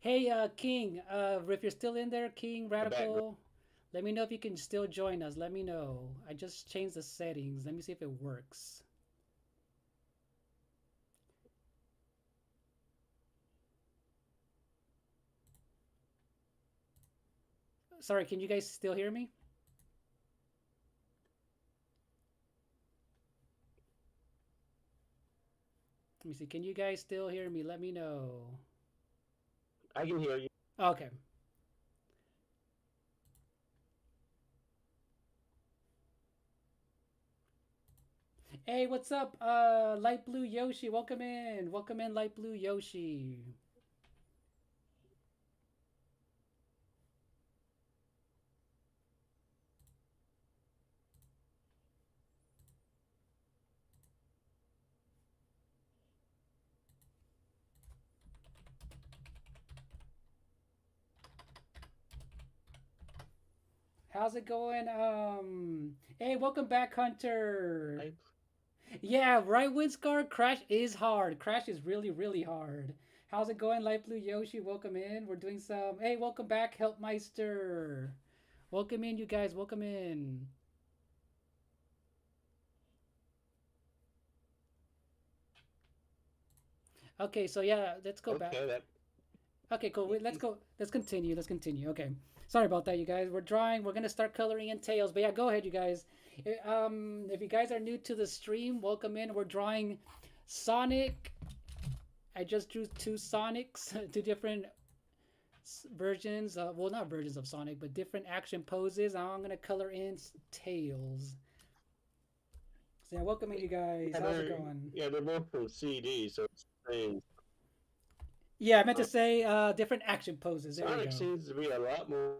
Hey, King, if you're still in there, King the background. Radical, let me know if you can still join us. Let me know. I just changed the settings. Let me see if it works. Sorry, can you guys still hear me? Let me see. Can you guys still hear me? Let me know. I can hear you. Okay. Hey, what's up? Light Blue Yoshi, welcome in. Welcome in, Light Blue Yoshi. How's it going? Hey, welcome back, Hunter. I Yeah, right, Windscar. Crash is hard. Crash is really, really hard. How's it going, Light Blue Yoshi? Welcome in. We're doing some. Hey, welcome back, Helpmeister. Welcome in, you guys. Welcome in. Okay, so yeah, let's go back. okay. That Okay, cool. Wait, let's go. Let's continue. Let's continue. Okay. Sorry about that, you guys. We're drawing. We're gonna start coloring in tails. But yeah, go ahead, you guys. If you guys are new to the stream, welcome in. We're drawing Sonic. I just drew two Sonics, two different versions. Well, not versions of Sonic, but different action poses. Now I'm gonna color in tails. So yeah, welcome in, you guys. yeah, How's it they're going? yeah they're both from CD, so it's the same. Yeah, I meant to Uh, say different action poses. There we Sonic go. seems to be a lot more.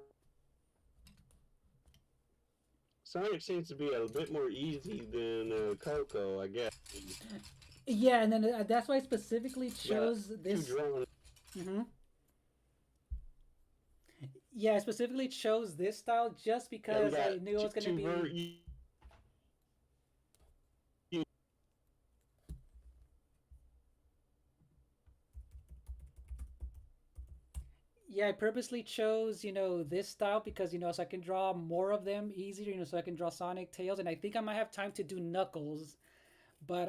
Sonic seems to be a bit more easy than Coco, I guess. Yeah, and then that's why I specifically Yeah, chose two this. drawn. Hmm. Yeah, I specifically chose this style just Yeah, we because got I knew it was going to two ver- be. Yeah, I purposely chose, this style because, so I can draw more of them easier, so I can draw Sonic, Tails, and I think I might have time to do Knuckles. But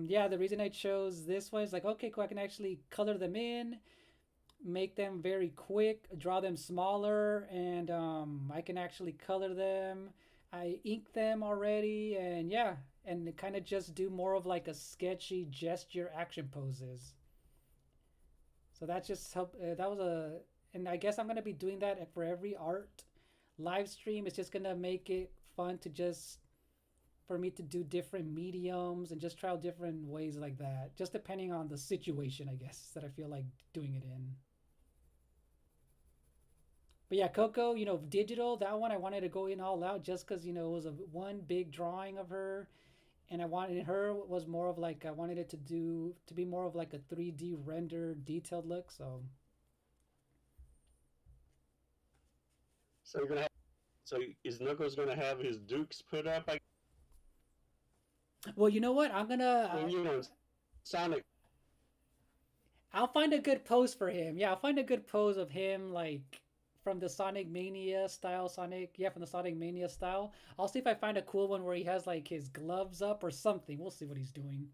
yeah, the reason I chose this one is like, okay, cool, I can actually color them in, make them very quick, draw them smaller, and I can actually color them. I ink them already, and yeah, and kind of just do more of like a sketchy gesture action poses. So that just helped. That was a, and I guess I'm gonna be doing that for every art live stream. It's just gonna make it fun to just for me to do different mediums and just try out different ways like that, just depending on the situation, I guess, that I feel like doing it in. But yeah, Coco, digital, that one I wanted to go in all out just because, it was a one big drawing of her. And I wanted her was more of like, I wanted it to be more of like a 3D render detailed look. So, So you're gonna have. So is Knuckles gonna have his dukes put up? well, you know what? I'm gonna, I mean, Sonic. I'll find a good pose for him. Yeah, I'll find a good pose of him like from the Sonic Mania style Sonic. Yeah, from the Sonic Mania style. I'll see if I find a cool one where he has like his gloves up or something. We'll see what he's doing.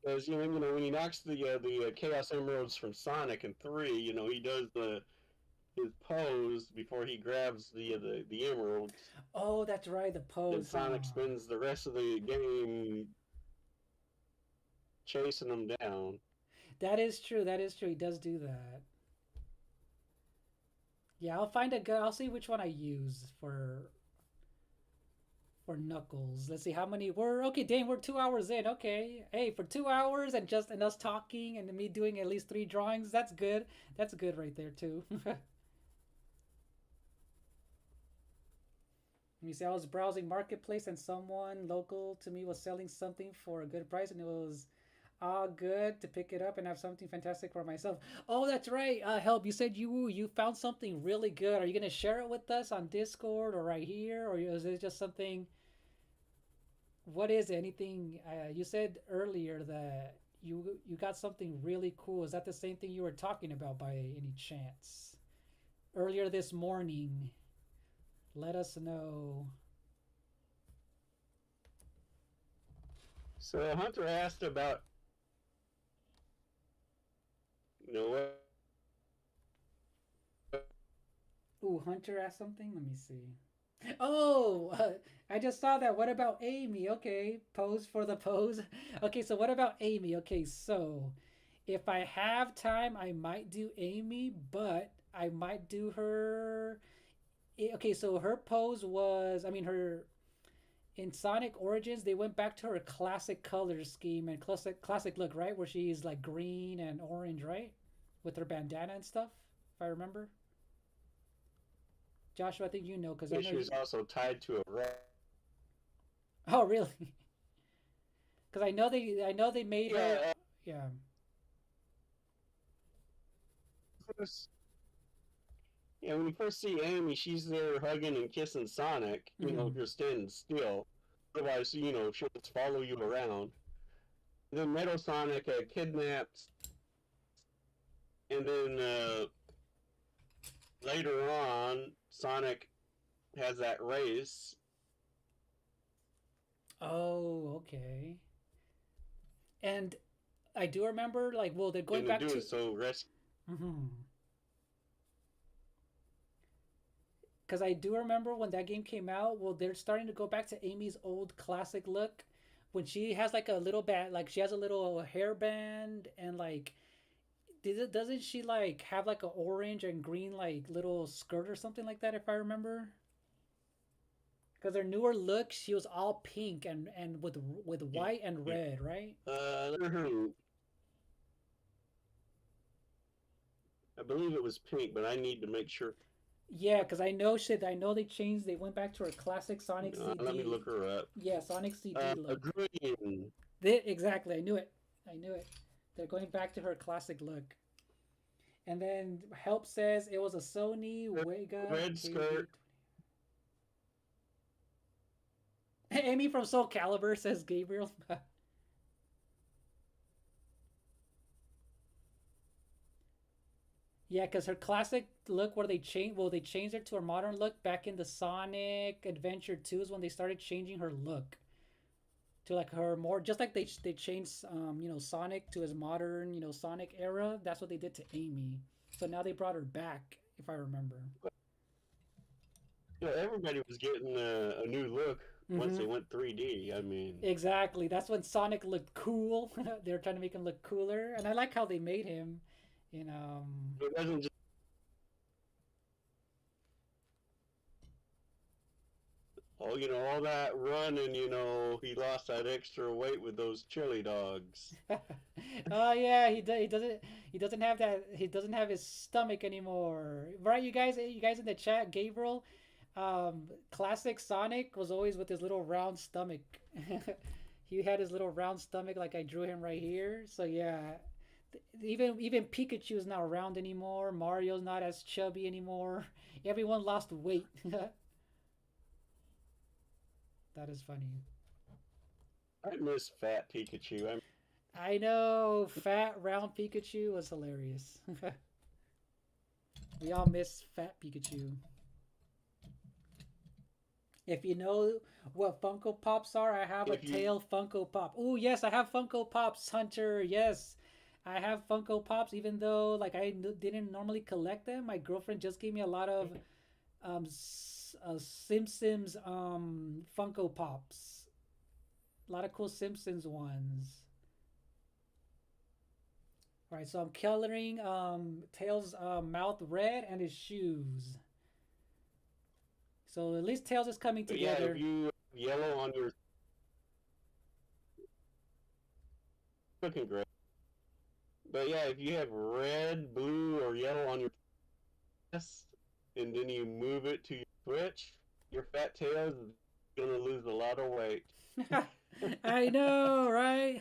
Because when he knocks the Chaos Emeralds from Sonic in 3, he does the his pose before he grabs the emeralds. Oh, that's right, the Then pose. Sonic spends the rest of the game chasing them down. That is true. That is true. He does do that. Yeah, I'll find a good. I'll see which one I use for Knuckles. Let's see how many we're okay. Dang, we're 2 hours in. Okay, hey, for 2 hours and us talking and me doing at least three drawings. That's good. That's good right there too. Let me see. I was browsing marketplace and someone local to me was selling something for a good price and it was all good to pick it up and have something fantastic for myself. Oh, that's right. Help. You said you found something really good. Are you gonna share it with us on Discord or right here, or is it just something? What is it? Anything? You said earlier that you got something really cool. Is that the same thing you were talking about by any chance? Earlier this morning. Let us know. So Hunter asked about what. Ooh, Hunter asked something. Let me see. Oh, I just saw that. What about Amy? Okay, pose for the pose. Okay, so what about Amy? Okay, so if I have time, I might do Amy, but I might do her. Okay, so her pose was, I mean, her in Sonic Origins, they went back to her classic color scheme and classic look, right? Where she's like green and orange, right? With her bandana and stuff, if I remember. Joshua, I think you know because I Yeah, know she you. was also tied to a rock. Oh, really? Because I know they made her. Yeah, Yeah. first, yeah. When you first see Amy, she's there hugging and kissing Sonic. You know, if Mhm. you're standing still. Otherwise, you know, she'll just follow you around. Then Metal Sonic kidnaps, and then later on, Sonic has that race. Oh, okay. And I do remember, like, well, they're going And in back doing to. so, rescue. Mhm. Because I do remember when that game came out, well, they're starting to go back to Amy's old classic look when she has like a little band, like she has a little hairband and like, doesn't she like have like a orange and green like little skirt or something like that if I remember? Because her newer look, she was all pink and with white and red, right? Her, I believe it was pink, but I need to make sure. Yeah, because I know shit. I know they changed. They went back to her classic Sonic Let me CD. look her up. Yeah, Sonic CD look. Green, Exactly. I knew it. I knew it. They're going back to her classic look. And then Help says it was a Sony Wega red KV20. skirt. Amy from Soul Calibur says Gabriel. Yeah, because her classic look, where they changed, well, they changed her to her modern look back in the Sonic Adventure 2 is when they started changing her look to like her more, just like they changed, Sonic to his modern, Sonic era. That's what they did to Amy. So now they brought her back, if I remember. You know, everybody was getting a new look once Mm-hmm. they went 3D. I mean, Exactly. That's when Sonic looked cool. They were trying to make him look cooler, and I like how they made him. In it wasn't just, oh, you know, all that running. You know, he lost that extra weight with those chili dogs. Oh yeah, he doesn't have that. He doesn't have his stomach anymore, right? You guys in the chat, Gabriel, classic Sonic was always with his little round stomach. He had his little round stomach, like I drew him right here. So yeah, even Pikachu's not round anymore. Mario's not as chubby anymore. Everyone lost weight. That is funny. I miss Fat Pikachu. I know, fat round Pikachu was hilarious. We all miss fat Pikachu. If you know what Funko Pops are, I have a If you tail Funko Pop. Oh yes, I have Funko Pops, Hunter. Yes, I have Funko Pops. Even though like didn't normally collect them, my girlfriend just gave me a lot of Simpsons Funko Pops. A lot of cool Simpsons ones. All right, so I'm coloring Tails' mouth red and his shoes. So at least Tails is coming But yeah, together. if you have yellow on your looking great. But yeah, if you have red, blue, or yellow on your chest, and then you move it to your Switch, your fat tail is gonna lose a lot of weight. I know, right?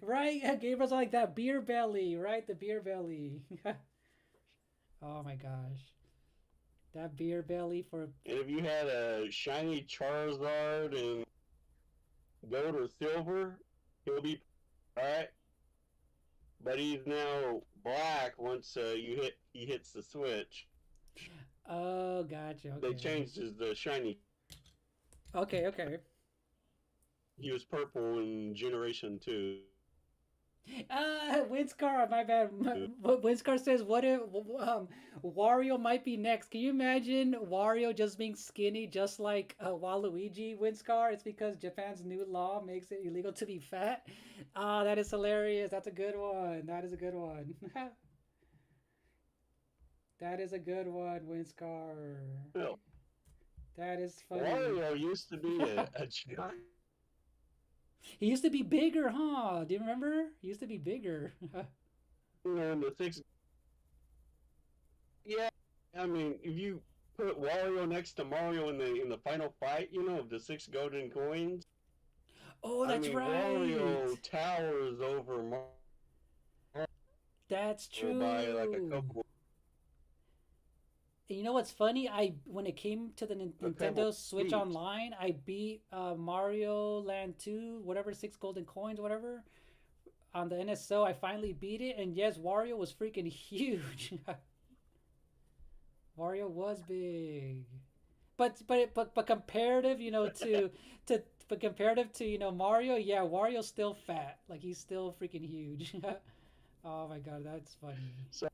Right? Gabriel's like that beer belly, right? The beer belly. Oh my gosh. That beer belly for. And if you had a shiny Charizard and gold or silver, he'll be alright. But he's now black once he hits the Switch. Oh, gotcha. They Okay. changed his the shiny. Okay, okay. He was purple in Generation 2. Winscar, my bad. Winscar says, "What if Wario might be next?" Can you imagine Wario just being skinny, just like Waluigi? Winscar, it's because Japan's new law makes it illegal to be fat. Ah, that is hilarious. That's a good one. That is a good one. That is a good one, Winscar. Well, That is funny. Wario used to be a giant. He used to be bigger, huh? Do you remember? He used to be bigger. In the six. Yeah, I mean, if you put Wario next to Mario in the final fight, of the 6 golden coins. Oh, that's right. Wario towers over Mario That's true. by like a couple. And you know what's funny? When it came to the Nintendo Switch feet. Online, I beat Mario Land 2, whatever, 6 golden coins, whatever, on the NSO. I finally beat it, and yes, Wario was freaking huge. Wario was big, but comparative, to but comparative to Mario, yeah, Wario's still fat. Like he's still freaking huge. Oh my god, that's funny. So,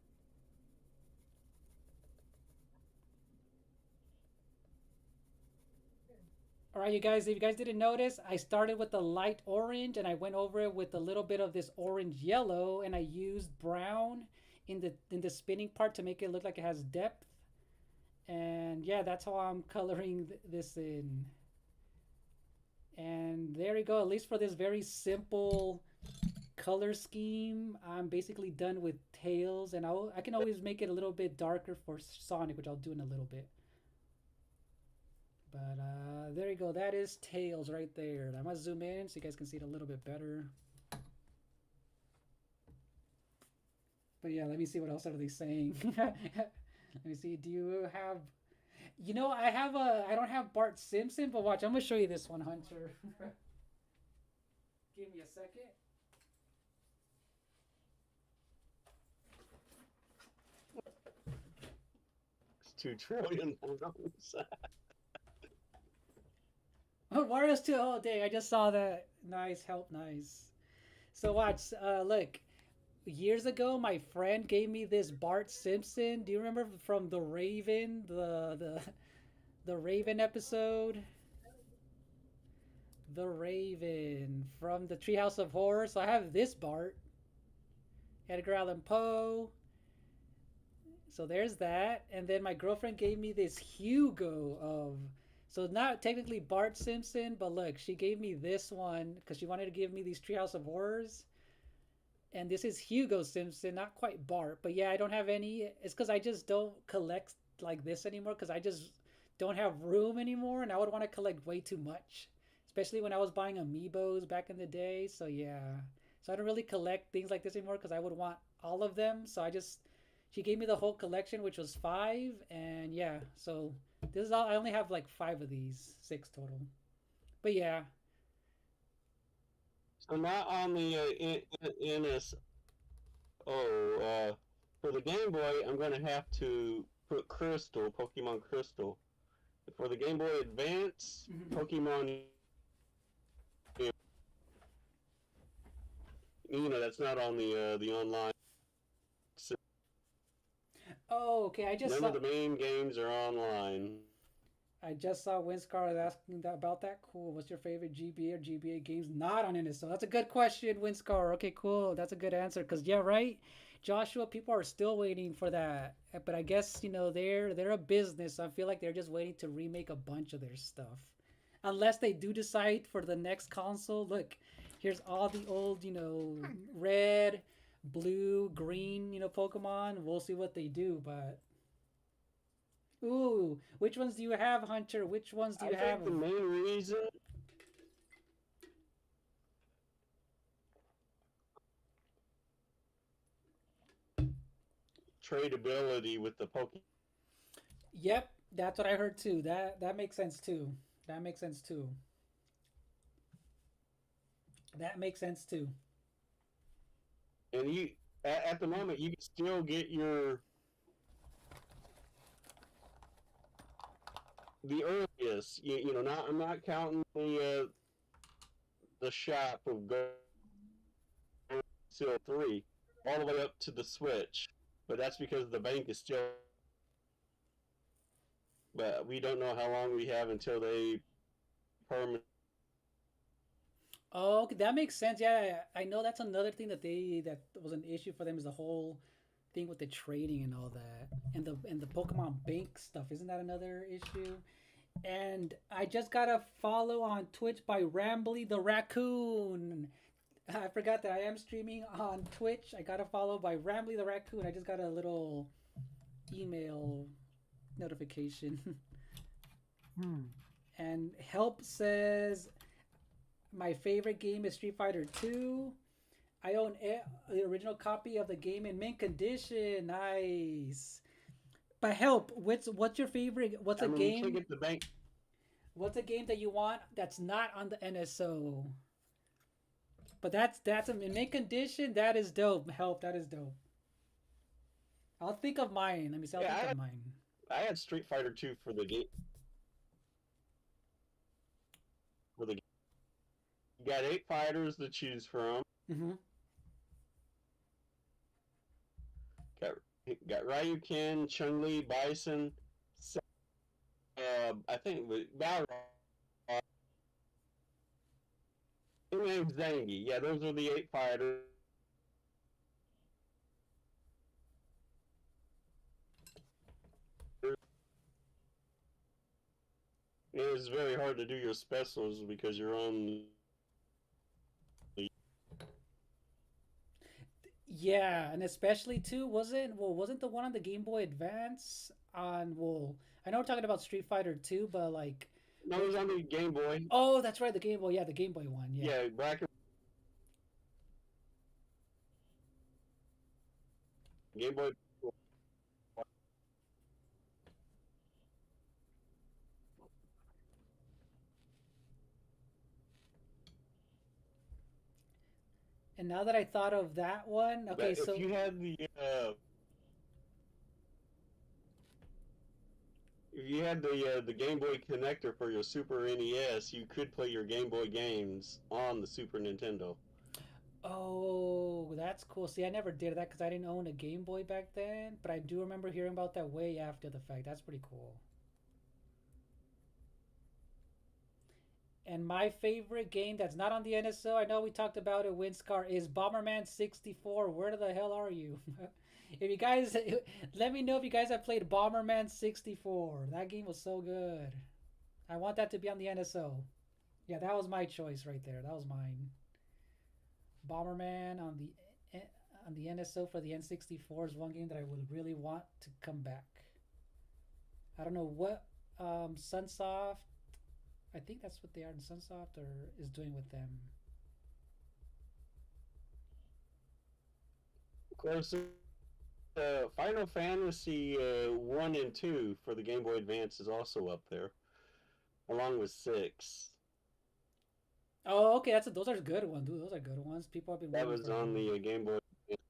All right, you guys, if you guys didn't notice, I started with the light orange and I went over it with a little bit of this orange yellow, and I used brown in the spinning part to make it look like it has depth. And yeah, that's how I'm coloring this in. And there we go. At least for this very simple color scheme, I'm basically done with Tails, and I can always make it a little bit darker for Sonic, which I'll do in a little bit. But there you go. That is Tails right there. I'm gonna zoom in so you guys can see it a little bit better. But yeah, let me see what else are they saying. Let me see. Do you have? I don't have Bart Simpson, but watch. I'm gonna show you this one, Hunter. Give me a second. it's 2 trillion pounds. Oh, Wario's too. Oh, dang! I just saw that. Nice help. Nice. So watch. Look. Years ago, my friend gave me this Bart Simpson. Do you remember from the Raven, the Raven episode? The Raven from the Treehouse of Horror. So I have this Bart, Edgar Allan Poe. So there's that, and then my girlfriend gave me this Hugo of. So not technically Bart Simpson, but look, she gave me this one because she wanted to give me these Treehouse of Horrors. And this is Hugo Simpson, not quite Bart. But yeah, I don't have any. It's because I just don't collect like this anymore because I just don't have room anymore. And I would want to collect way too much. Especially when I was buying amiibos back in the day. So yeah. So I don't really collect things like this anymore because I would want all of them. So she gave me the whole collection, which was 5. And yeah, so this is all. I only have like 5 of these, 6 total. But yeah. So not on the NS. For the Game Boy, I'm gonna have to put Crystal, Pokemon Crystal. For the Game Boy Advance, Pokemon. That's not on the online. Oh, okay. None of the main games are online. I just saw Winscar asking about that. Cool. What's your favorite GBA or GBA games not on NSO? That's a good question, Winscar. Okay, cool. That's a good answer. Because, yeah, right? Joshua, people are still waiting for that. But I guess, they're a business. So I feel like they're just waiting to remake a bunch of their stuff. Unless they do decide for the next console. Look, here's all the old, red, blue, green, Pokemon. We'll see what they do, but... Ooh, which ones do you have, Hunter? Which ones do you have? I think the main reason tradability with the Pokemon. Yep, that's what I heard too. That makes sense too. That makes sense too. That makes sense too. And at the moment, you can still get the earliest, I'm not counting the shop of Go Seal 3 all the way up to the Switch, but that's because the bank is still. But we don't know how long we have until they permanent. Oh, okay, that makes sense. Yeah, I know that's another thing that was an issue for them is the whole thing with the trading and all that, and the Pokemon Bank stuff. Isn't that another issue? And I just got a follow on Twitch by Rambly the Raccoon. I forgot that I am streaming on Twitch. I got a follow by Rambly the Raccoon. I just got a little email notification. And Help says my favorite game is Street Fighter 2. I own the original copy of the game in mint condition. Nice. But Help, what's your favorite? What's I a mean, you can't game? get the bank. What's a game that you want that's not on the NSO? But that's in mint condition. That is dope. Help, that is dope. I'll think of mine. Let me see. I'll Yeah, think of mine. I had Street Fighter 2 for the game. You got 8 fighters to choose from. Mm-hmm. Got got Ryukin, Chun Li, Bison. I think Balrog. And Zangief. Yeah, those are the 8 fighters. It's very hard to do your specials because you're on. Yeah, and especially too wasn't the one on the Game Boy Advance on I know we're talking about Street Fighter 2, but like No, it was on the Game Boy. oh, that's right, the Game Boy. Yeah, the Game Boy one. Yeah. Yeah, Bracket. Game Boy. And now that I thought of that one, okay, But so if you had the Game Boy connector for your Super NES, you could play your Game Boy games on the Super Nintendo. oh, that's cool. See, I never did that because I didn't own a Game Boy back then, but I do remember hearing about that way after the fact. That's pretty cool. And my favorite game that's not on the NSO, I know we talked about it, Winscar, is Bomberman 64. Where the hell are you? If you guys, let me know if you guys have played Bomberman 64. That game was so good. I want that to be on the NSO. Yeah, that was my choice right there. That was mine. Bomberman on the NSO for the N64 is one game that I would really want to come back. I don't know what Sunsoft, I think that's what they are in Sunsoft or is doing with them. Of course, Final Fantasy 1 and 2 for the Game Boy Advance is also up there, along with 6. Oh, okay, those are good ones, dude. Those are good ones. People have been That waiting was for on them. the Game Boy Advance.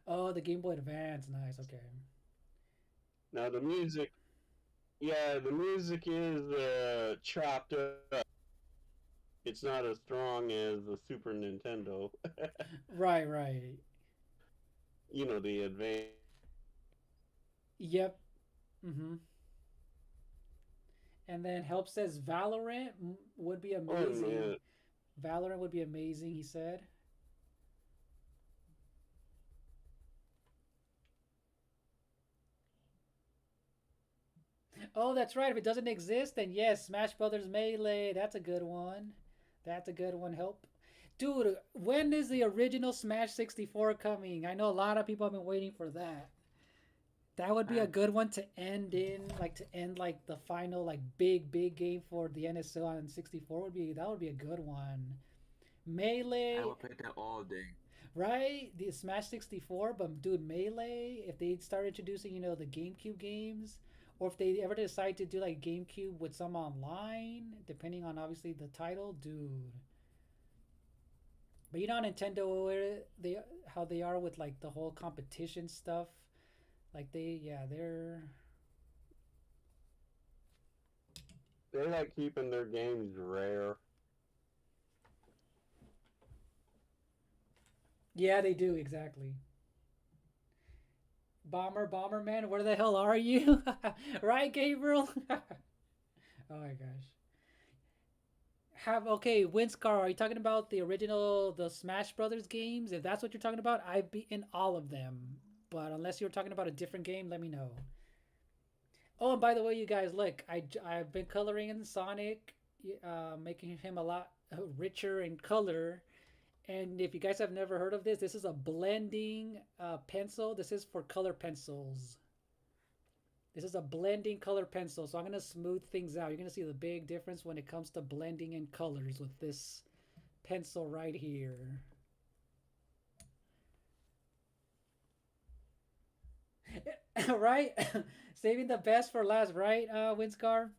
Oh, the Game Boy Advance, nice. Okay. Now the music, the music is chopped up. It's not as strong as the Super Nintendo. Right, right. You know, the Advance. Yep. Mm-hmm. And then Help says Valorant would be Oh, amazing. man. Valorant would be amazing, he said. Oh, that's right. If it doesn't exist, then yes, Smash Brothers Melee. That's a good one. That's a good one. Help. Dude, when is the original Smash 64 coming? I know a lot of people have been waiting for that. That would be a good one to end like the final like big game for the NSO on 64 would be a good one. Melee, I will play that all day. right? The Smash 64, but dude, Melee, if they start introducing, the GameCube games, or if they ever decide to do like GameCube with some online, depending on obviously the title, dude. But Nintendo, how they are with like the whole competition stuff. Like They like keeping their games rare. yeah, they do exactly. Bomberman, where the hell are you? Right, Gabriel? Oh my gosh. Winscar, are you talking about the Smash Brothers games? If that's what you're talking about, I've beaten all of them. But unless you're talking about a different game, let me know. Oh, and by the way, you guys, look, I've been coloring in Sonic, making him a lot richer in color. And if you guys have never heard of this, this is a blending pencil. This is for color pencils. This is a blending color pencil, so I'm gonna smooth things out. You're gonna see the big difference when it comes to blending in colors with this pencil right here. Right? Saving the best for last, right, Winscar?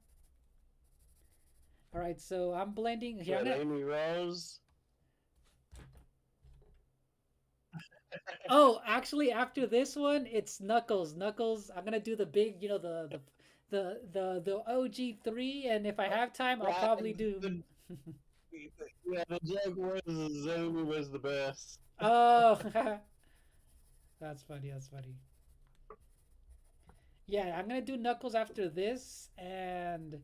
All right, so I'm blending here. With Amy Rose. Oh, actually, after this one, it's Knuckles. Knuckles. I'm gonna do the big, the OG3, and if I have time, I'll probably do. Yeah, the Jaguars Zoom was the best. Oh, that's funny. That's funny. Yeah, I'm gonna do Knuckles after this, and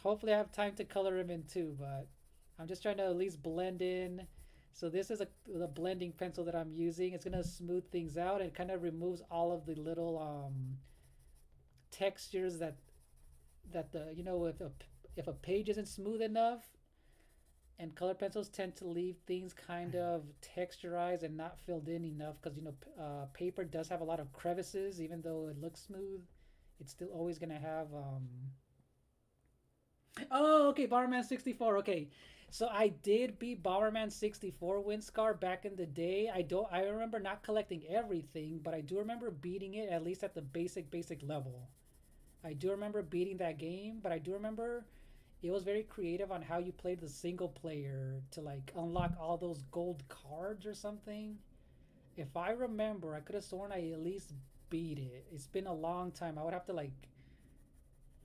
hopefully I have time to color him in too. But I'm just trying to at least blend in. So this is the blending pencil that I'm using. It's gonna smooth things out and kind of removes all of the little textures that the if a page isn't smooth enough, and color pencils tend to leave things kind of texturized and not filled in enough because paper does have a lot of crevices. Even though it looks smooth, it's still always gonna have Oh, okay, Bomberman 64. Okay. So I did beat Bomberman 64 Windscar back in the day. I remember not collecting everything, but I do remember beating it at least at the basic level. I do remember beating that game, but I do remember it was very creative on how you played the single player to like unlock all those gold cards or something. If I remember, I could have sworn I at least beat it. It's been a long time. I would have to like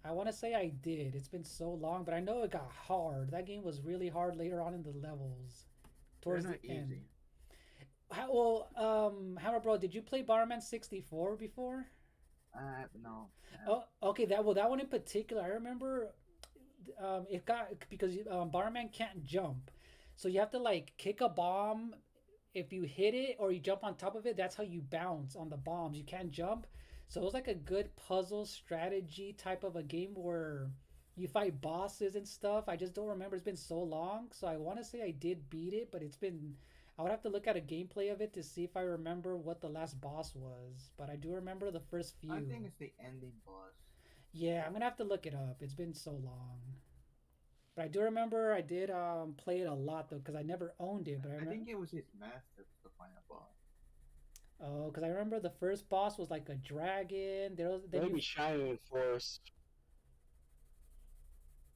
I want to say I did. It's been so long, but I know it got hard. That game was really hard later on in the levels, They're towards the not end. easy. Hammer Bro, did you play Bomberman 64 before? No. Oh, okay. That one in particular, I remember. It got because Bomberman can't jump, so you have to like kick a bomb. If you hit it or you jump on top of it, that's how you bounce on the bombs. You can't jump. So it was like a good puzzle strategy type of a game where you fight bosses and stuff. I just don't remember. It's been so long. So I want to say I did beat it, but it's been. I would have to look at a gameplay of it to see if I remember what the last boss was. But I do remember the first few. I think it's the ending boss. Yeah, I'm gonna have to look it up. It's been so long. But I do remember I did play it a lot though because I never owned it. But I I remember. think it was his master was the final boss. Oh, because I remember the first boss was like a dragon. There was then Maybe you, Shining Force.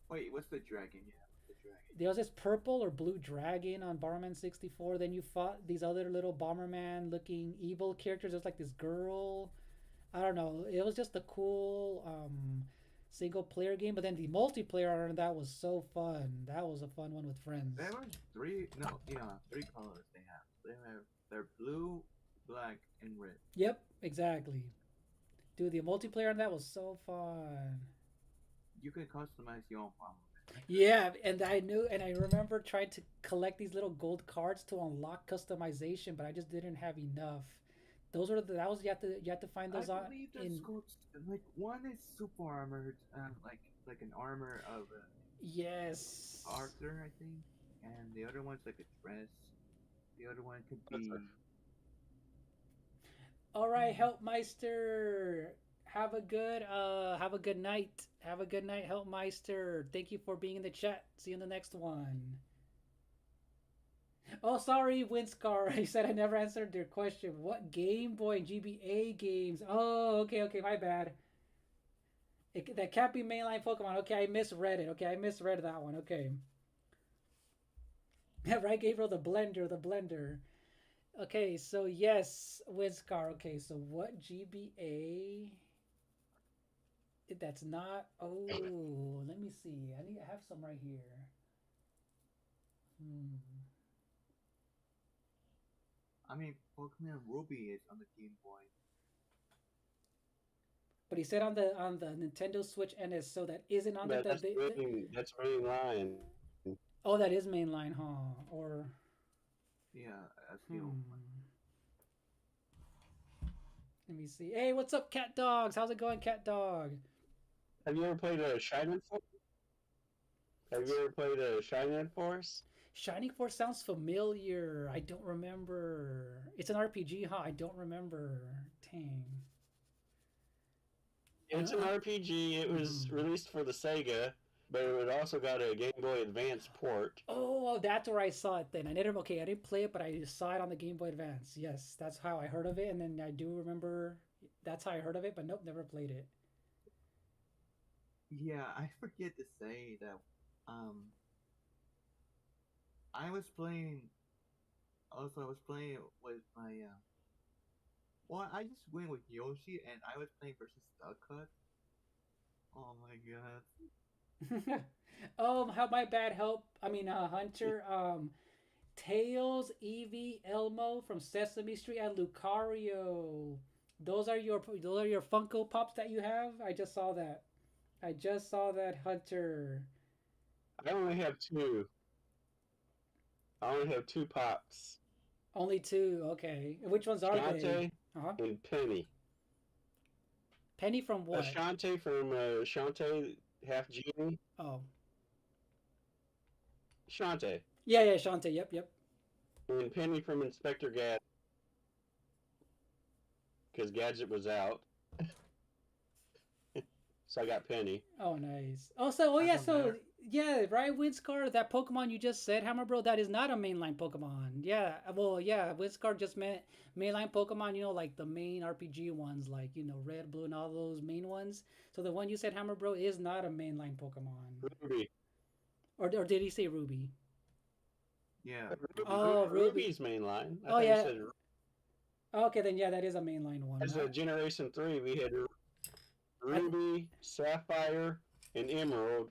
Wait, what's the dragon? Yeah, what's the dragon? there was this purple or blue dragon on Bomberman 64. Then you fought these other little Bomberman looking evil characters. There's like this girl. I don't know. It was just a cool single player game. But then the multiplayer on that was so fun. That was a fun one with friends. There were three colors they have. They're blue, black, and red. Yep, exactly. Dude, the multiplayer on that was so fun. You can customize your own bomb. Yeah, and I remember trying to collect these little gold cards to unlock customization, but I just didn't have enough. Those were that was you have to find those I on believe there's in like one is super armored, like an armor of yes. Arthur, I think, and the other one's like a dress. The other one could be. All right, Helpmeister. Have a good night. Have a good night, Helpmeister. Thank you for being in the chat. See you in the next one. Oh, sorry, Winscar. He said I never answered your question. What Game Boy and GBA games? Oh, okay, my bad. That can't be mainline Pokemon. Okay, I misread it. Okay, I misread that one. Okay. Right, Gabriel, the blender. Okay, so yes, Winscar. Okay, so what GBA? That's not. Oh, let me see. I have some right here. I mean, Pokemon Ruby is on the Game Boy. But he said on the Nintendo Switch NS, so that isn't on That's main line. Oh, that is mainline, huh? Or yeah, that's the old one. Let me see. Hey, what's up, Cat Dogs? How's it going, Cat Dog? Have you ever played a Shining Force? Have you ever played a Shining Force? Shining Force sounds familiar. I don't remember. It's an RPG, huh? I don't remember. Dang. It's an RPG. It was Mhm. released for the Sega, but it also got a Game Boy Advance port. Oh, that's where I saw it then. I never, okay, I didn't play it, but I saw it on the Game Boy Advance. Yes, that's how I heard of it, and then I do remember that's how I heard of it, but nope, never played it. Yeah, I forget to say that. Um, I was playing. Also, I was playing with my. Well, I just went with Yoshi, and I was playing versus Duck Hunt. Oh my god. How my bad help. I mean, Hunter. Tails, Eevee, Elmo from Sesame Street, and Lucario. Those are your Funko Pops that you have. I just saw that. I just saw that, Hunter. I only have two. I only have two pops. Only two. Okay. Which ones are they? Shantae Uh-huh. and Penny. Penny from what? Shantae from Shantae Half Genie. Oh. Shantae. Yeah, yeah, Shantae. Yep, yep. And Penny from Inspector Gadget. Because Gadget was out. So I got Penny. Oh, nice. Oh, yeah, That's not so bad. yeah, right, Windscar, that Pokemon you just said, Hammer Bro, that is not a mainline Pokemon. Yeah, well, yeah, Windscar just meant mainline Pokemon, like the main RPG ones, like, Red, Blue, and all those main ones. So the one you said, Hammer Bro, is not a mainline Pokemon. Ruby. Or did he say Ruby? Yeah. Oh, Ruby. Ruby's mainline. I Oh, thought you yeah. said Okay, then yeah, that is a mainline one. as a Generation 3, we had Ruby, Sapphire, and Emerald,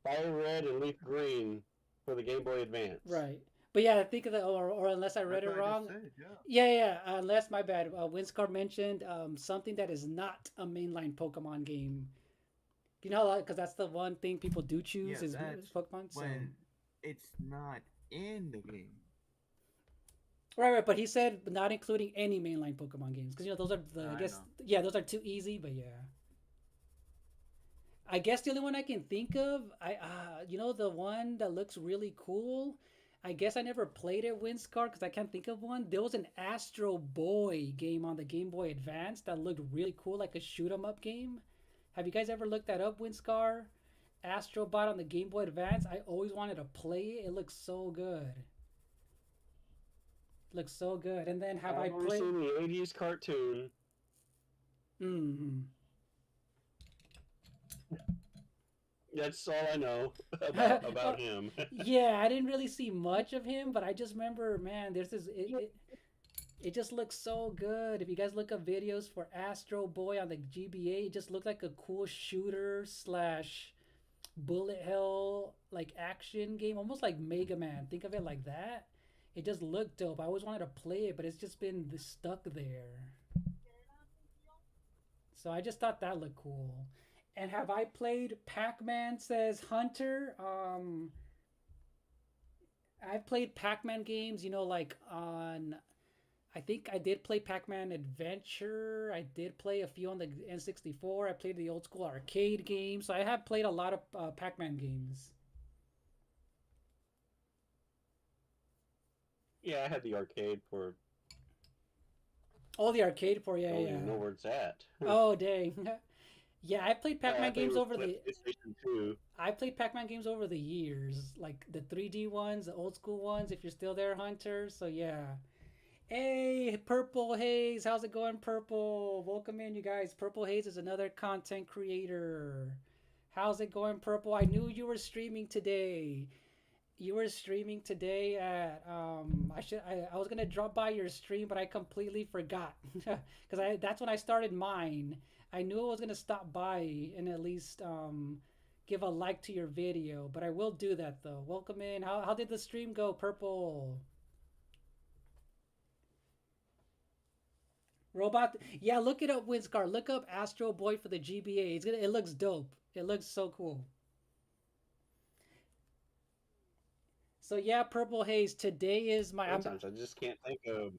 Fire Red, and Leaf Green for the Game Boy Advance. Right. But yeah, I think of the, or unless I read That's it what I wrong. just said, yeah. Yeah, unless my bad. Windscar mentioned something that is not a mainline Pokemon game. You know, because that's the one thing people do choose Yeah, is that's Pokemon. So. When it's not in the game. Right. But he said not including any mainline Pokemon games because those are I I guess know. yeah, those are too easy. But yeah. I guess the only one I can think of, the one that looks really cool. I guess I never played it, Windscar, because I can't think of one. There was an Astro Boy game on the Game Boy Advance that looked really cool, like a shoot 'em up game. Have you guys ever looked that up, Windscar? Astrobot on the Game Boy Advance. I always wanted to play it. It looks so good. Looks so good. And then have I I've only played? seen the 80s cartoon. Mm-hmm. That's all I know about him. Yeah, I didn't really see much of him, but I just remember, man, there's this. It just looks so good. If you guys look up videos for Astro Boy on the GBA, it just looked like a cool shooter slash bullet hell like action game, almost like Mega Man. Think of it like that. It just looked dope. I always wanted to play it, but it's just been stuck there. So I just thought that looked cool. And have I played Pac-Man? Says Hunter. I've played Pac-Man games. Like on. I think I did play Pac-Man Adventure. I did play a few on the N64. I played the old school arcade games. So I have played a lot of Pac-Man games. Yeah, I had the arcade for. Oh, the arcade for I don't yeah. even know where it's at. Oh dang. Yeah, I played Pac-Man games over the. PlayStation 2. I played Pac-Man games over the years, like the 3D ones, the old school ones. If you're still there, Hunter. So yeah. Hey, Purple Haze, how's it going, Purple? Welcome in, you guys. Purple Haze is another content creator. How's it going, Purple? I knew you were streaming today. You were streaming today at I was gonna drop by your stream, but I completely forgot because that's when I started mine. I knew I was gonna stop by and at least give a like to your video, but I will do that though. Welcome in. How did the stream go, Purple? Robot, yeah, look it up, Winscar. Look up Astro Boy for the GBA. It looks dope. It looks so cool. So yeah, Purple Haze. Today is my. Sometimes I just can't think of.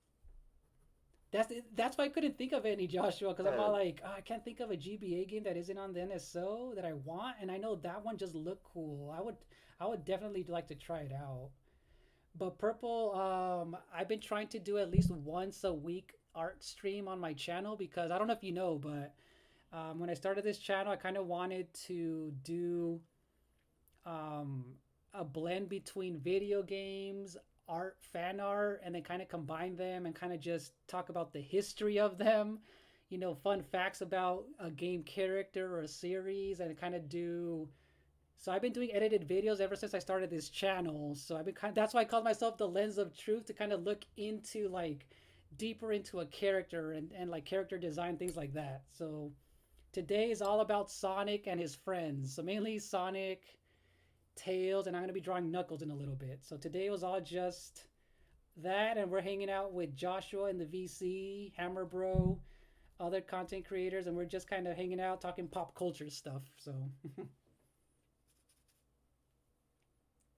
That's why I couldn't think of any, Joshua, because I'm all Uh, like, oh, I can't think of a GBA game that isn't on the NSO that I want, and I know that one just looked cool. I would definitely like to try it out. But Purple, I've been trying to do at least once a week art stream on my channel because I don't know if you know, but when I started this channel, I kind of wanted to do um, a blend between video games, art, fan art, and then kind of combine them and kind of just talk about the history of them, fun facts about a game character or a series, and kind of do. So I've been doing edited videos ever since I started this channel. So I've been that's why I call myself the lens of truth to kind of look into like deeper into a character and like character design, things like that. So today is all about Sonic and his friends. So mainly Sonic, Tails, and I'm going to be drawing Knuckles in a little bit. So today was all just that, and we're hanging out with Joshua in the VC, Hammer Bro, other content creators, and we're just kind of hanging out talking pop culture stuff. So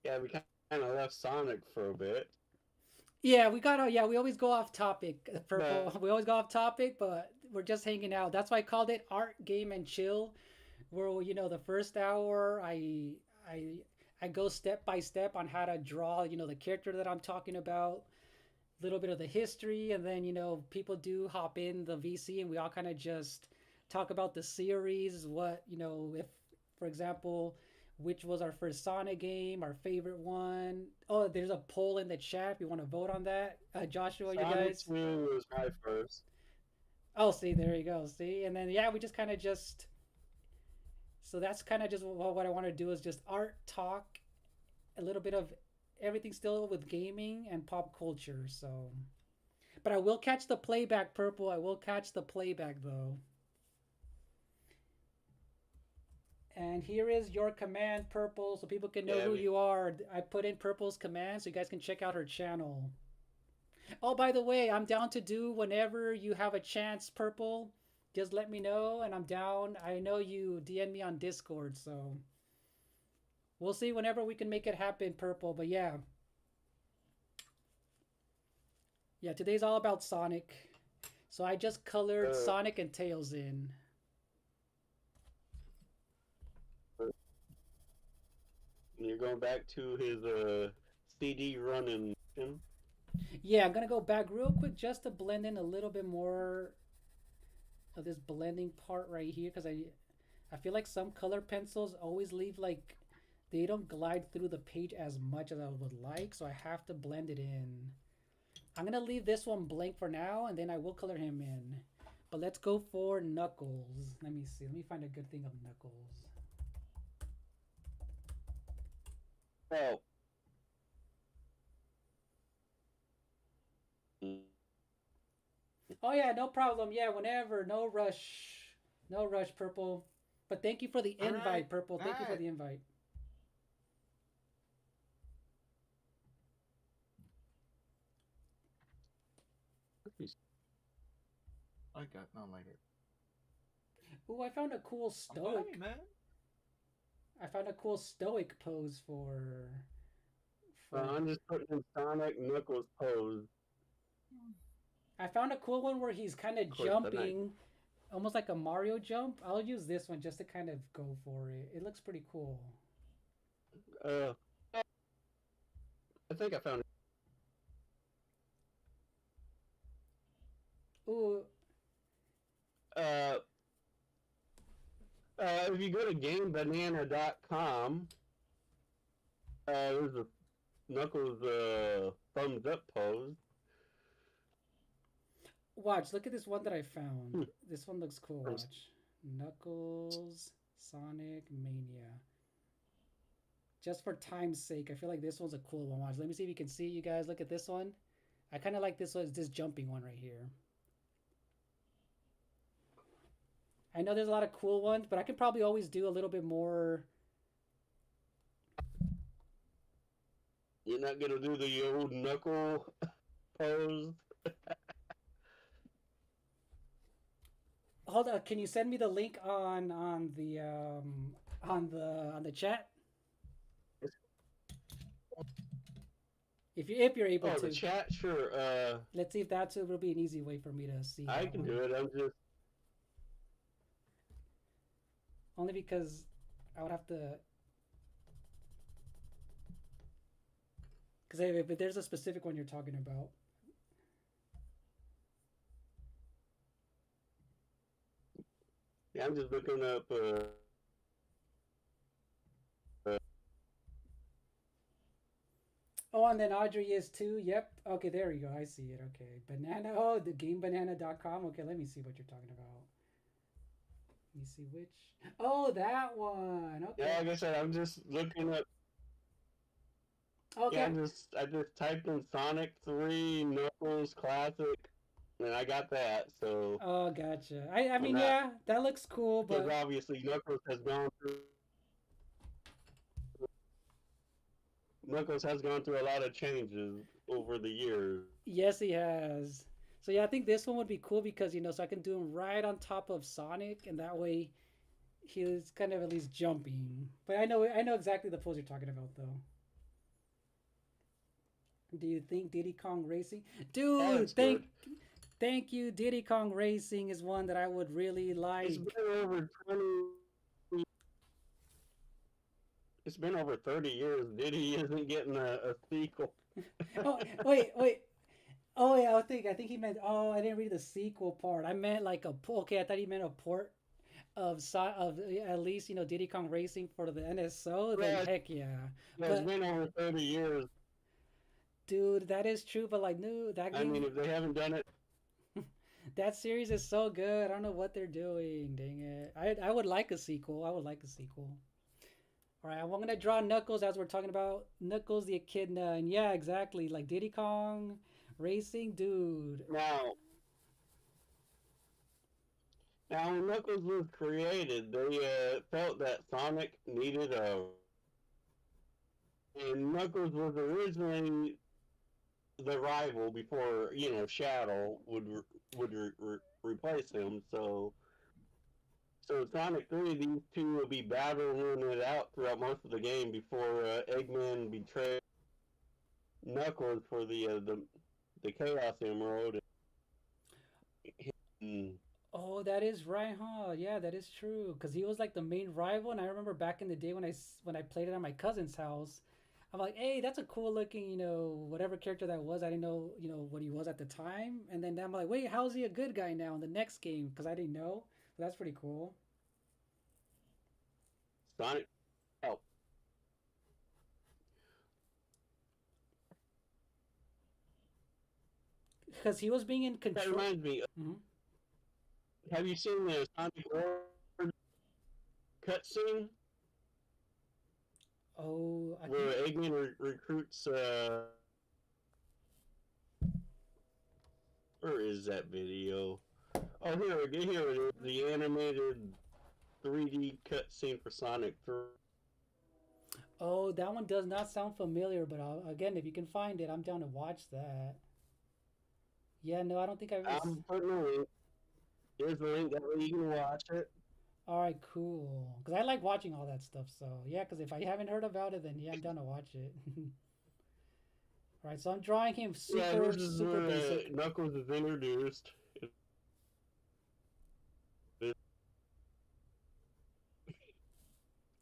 yeah, we kind of left Sonic for a bit. yeah, we always go off topic, Purple. But We always go off topic, but we're just hanging out. That's why I called it Art, Game, and Chill. Where the first hour I I go step by step on how to draw, the character that I'm talking about, a little bit of the history, and then people do hop in the VC and we all kind of just talk about the series, what, if for example, which was our first Sonic game, our favorite one. Oh, there's a poll in the chat if you want to vote on that. Joshua, you Sonic guys. 2 was my first. Oh, see, there you go. See, and then yeah, we just kind of just. So that's kind of just what I want to do is just art talk, a little bit of everything still with gaming and pop culture. So, but I will catch the playback, Purple. I will catch the playback though. And here is your command, Purple, so people can know Yeah, who you are. I put in Purple's command so you guys can check out her channel. Oh, by the way, I'm down to do whenever you have a chance, Purple. Just let me know, and I'm down. I know you DM me on Discord, so we'll see whenever we can make it happen, Purple. But yeah. Yeah, today's all about Sonic. So I just colored Sonic and Tails in. You're going back to his CD running. Yeah, I'm gonna go back real quick just to blend in a little bit more of this blending part right here because I feel like some color pencils always leave like they don't glide through the page as much as I would like, so I have to blend it in. I'm gonna leave this one blank for now, and then I will color him in. But let's go for Knuckles. Let me see. Let me find a good thing of Knuckles. Well. Oh yeah, no problem. Yeah, whenever. No rush. No rush, Purple. But thank you for the invite, right. Purple. Thank you for the invite. I got no later. Ooh, I found a cool stoic. Fine, man. I found a cool stoic pose for I'm just putting in Sonic Knuckles pose. I found a cool one where he's kind of jumping, almost like a Mario jump. I'll use this one just to kind of go for it. It looks pretty cool. I think I found it. Ooh. If you go to GameBanana.com, there's a Knuckles thumbs up pose. Watch, look at this one that I found. This one looks cool. Watch. Knuckles, Sonic, Mania. Just for time's sake, I feel like this one's a cool one. Watch, let me see if you can see. You guys, look at this one. I kind of like this one. This jumping one right here. I know there's a lot of cool ones, but I could probably always do a little bit more. You're not gonna do the old knuckle pose. Hold on, can you send me the link on the chat? if you're able Oh, the to. chat, sure. Let's see if that's will be an easy way for me to see I that can one. do it. I'm just Only because I would have to. Because if there's a specific one you're talking about. yeah, I'm just looking up. Oh, and then Audrey is too. Yep. Okay, there we go. I see it. Okay. Banana. Oh, the gamebanana.com. Okay, let me see what you're talking about. Let me see which. Oh, that one. Okay. Yeah, like I said, I'm just looking up. Yeah, Okay. I just typed in Sonic 3 Knuckles Classic, and I got that. So Oh, gotcha. I I'm mean, not yeah, that looks cool, because but obviously Knuckles has gone through a lot of changes over the years. yes, he has. So yeah, I think this one would be cool because so I can do him right on top of Sonic, and that way he's kind of at least jumping. But I know exactly the pose you're talking about, though. Do you think Diddy Kong Racing, Oh, dude? it's good. Thank you. Diddy Kong Racing is one that I would really It's like. been over 20. It's been over 30 years. Diddy isn't getting a sequel. Oh wait. Oh yeah, I think he meant. Oh, I didn't read the sequel part. I meant like a. Okay, I thought he meant a port of at least Diddy Kong Racing for the NSO. Then Yeah, heck yeah. yeah, it's But been over 30 years. dude, that is true. But like, no, that I mean, game, if they haven't done it, that series is so good. I don't know what they're doing. Dang it. I would like a sequel. I would like a sequel. All right, I'm gonna draw Knuckles as we're talking about Knuckles the Echidna, and yeah, exactly like Diddy Kong Racing, dude. now when Knuckles was created, they felt that Sonic needed a. And Knuckles was originally the rival before Shadow would replace him. So Sonic 3, these two will be battling it out throughout most of the game before Eggman betrays Knuckles for the Chaos Emerald. And, Oh, that is right, huh? Yeah, that is true. Cause he was like the main rival, and I remember back in the day when I played it at my cousin's house, I'm like, hey, that's a cool looking, whatever character that was. I didn't know, what he was at the time, and then I'm like, wait, how's he a good guy now in the next game? Cause I didn't know. So that's pretty cool. Sonic. Oh, Cause he was being in that control. reminds me. Hmm. Have you seen the Sonic Origins cutscene Oh, I where think. Eggman recruits? Where is that video? Oh, here it is. The animated 3D cutscene for Sonic 3. Oh, that one does not sound familiar, but again, if you can find it, I'm down to watch that. Yeah, no, I don't think I've ever. I'm putting a link. Here's the link. That way you can watch it. All right, cool. Because I like watching all that stuff. So yeah, because if I haven't heard about it, then yeah, I'm down to watch it. All right, so I'm drawing him Yeah, super this is super where basic. Knuckles is introduced.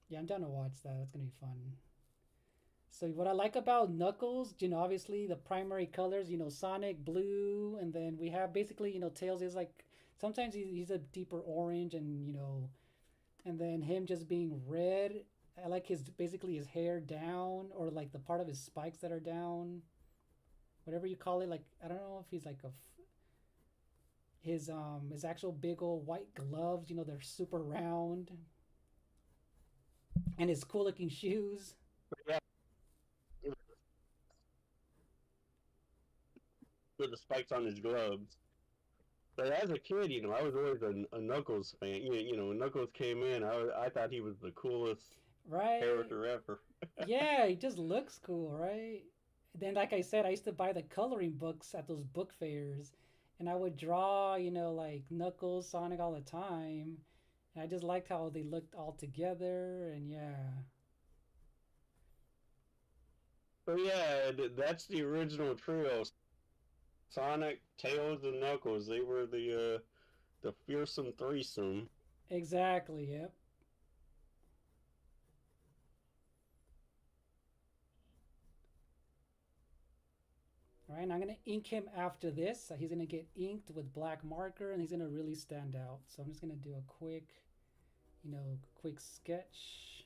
Yeah, I'm down to watch that. That's gonna be fun. So what I like about Knuckles, obviously the primary colors, Sonic blue, and then we have basically, Tails is like sometimes he's a deeper orange, and and then him just being red. I like his basically his hair down, or like the part of his spikes that are down, whatever you call it. Like I don't know if he's like his actual big old white gloves. They're super round, and his cool looking shoes. Yeah, with the spikes on his gloves. But as a kid, I was always a Knuckles fan. When Knuckles came in, I thought he was the coolest Right? character ever. Yeah, he just looks cool, right? Then, like I said, I used to buy the coloring books at those book fairs, and I would draw, like Knuckles, Sonic all the time. And I just liked how they looked all together, and yeah. But yeah, that's the original trio. Sonic, Tails, and Knuckles. They were the fearsome threesome. Exactly. Yep. All right, and I'm gonna ink him after this. So he's gonna get inked with black marker, and he's gonna really stand out. So I'm just gonna do a quick, quick sketch.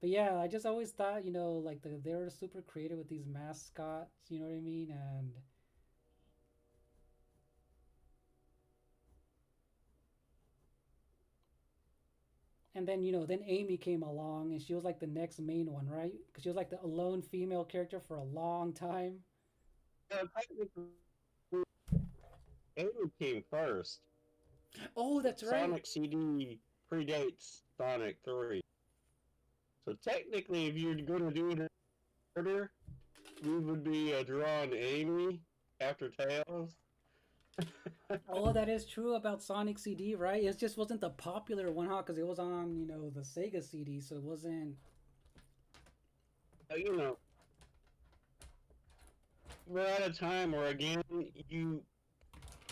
But yeah, I just always thought, like they were super creative with these mascots. You know what I mean? And then then Amy came along, and she was like the next main one, right? Because she was like the lone female character for a long time. Technically, Amy came first. Oh, that's right. Sonic CD predates Sonic 3. So technically, if you're going to do it in order, we would be drawing Amy after Tails. Oh, that is true about Sonic CD, right? It just wasn't the popular one, huh? Because it was on, the Sega CD, so it wasn't. You know, we're at a time where, again, you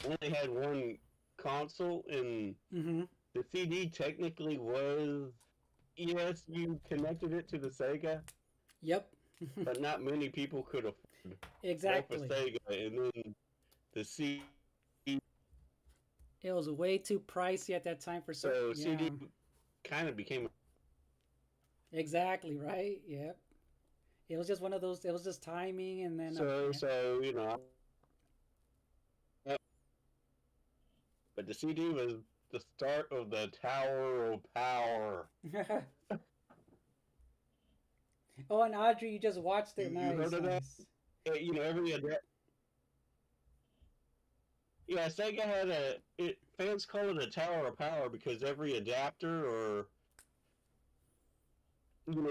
only had one console, and Mm-hmm. the CD technically was, yes, you connected it to the Sega, Yep. but not many people could afford both a Exactly. Sega and then the CD. It was way too pricey at that time for So yeah. CD kind of became. Exactly, right? Yep. It was just one of those. It was just timing, and then. So you know, but the CD was the start of the Tower of Power. Oh, and Audrey, you just watched it. You Nice, heard of that? nice. You know, yeah, Sega had fans call it a Tower of Power because every adapter or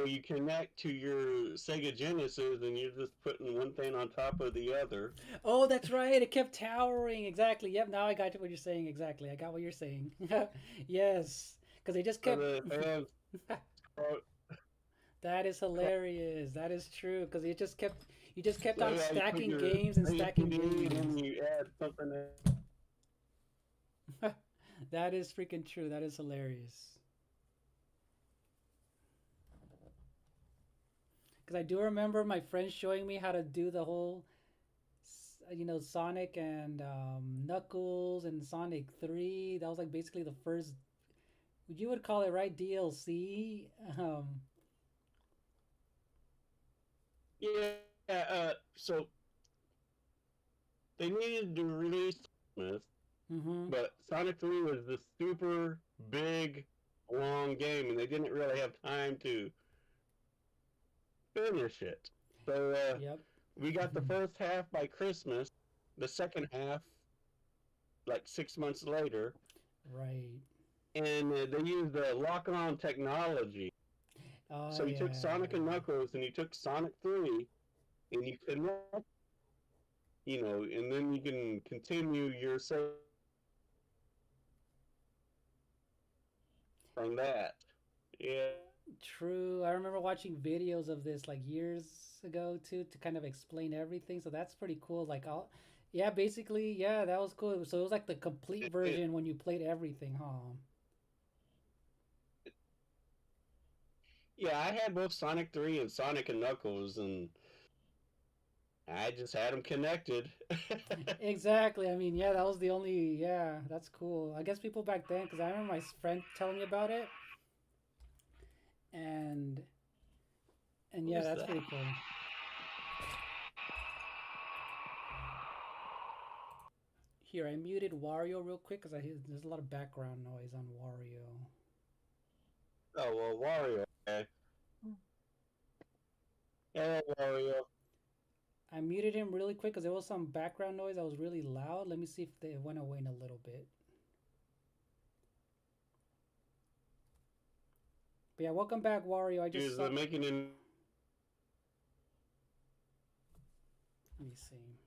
you connect to your Sega Genesis and you're just putting one thing on top of the other. Oh, that's right. It kept towering. Exactly. Yep. Now I got what you're saying. Exactly. I got what you're saying. Yes, because they just kept. So the fans That is hilarious. That is true because it just kept. You just kept so on you put stacking your games and CD stacking and then games. you add something. That is freaking true. That is hilarious. Because I do remember my friends showing me how to do the whole, Sonic and Knuckles and Sonic 3. That was like basically the first, you would call it, right? DLC. Yeah. So they needed to release Smith, Mm-hmm. but Sonic 3 was this super big, long game, and they didn't really have time to finish it. So Yep. we got the first half by Christmas, the second half like 6 months later, Right. and they used the lock-on technology. Oh, So you took yeah. Sonic and Knuckles, and you took Sonic 3, and you connect, and then you can continue your save from that. Yeah. True. I remember watching videos of this like years ago too to kind of explain everything. So that's pretty cool. Like all, yeah, basically, yeah, that was cool. So it was like the complete version when you played everything, huh? Yeah, I had both Sonic 3 and Sonic and Knuckles, and I just had them connected. Exactly. I mean, yeah, that was the only. Yeah, that's cool. I guess people back then, because I remember my friend telling me about it, and yeah, Who's that's that? pretty cool. Here, I muted Wario real quick because I hear there's a lot of background noise on Wario. Oh, well, Wario. Okay. Yeah, Wario. I muted him really quick because there was some background noise that was really loud. Let me see if it went away in a little bit. But yeah, welcome back, Wario. I just saw. Making an. Let me see.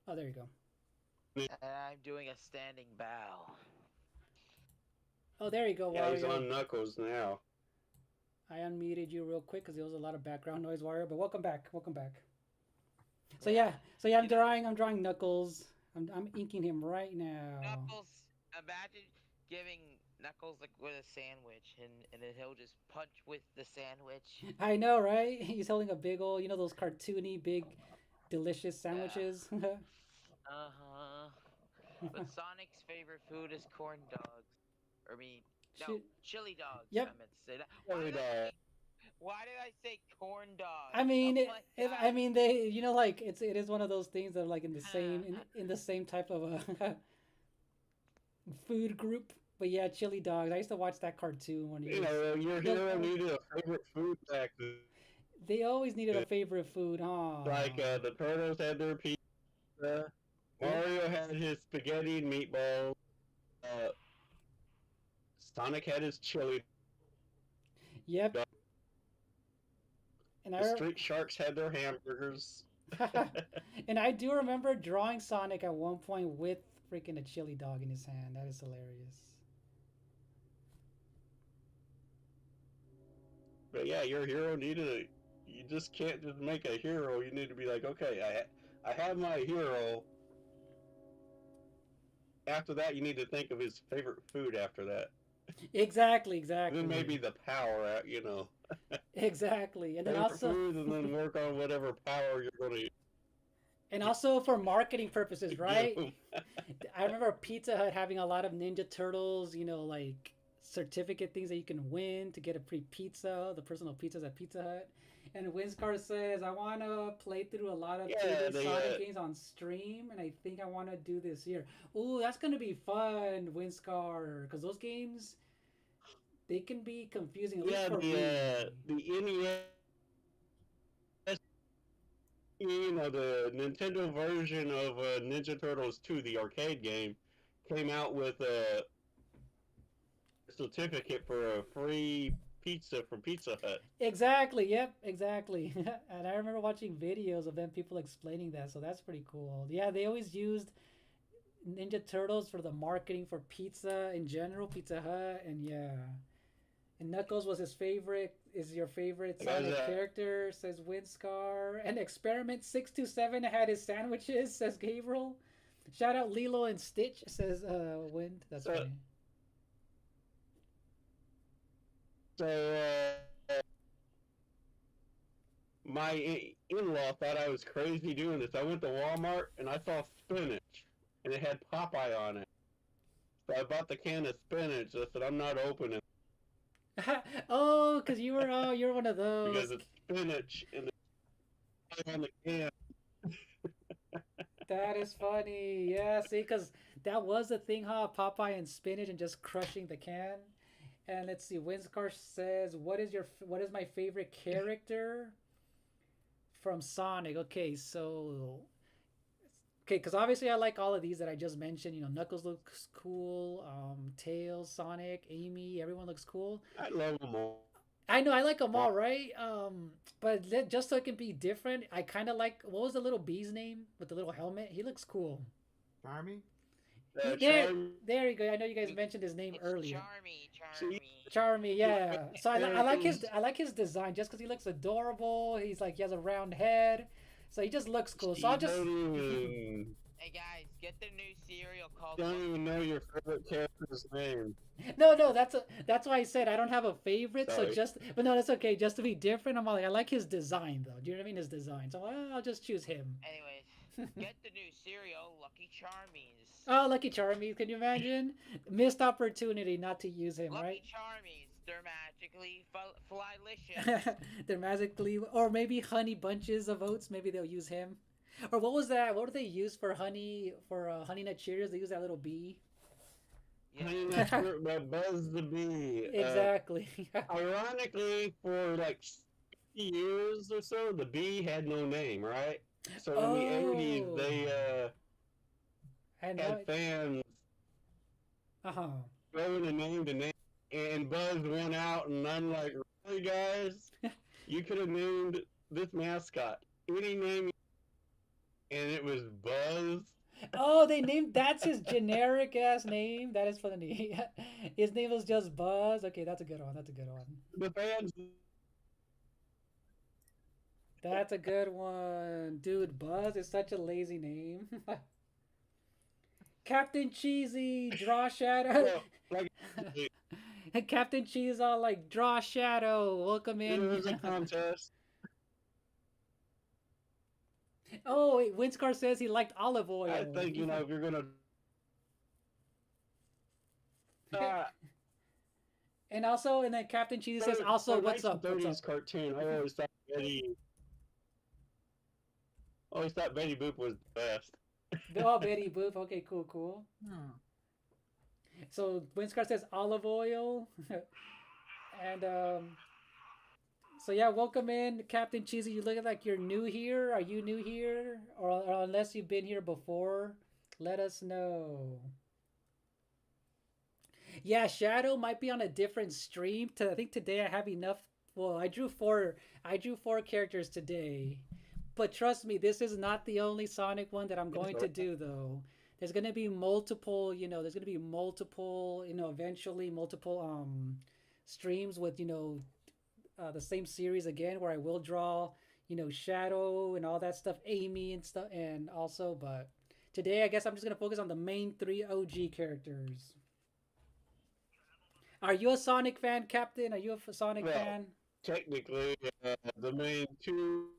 Oh, there you go. And I'm doing a standing bow. Oh, there you go, Yeah, he's Wario. on Knuckles now. I unmuted you real quick because there was a lot of background noise, Warrior. But welcome back. Welcome back. So Yeah. yeah, I'm drawing Knuckles. I'm inking him right now. Knuckles, imagine giving Knuckles like with a sandwich, and then he'll just punch with the sandwich. I know, right? He's holding a big old, those cartoony, big, delicious Yeah. sandwiches. Uh-huh. But Sonic's favorite food is corn dogs. Or me, no, Shoot. chili dogs. Yep. I meant to say that. Chili dog. Why did I say corn dogs? I mean, Oh my god. they, like it is one of those things that are like in the same in the same type of a food group. But yeah, chili dogs. I used to watch that cartoon when You know, your hero needed a favorite food back then. They always needed a favorite food, huh? Like the Turtles had their pizza, Mario had his spaghetti and meatballs, Sonic had his chili. Yep. And The Street Sharks had their hamburgers. and I do remember drawing Sonic at one point with freaking a chili dog in his hand. That is hilarious. But yeah, your hero needed a. You just can't just make a hero. You need to be like, okay, I have my hero. After that, you need to think of his favorite food after that. Exactly. And then maybe the power, Exactly, and then favorite also food, and then work on whatever power you're going to. and also for marketing purposes, right? I remember Pizza Hut having a lot of Ninja Turtles, like certificate things that you can win to get a free pizza, the personal pizzas at Pizza Hut. And Winscar says, I want to play through a lot of 3D Sonic games on stream, and I think I want to do this year. Ooh, that's going to be fun, Winscar, because those games, they can be confusing, at least for me. The NES, the Nintendo version of Ninja Turtles 2, the arcade game, came out with a certificate for a free pizza from Pizza Hut. Exactly, yep, exactly. And I remember watching videos of them, people explaining that, so that's pretty cool. Yeah, they always used Ninja Turtles for the marketing for pizza in general, Pizza Hut, and yeah. And Knuckles was is your favorite Sonic character, says Winscar. And Experiment 627 had his sandwiches, says Gabriel. Shout out Lilo and Stitch, says Wind. That's funny. So, my in-law thought I was crazy doing this. I went to Walmart and I saw spinach, and it had Popeye on it. So I bought the can of spinach. I said, I'm not opening. Oh, because you were one of those. Because it's spinach on the can. That is funny. Yeah, see, because that was the thing, huh? Popeye and spinach and just crushing the can. And let's see, Winscar says, what is my favorite character from Sonic? Okay, because obviously I like all of these that I just mentioned. Knuckles looks cool. Tails, Sonic, Amy, everyone looks cool. I love them all. I know, I like them all, right? But just so it can be different, I kind of like, what was the little bee's name with the little helmet? He looks cool. Charmy? There you go. I know you guys mentioned his name earlier. Charmy. Yeah. So I like his design just because he looks adorable. He has a round head, so he just looks cool. So I'll just. Hey guys, get the new cereal called. Don't even know your favorite character's name. No, that's why I said I don't have a favorite. Sorry. But no, that's okay. Just to be different, I'm all like, I like his design though. Do you know what I mean? His design. So I'll just choose him. Anyways, get the new cereal, Lucky Charmies. Oh, Lucky Charmies! Can you imagine? Missed opportunity not to use him, Lucky right? Charmies, they're magically flylicious. They're magically, or maybe Honey Bunches of Oats. Maybe they'll use him. Or what was that? What did they use for Honey Nut Cheerios? They use that little bee. Yeah. Honey Nut Buzz the Bee. Exactly. Ironically, for like 60 years or so, the bee had no name, right? So in the 80s, they had fans throwing a name to name, and Buzz went out, and I'm like, really, guys? You could have named this mascot any name, and it was Buzz. Oh, they named that's his generic ass name. That is funny. His name was just Buzz. Okay, that's a good one. That's a good one. The fans. That's a good one. Dude, Buzz is such a lazy name. Captain Cheesy, draw shadow. Well, like Captain Cheese all like draw shadow. Welcome in. there's a contest. Oh wait, Winscar says he liked olive I oil. think if you're gonna. And also, and then Captain Cheese says also, what's up? What's 1930s up? cartoon. Always thought Betty Boop was the best. Oh, Betty Boop. Okay, cool, cool. So Winscar says olive oil, and so yeah, welcome in, Captain Cheesy. You look like you're new here. Are you new here, or unless you've been here before, let us know. Yeah, Shadow might be on a different stream. I think today I have enough. Well, I drew four. I drew four characters today, but trust me, this is not the only Sonic one that I'm going to do though. There's gonna be multiple. There's gonna be multiple. Eventually multiple streams with the same series again, where I will draw Shadow and all that stuff, Amy and stuff, and also. But today, I guess I'm just gonna focus on the main three OG characters. Are you a Sonic fan, Captain? Are you a Sonic fan? Technically, the main two.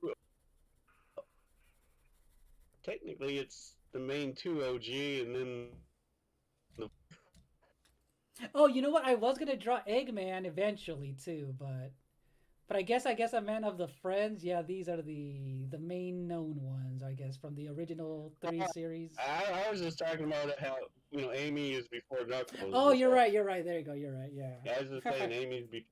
Technically, it's the main two OG, and then the. Oh, you know what? I was gonna draw Eggman eventually too, but I guess I'm man of the friends. Yeah, these are the main known ones, I guess, from the original three series. I was just talking about how Amy is before Knuckles. Oh, you're right. You're right. There you go. You're right. Yeah. I was just saying Amy's before.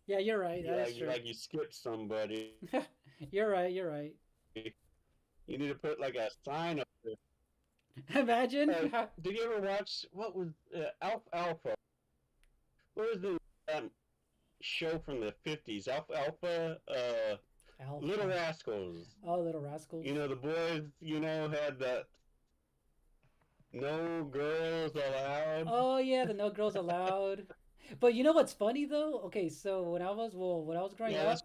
Yeah, you're right. That is true. Like you skipped somebody. You're right. You're right. You need to put like a sign up there. Imagine. Did you ever watch what was Alpha? What was the show from the 50s? Alpha. Alpha. Little Rascals. Oh, Little Rascals. The boys. Had that. No girls allowed. Oh yeah, the no girls allowed. But you know what's funny though? Okay, so when I was growing up,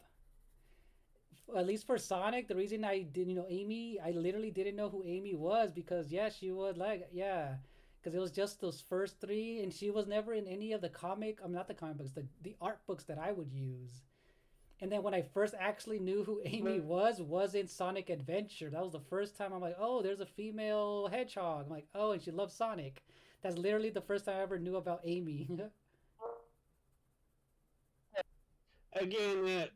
at least for Sonic, the reason I didn't know Amy, I literally didn't know who Amy was because she was because it was just those first three, and she was never in any of the not the comic books, the art books that I would use. And then when I first actually knew who Amy was in Sonic Adventure. That was the first time I'm like, oh, there's a female hedgehog. I'm like, oh, and she loves Sonic. That's literally the first time I ever knew about Amy. Again,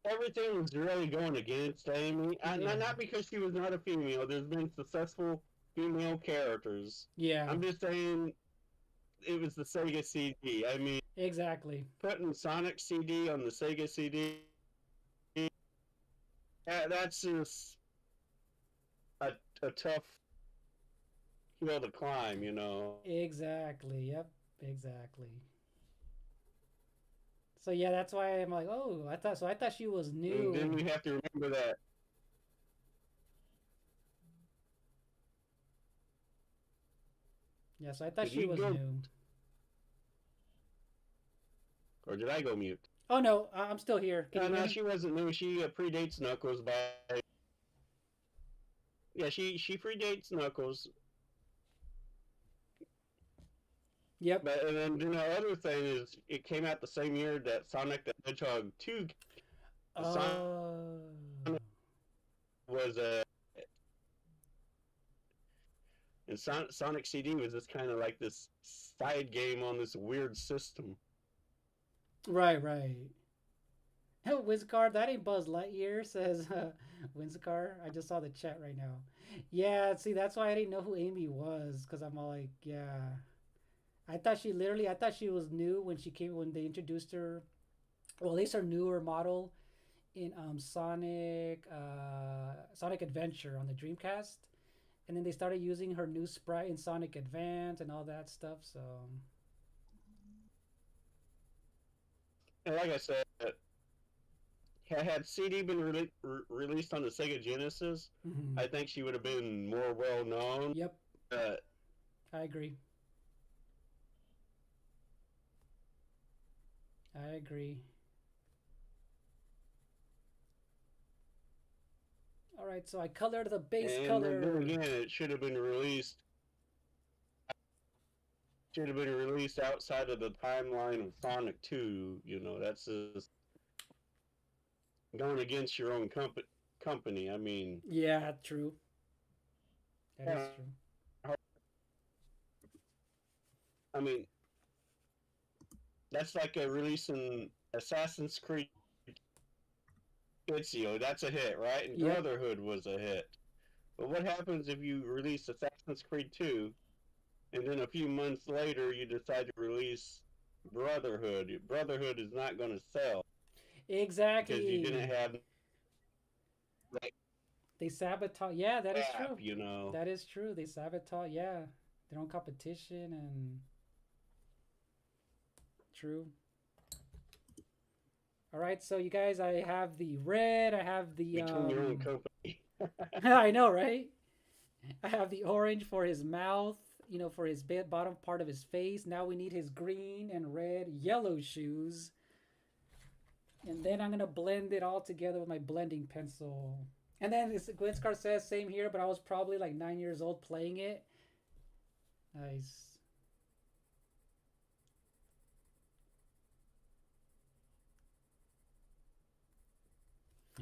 everything was really going against Amy. Not because she was not a female. There's been successful female characters. Yeah. I'm just saying it was the Sega CD. I mean, exactly. Putting Sonic CD on the Sega CD, that's just a tough hill to climb, Exactly. Yep. Exactly. So yeah, that's why I'm like, oh, I thought she was new. And then we have to remember that. Yeah, so I thought she was new. Or did I go mute? Oh no, I'm still here. No, she wasn't new. She predates Knuckles by. Yeah, she predates Knuckles. Yep. But and then the other thing is, it came out the same year that Sonic the Hedgehog 2 was and Sonic CD was just kind of like this side game on this weird system. Right. Wizcar, that ain't Buzz Lightyear, says Wizcar. I just saw the chat right now. Yeah, see, that's why I didn't know who Amy was, because I'm all like, yeah. I thought she was new when they introduced her, well, at least her newer model in Sonic Adventure on the Dreamcast. And then they started using her new sprite in Sonic Advance and all that stuff, so. And like I said, had CD been released on the Sega Genesis, Mhm. I think she would have been more well known. Yep, Uh, I agree. I agree. All right, so I colored the base and color. then again, it should have been released. Should have been released outside of the timeline of Sonic 2. You know, that's just going against your own company. I mean, Yeah, true. That is true. I mean, that's like a releasing Assassin's Creed Ezio. That's a hit, right? And Yep. Brotherhood was a hit. But what happens if you release Assassin's Creed 2 and then a few months later you decide to release Brotherhood? Brotherhood is not going to sell Exactly. because you didn't have like They sabotage. Yeah, that is true. you know. That is true. They sabotage. Yeah, their own competition and true. All right, so you guys, I have the red. I have the. Between your own company. I know, right? I have the orange for his mouth. You know, for his bottom part of his face. Now we need his green and red, yellow shoes. And then I'm gonna blend it all together with my blending pencil. And then Gwinscar says same here, but I was probably like 9 years old playing it. Nice.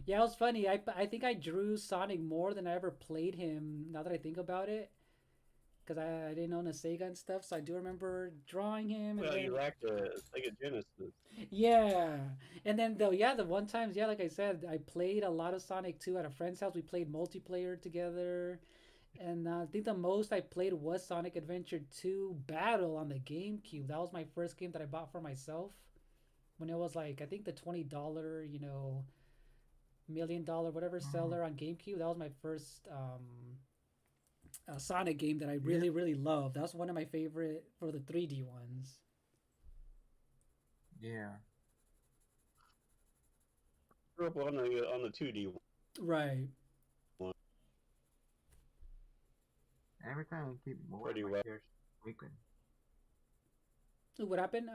Yeah, it was funny. I think I drew Sonic more than I ever played him. Now that I think about it, because I didn't own a Sega and stuff, so I do remember drawing him. And Well, then, you like the Sega Genesis. yeah, and then though, yeah, the one times, yeah, like I said, I played a lot of Sonic 2 at a friend's house. We played multiplayer together, and I think the most I played was Sonic Adventure 2 Battle on the GameCube. That was my first game that I bought for myself when it was like I think the $20, $1 million whatever seller on GameCube. That was my first Sonic game that I really really loved. That's one of my favorite for the 3D ones. Yeah. Grew up on the 2D Right. one. Every time I keep moving, Pretty my well. hair's squeaking. What happened?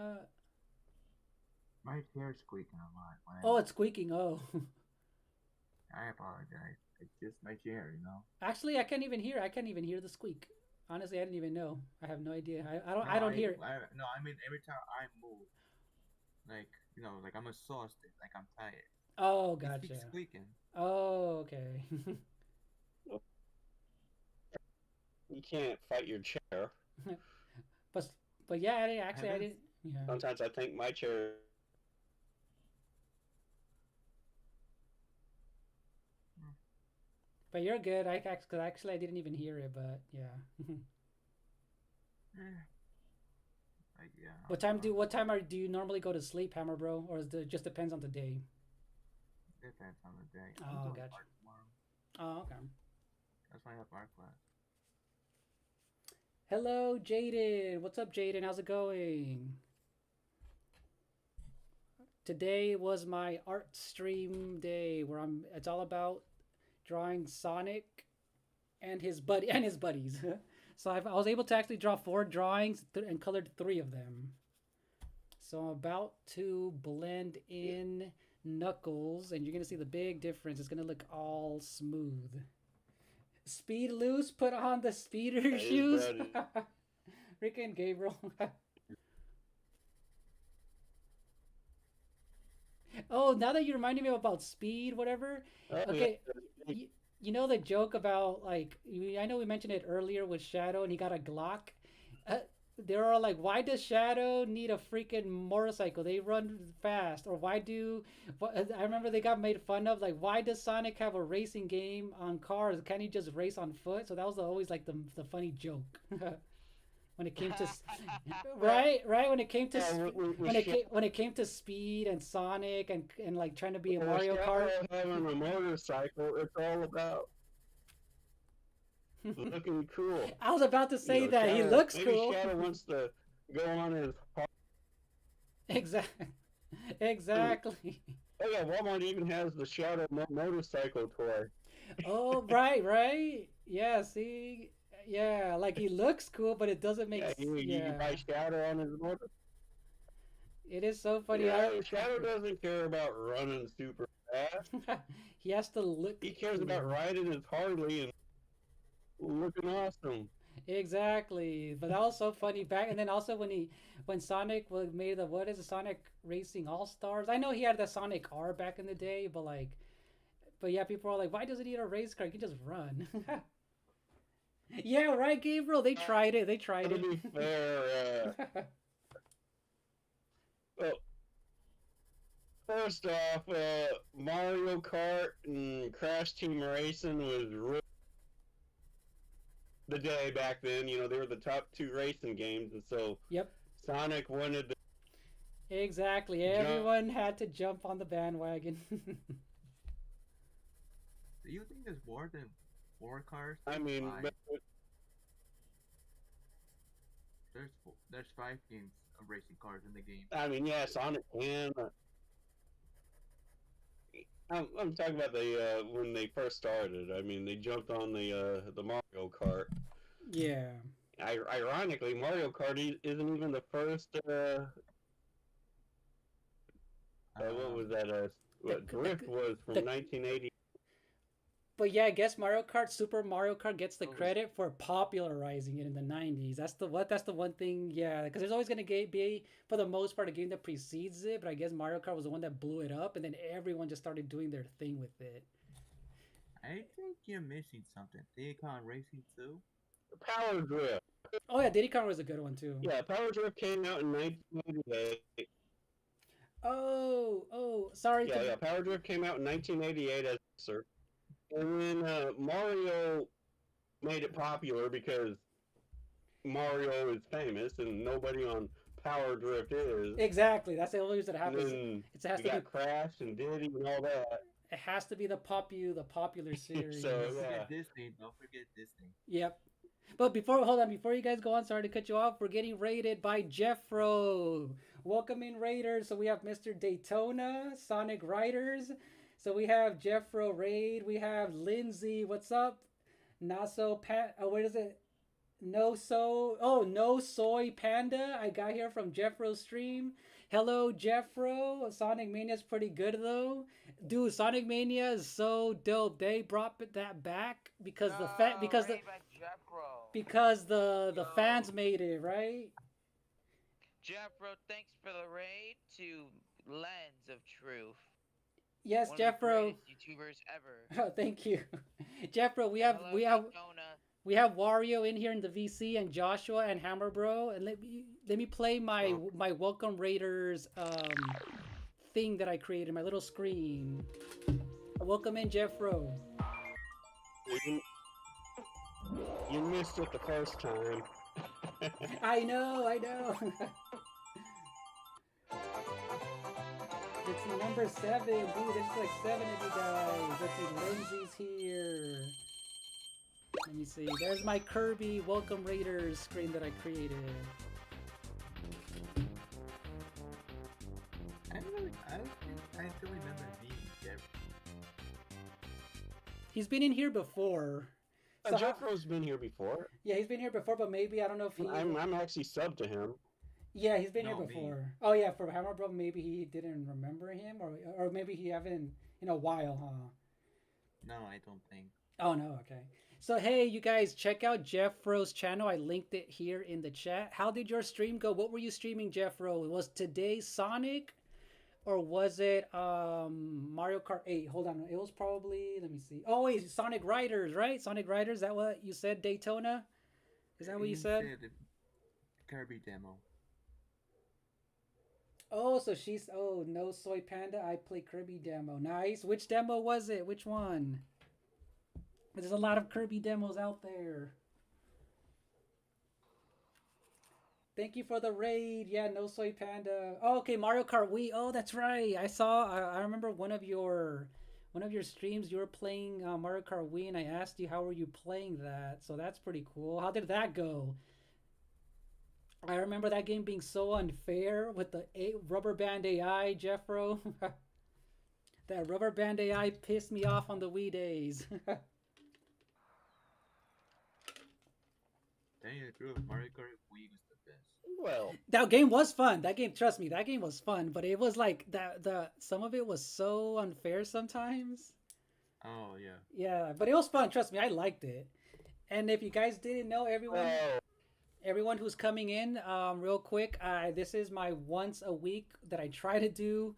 My hair's squeaking a lot. When Oh, it's squeaking. Oh, I apologize. It's just my chair, actually, I can't even hear. I can't even hear the squeak. Honestly, I didn't even know. I have no idea. I don't hear it. No, I mean every time I move, like like I'm exhausted, like I'm tired. Oh, It gotcha. keeps squeaking. Oh, okay. You can't fight your chair. but but yeah, I didn't. Yeah. Sometimes I think my chair. But you're good. Cause actually I didn't even hear it. But yeah. Yeah. What time do you normally go to sleep, Hammer Bro, or it just depends on the day? Depends on the day. Oh, I'm doing gotcha. art tomorrow. Oh, okay. That's why I have art class. Hello, Jaden. What's up, Jaden? How's it going? Today was my art stream day where it's all about drawing Sonic and his buddies. So I was able to actually draw 4 drawings and colored 3 of them. So I'm about to blend in Knuckles, and you're gonna see the big difference. It's gonna look all smooth. Speed loose, put on the speeder shoes. Rick and Gabriel. Oh, now that you reminded me about speed, whatever. Okay, you know the joke about like I know we mentioned it earlier with Shadow and he got a Glock. They're all like, why does Shadow need a freaking motorcycle? They run fast. Or I remember they got made fun of, like, why does Sonic have a racing game on cars? Can't he just race on foot? So that was always like the funny joke. When it came to right when it came to when it came to speed and Sonic and like trying to be a Mario Kart. Having a motorcycle, it's all about looking cool. I was about to say that Shadow, he looks maybe cool. Shadow wants to go on his Exactly. Oh yeah, Walmart even has the Shadow motorcycle toy. Oh, right, right. Yeah, see, yeah, like he looks cool, but it doesn't make. Yeah, you can Yeah, buy Shadow on his motor. it is so funny. Yeah, Shadow doesn't care about running super fast. He has to look He cares cool. about riding his Harley and looking awesome. Exactly, but that was so funny back. And then also when Sonic was made the what is the Sonic Racing All Stars? I know he had the Sonic R back in the day, but like, but yeah, people are like, why does he need a race car? He can just run. Yeah, right, Gabriel. They tried it. They tried To be fair, it. well, first off, Mario Kart and Crash Team Racing was really the day back then. You know, they were the top two racing games, and so Yep, Sonic wanted to exactly. jump. Everyone had to jump on the bandwagon. Do you think there's more than 4 cars? I mean, Five. but, There's 5 games of racing cars in the game. I mean, yeah, Sonic can. I'm talking about the when they first started. I mean, they jumped on the Mario Kart. Yeah. Ironically, Mario Kart isn't even the first. What was that? What Drift was from the- 1980. But yeah, I guess Mario Kart, Super Mario Kart gets the Oh, credit for popularizing it in the 90s. That's the what? That's the one thing, yeah, because there's always going to be, for the most part, a game that precedes it, but I guess Mario Kart was the one that blew it up, and then everyone just started doing their thing with it. I think you're missing something. Diddy Kong Racing 2? Power Drift. Oh yeah, Diddy Kong was a good one too. Yeah, Power Drift came out in 1988. Oh, sorry. Yeah, Power Drift came out in 1988 as sir. And then Mario made it popular because Mario is famous and nobody on Power Drift is. Exactly. That's the only reason it happens. And It has you to be. got Crash and Diddy and all that. It has to be the popular series. So, Don't yeah. forget Disney. Don't forget Disney. Yep. But hold on, before you guys go on, sorry to cut you off. We're getting rated by Jeffro. Welcome in, Raiders. So we have Mr. Daytona, Sonic Riders. So we have Jeffro Raid. We have Lindsay. What's up? Naso Pat. Oh, what is it? No Soy Panda. I got here from Jeffro's stream. Hello, Jeffro. Sonic Mania is pretty good though. Dude, Sonic Mania is so dope. They brought that back because the fans made it, right? Jeffro, thanks for the raid to Lens of Truth. Yes, One Jeffro. of the greatest YouTubers ever. Oh, thank you. Jeffro, we have Wario in here in the VC and Joshua and Hammer Bro, and let me play my Welcome Raiders thing that I created, my little screen. Welcome in, Jeffro. You missed it the first time. I know. It's number 7, dude. There's like 7 of you guys. Let's see, Lindsay's here. Let me see. There's my Kirby Welcome Raiders screen that I created. I still remember meeting Jeff. He's been in here before. So Jeffro's been here before. Yeah, he's been here before, but maybe I don't know if he. I'm actually subbed to him. Yeah, he's been here No, before. me. Oh yeah, for Hammer Bro, maybe he didn't remember him, or maybe he haven't in a while, huh? No, I don't think. Oh no, okay. So hey, you guys, check out Jeffro's channel. I linked it here in the chat. How did your stream go? What were you streaming, Jeffro? Was today Sonic, or was it Mario Kart 8? Hold on, it was probably. Let me see. Oh wait, Sonic Riders, right? Sonic Riders. Is that what you said, Daytona? Is that what you said? The Kirby demo. Oh, so she's no Soy Panda. I play Kirby demo. Nice. Which demo was it? Which one? There's a lot of Kirby demos out there. Thank you for the raid. Yeah, no Soy Panda. Oh, okay, Mario Kart Wii. Oh, that's right. I remember one of your streams. You were playing Mario Kart Wii, and I asked you how were you playing that. So that's pretty cool. How did that go? I remember that game being so unfair with the rubber band AI, Jeffro. That rubber band AI pissed me off on the Wii days. Telling you the truth, Mario Kart Wii was the best. Well, That game was fun. That game, trust me, that game was fun. But it was like that. The some of it was so unfair sometimes. Oh yeah. Yeah, but it was fun. Trust me, I liked it. And if you guys didn't know, well, everyone who's coming in, real quick, this is my once a week that I try to do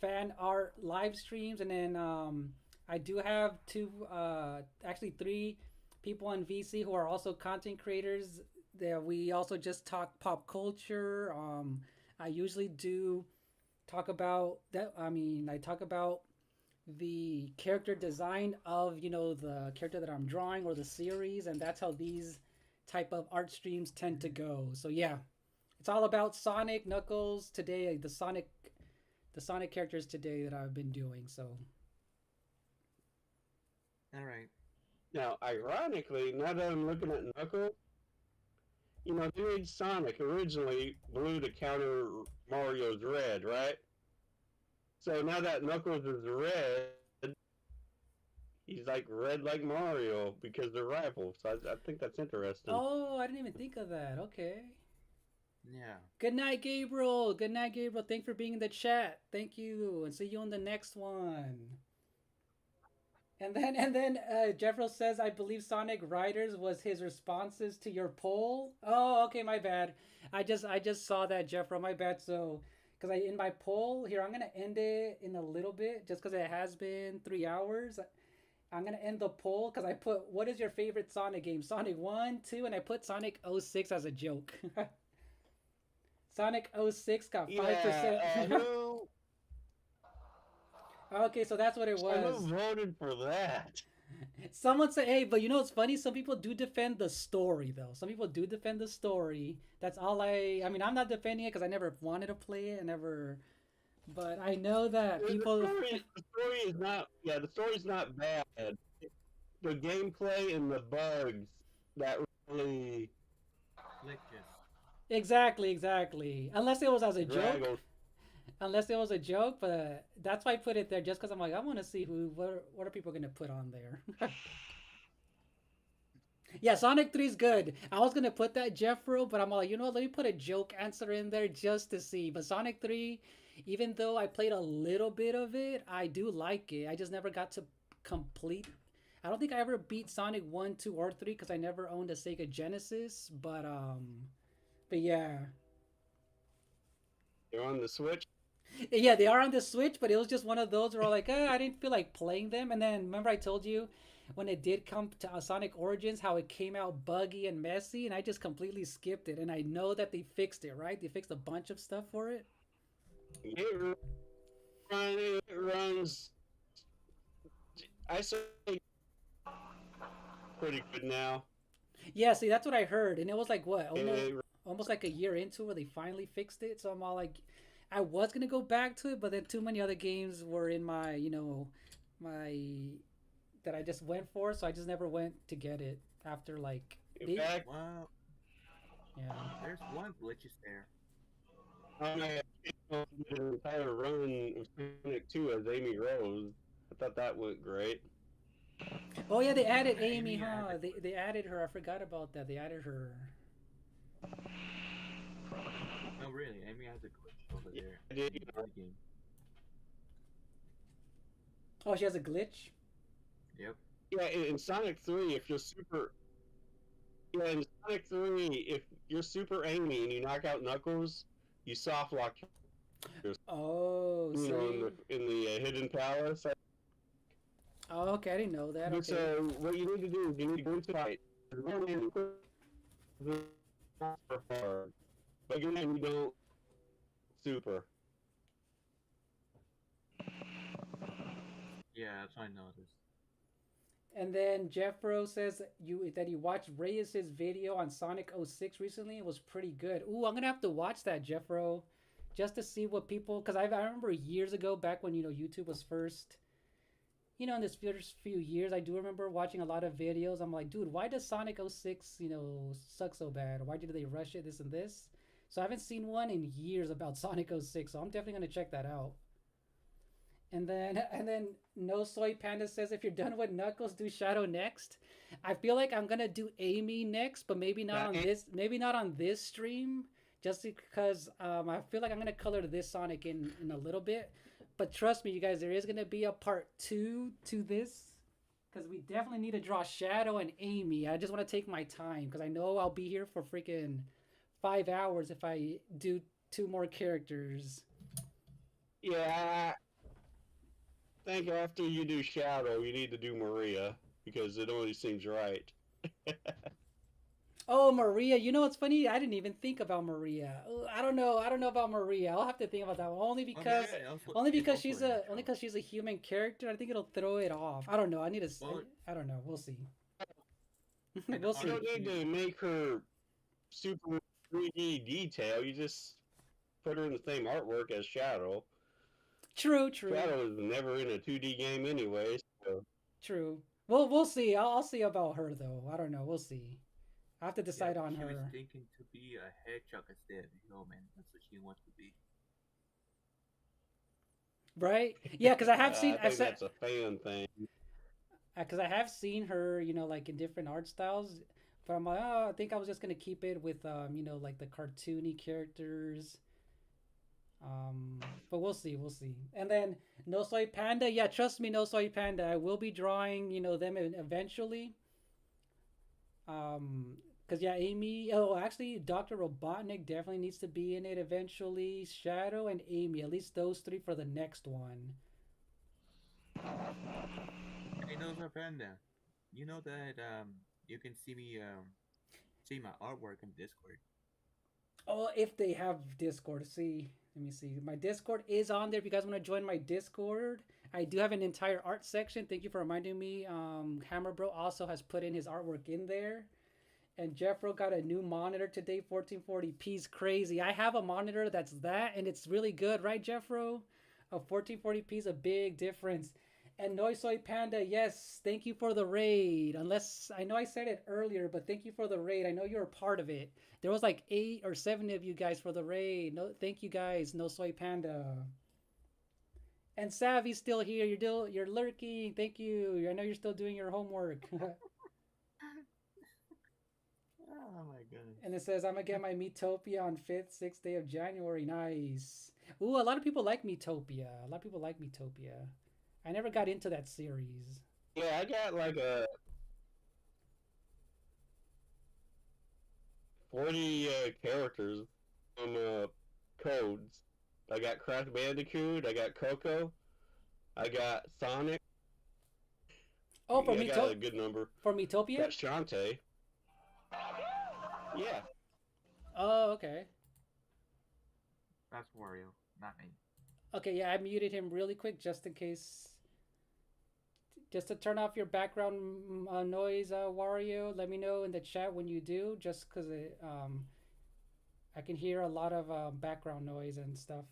fan art live streams, and then I do have two, actually three people on VC who are also content creators. That we also just talk pop culture. I usually do talk about that. I mean, I talk about the character design of the character that I'm drawing or the series, and that's how these type of art streams tend to go. So yeah, it's all about Sonic, Knuckles today, the Sonic characters today that I've been doing. So All right. now, ironically, now that I'm looking at Knuckles, they made Sonic originally blue to counter Mario's red, right? So now that Knuckles is red, he's like red like Mario because they're rivals. So I think that's interesting. oh, I didn't even think of that. Okay. Yeah. Good night, Gabriel. Good night, Gabriel. Thanks for being in the chat. Thank you, and see you on the next one. And then Jeffrey says, I believe Sonic Riders was his responses to your poll. Oh, okay, my bad. I just saw that, Jeffrey. My bad. So, because I in my poll here, I'm gonna end it in a little bit, just because it has been 3 hours. I'm gonna end the poll because I put what is your favorite Sonic game? Sonic 1, 2, and I put Sonic '06 as a joke. Sonic '06 got 5%. Who Okay, so that's what it was. who voted for that? Someone said, "Hey, but you know what's funny? Some people do defend the story, though. Some people do defend the story. That's all I. I mean, I'm not defending it because I never wanted to play it. I never. But I know that people. The story is not. Yeah, the story's not bad. The gameplay and the bugs that really Glitches. Exactly. Unless it was as a joke. draggle. Unless it was a joke, but that's why I put it there, just because I'm like, I want to see what are people gonna put on there. Yeah, Sonic 3 is good. I was gonna put that Jeffro, but I'm like, let me put a joke answer in there just to see. But Sonic 3, even though I played a little bit of it, I do like it. I just never got to complete. I don't think I ever beat Sonic 1, 2, or 3 because I never owned a Sega Genesis. But yeah. They're on the Switch. Yeah, they are on the Switch, but it was just one of those where I'm like, I didn't feel like playing them. And then remember I told you when it did come to Sonic Origins how it came out buggy and messy, and I just completely skipped it. And I know that they fixed it, right? They fixed a bunch of stuff for it. It runs. I say pretty good now. Yeah, see, that's what I heard, and it was like what It- almost like a year into where they finally fixed it. So I'm all like, I was gonna go back to it, but then too many other games were in my my that I just went for, so I just never went to get it after like in fact, Well, yeah. there's one glitches there. I did an entire run of Sonic 2 as Amy Rose. I thought that went great. Oh yeah, they added Amy, Amy huh? added- They added her. I forgot about that. They added her. No, really, Amy has a glitch over there. I did, In the game. Oh, she has a glitch. Yep. Yeah, in Sonic 3, if you're super. Yeah, in Sonic 3, if you're super Amy and you knock out Knuckles, you soft lock. Oh, In see. the hidden palace. Oh, okay, I didn't know that. Okay. So what you need to do is you need to go into fight. Super hard, but you don't super. Yeah, that's what I noticed. And then Jeffro says that you watched Reyes's video on Sonic '06 recently. It was pretty good. Ooh, I'm gonna have to watch that, Jeffro, just to see what people. Because I remember years ago, back when YouTube was first. In this first few years, I do remember watching a lot of videos. I'm like, dude, why does Sonic '06, suck so bad? Why did they rush it, this and this? So I haven't seen one in years about Sonic '06, so I'm definitely going to check that out. And then No Soy Panda says if you're done with Knuckles, do Shadow next. I feel like I'm gonna do Amy next, but maybe not on this. Maybe not on this stream, just because I feel like I'm gonna color this Sonic in a little bit. But trust me, you guys, there is gonna be a part 2 to this because we definitely need to draw Shadow and Amy. I just want to take my time because I know I'll be here for freaking 5 hours if I do 2 more characters. Yeah, I think after you do Shadow, you need to do Maria because it only seems right. Oh, Maria. You know what's funny? I didn't even think about Maria. I don't know. I don't know about Maria. I'll have to think about that one. Only because she's a human character. I think it'll throw it off. I don't know. I need to. Well, I don't know. We'll see. and We'll You see. don't need to make her super 3D detail. You just put her in the same artwork as Shadow. True. True. Shadow is never in a 2D game anyway. So. True. Well, we'll see. I'll see about her though. I don't know. We'll see. I have to decide yeah, on she her. was thinking to be a hedgehog instead of a human. That's what she wants to be. Right? Yeah, because I have seen. I think that's a fan thing. Because I have seen her, like in different art styles. But I'm like, oh, I think I was just gonna keep it with, like the cartoony characters. But we'll see, we'll see. And then No Soy Panda, yeah, trust me, No Soy Panda, I will be drawing, them eventually. Because yeah, Amy. Oh, actually, Dr. Robotnik definitely needs to be in it eventually. Shadow and Amy, at least those 3 for the next one. Hey, Noza Panda, you know that you can see my artwork in Discord. Oh, if they have Discord, see, let me see. My Discord is on there. If you guys want to join my Discord, I do have an entire art section. Thank you for reminding me. Hammer Bro also has put in his artwork in there. And Jeffro got a new monitor today, 1440p's crazy. I have a monitor that's that, and it's really good, right, Jeffro? A 1440p's a big difference. And Noisoy Panda, yes, thank you for the raid. Unless, I know I said it earlier, but thank you for the raid. I know you were part of it. There was like 8 or 7 of you guys for the raid. No, thank you guys, No Soy Panda. And Savvy's still here. You're lurking. Thank you. I know you're still doing your homework. Oh my goodness. And it says, I'm going to get my Metopia on 5th, 6th day of January. Nice. Ooh, a lot of people like Metopia. A lot of people like Metopia. I never got into that series. Yeah, I got like a 40 characters from codes. I got Crash Bandicoot, I got Coco, I got Sonic. Oh, for I got a good number. For Metopia? Got Shantae. Yeah. Oh, okay. That's Wario, not me. Okay, yeah, I muted him really quick just in case. Just to turn off your background noise, Wario. Let me know in the chat when you do, just because I can hear a lot of background noise and stuff.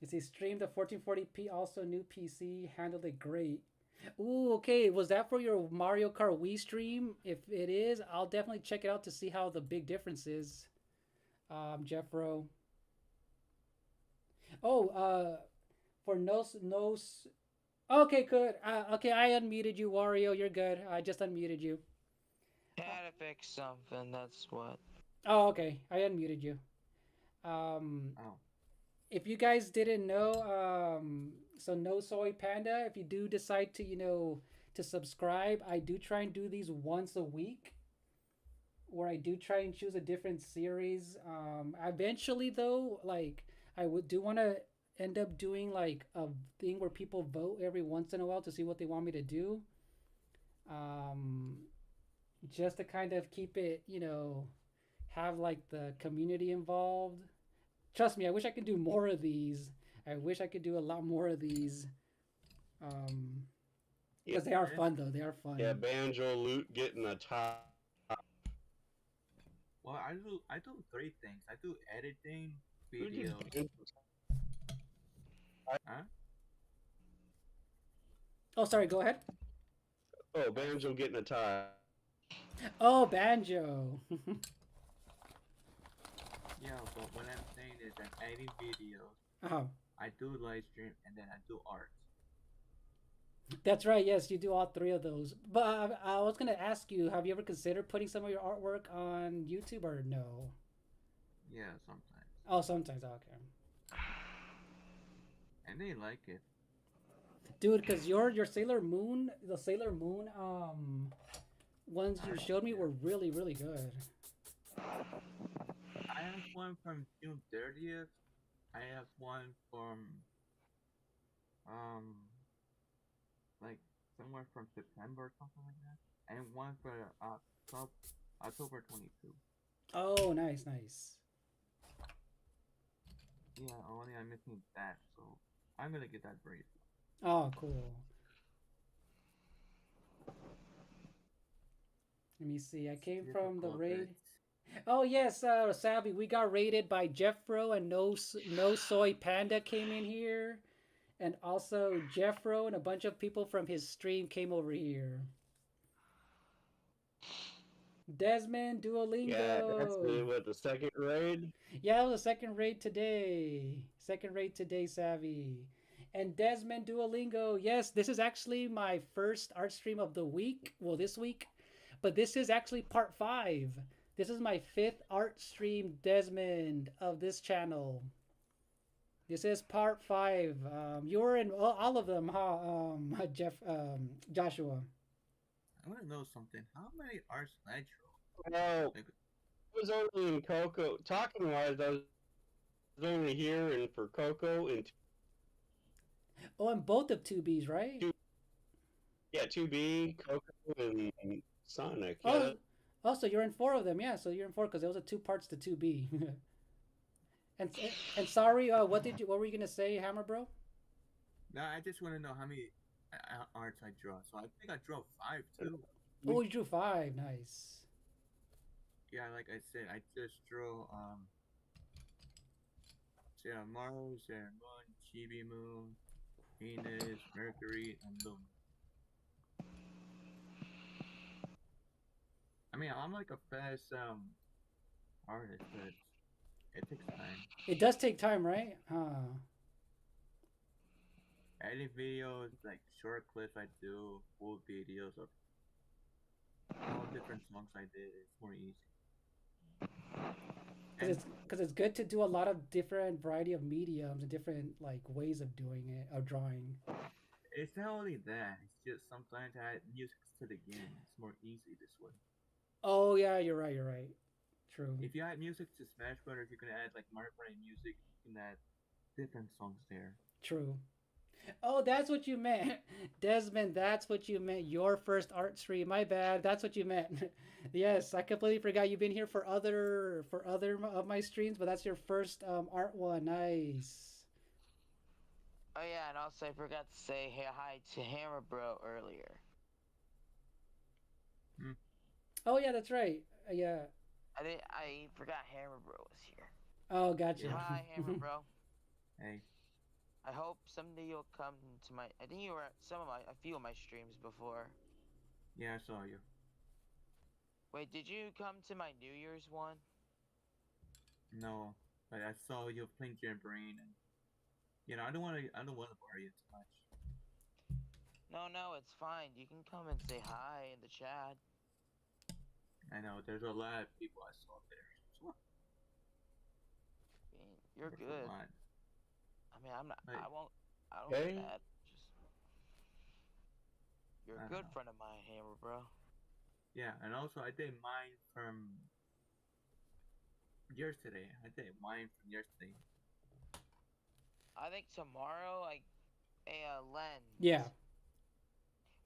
You see, streamed the 1440p, also new PC, handled it great. Ooh, okay. Was that for your Mario Kart Wii stream? If it is, I'll definitely check it out to see how the big difference is. Jeffro. Oh, for no. Okay, good. Okay, I unmuted you, Wario. You're good. I just unmuted you. Had to fix something. That's what. Oh, okay. I unmuted you. Oh. If you guys didn't know, so No Soy Panda, if you do decide to, to subscribe, I do try and do these once a week, where I do try and choose a different series. Eventually, though, like I do want to end up doing like a thing where people vote every once in a while to see what they want me to do. Just to kind of keep it, have like the community involved. Trust me, I wish I could do more of these. I wish I could do a lot more of these. Because they are fun, though. They are fun. Yeah, Banjo Loot getting a top. Well, I do 3 things. I do editing, videos. Huh? Oh, sorry. Go ahead. Oh, Banjo getting a tie. Oh, Banjo. Yeah, but what I'm saying is I'm editing videos. Uh-huh. I do live stream and then I do art. That's right. Yes, you do all three of those. But I was gonna ask you, have you ever considered putting some of your artwork on YouTube or no? Yeah, sometimes. Oh, sometimes. Okay, And they like it. dude, because your Sailor Moon, the Sailor Moon ones you showed me Yeah. were really good. I have one from June 30th. I have one from um like somewhere from September or something like that. And one for October 22. Oh, nice, nice. Yeah, only I'm missing that, so I'm gonna get that brief. Oh, cool. Let me see. I It's came from the difficult, but raid. Oh yes, Savvy. We got raided by Jeffro and no soy panda came in here, and also Jeffro and a bunch of people from his stream came over here. Desmond Yeah, that's Duolingo. the second raid. Yeah, it was a second raid today. Second raid today, Savvy. And Desmond Duolingo. Yes, this is actually my first art stream of the week. Well, this week. But this is actually part five. This is my fifth art stream, Desmond, of this channel. This is part five. You were in all of them, huh, Jeff, Joshua? I want to know something. How many arts nitro? Well, Like, I was only in Coco. Talking wise, I was only here and for Coco and Oh, and both of 2Bs, right? two, yeah, 2B, Coco, and Sonic. Yeah, Oh, also you're in four of them, yeah. So you're in four because there was a two parts to 2B. and and sorry, what were you gonna say, Hammer Bro? no, I just want to know how many arts I draw. So I think I draw 5 too. Oh, you drew five. Nice. Yeah, like I said, I just drew Sarah Mars, Sarah Moon, Chibi Moon, Venus, Mercury, and Luna. I mean, I'm like a fast artist, but it takes time. It does take time, right? Edit videos, like short clips I do, full videos of all different songs I did. It's more easy. And Because it's good to do a lot of different variety of mediums and different like ways of doing it, of drawing. it's not only that, it's just sometimes I add music to the game. It's more easy this way. Oh yeah, you're right. You're right. True. If you add music to Smash Brothers, you can add like Mario Party music. You can add different songs there. True. Oh, that's what you meant, Desmond. That's what you meant. Your first art stream. My bad. That's what you meant. Yes, I completely forgot you've been here for other of my streams, but that's your first art one. Nice. Oh yeah, and also I forgot to say hey, hi to Hammer Bro earlier. Hmm. Oh yeah, that's right. Yeah. I forgot Hammer Bro was here. Oh, gotcha. Hi, Hammer Bro. Hey, I hope someday you'll come to my. I think you were at a few of my streams before. yeah, I saw you. Wait, did you come to my New Year's one? No, but I saw you playing Jamboree, and I don't want to bore you too much. No, it's fine. You can come and say hi in the chat. I know there's a lot of people I saw there. So, I mean, you're there's good. a lot. I mean, I'm not. Like, I won't. I don't Okay. get mad. Just you're I a don't good know. friend of mine, Hammer Bro. Yeah, and also I did mine from yesterday. I did mine from yesterday. I think tomorrow, Lens. Yeah.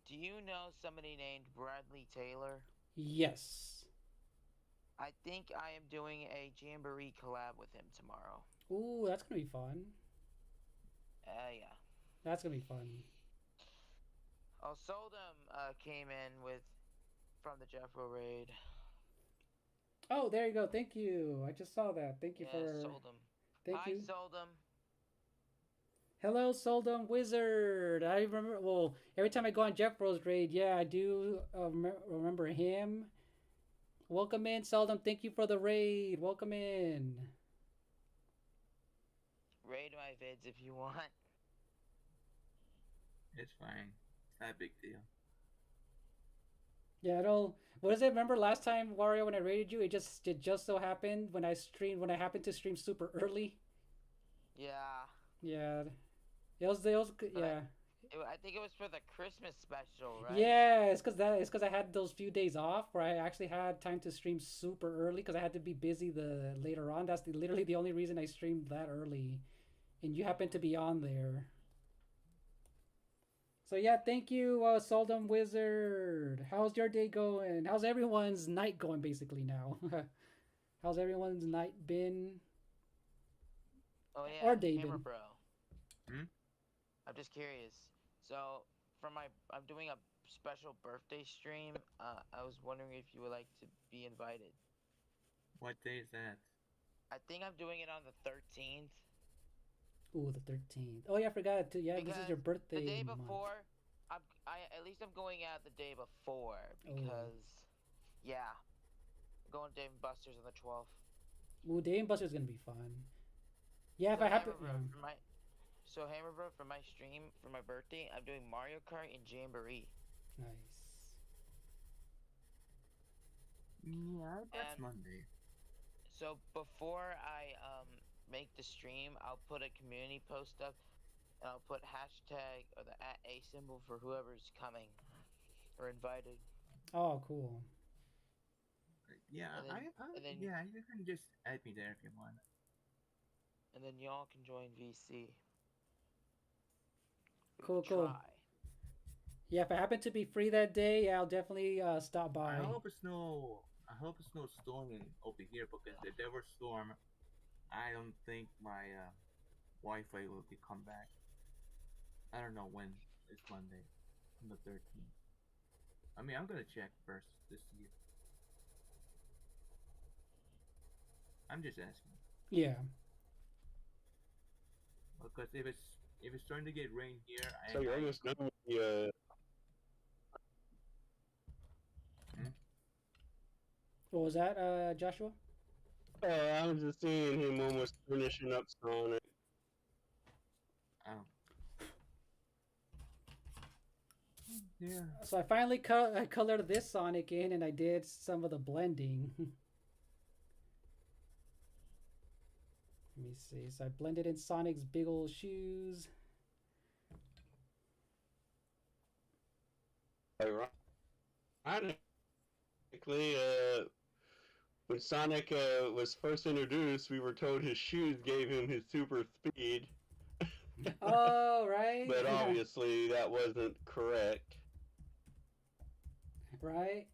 Do you know somebody named Bradley Taylor? Yes. I think I am doing a Jamboree collab with him tomorrow. Ooh, that's gonna be fun. Yeah. That's gonna be fun. Oh, Soldum came in with from the Jeffro raid. Oh, there you go. Thank you. I just saw that. Thank you Yeah, for. Soldum. Thank Hi, you. Soldum. Hello, Soldum Wizard. I remember. Well, every time I go on Jeff Bros raid, yeah, I do remember him. Welcome in, Soldum. Thank you for the raid. Welcome in. raid my vids if you want. It's fine. It's not a big deal. Yeah, I don't. What is it? Remember last time, Wario, when I rated you, it just so happened when I happened to stream super early. Yeah, Yeah, it was but yeah. I think it was for the Christmas special, right? Yeah, it's cause I had those few days off where I actually had time to stream super early because I had to be busy the later on. That's literally the only reason I streamed that early, and you happened to be on there. So yeah, thank you, Seldom Wizard. How's your day going? How's everyone's night going? Basically now, how's everyone's night been Oh or yeah, day Hammer been? Bro. Hmm? I'm just curious. So I'm doing a special birthday stream. I was wondering if you would like to be invited. What day is that? I think I'm doing it on the 13th Ooh, the 13th. Oh yeah, I forgot to. Yeah, this is because your the birthday day month. before, I at least I'm going out the day before Oh, because yeah, I'm going to Dave and Buster's on the 12th. ooh, Day and Buster's gonna be fun. Yeah, if So I happen, Hammer Bro yeah, for my so Hammer Bro for my stream for my birthday, I'm doing Mario Kart and Jamboree. nice. Yeah, that's And Monday. so before I make the stream, I'll put a community post up and I'll put hashtag or the at a symbol for whoever's coming or invited, Oh, cool. Yeah, and then and then yeah, you can just add me there if you want. and then y'all can join VC. We Cool, could cool. try. Yeah, if I happen to be free that day, yeah, I'll definitely stop I by. hope it's no. I hope it's no storming over here because if there were storm, I don't think my Wi-Fi will be come back. I don't know when it's Monday, on the 13th. I mean, I'm gonna check first to see. I'm just asking Yeah. because if it's starting to get rain here, So you're I almost done with the. hmm? What was that, Joshua? I was just seeing him almost finishing up Sonic. Oh yeah. So I finally I colored this Sonic in, and I did some of the blending. Let me see. So I blended in Sonic's big old shoes. Ironically, when Sonic was first introduced, we were told his shoes gave him his super speed, Oh, right. but obviously that wasn't correct. Right.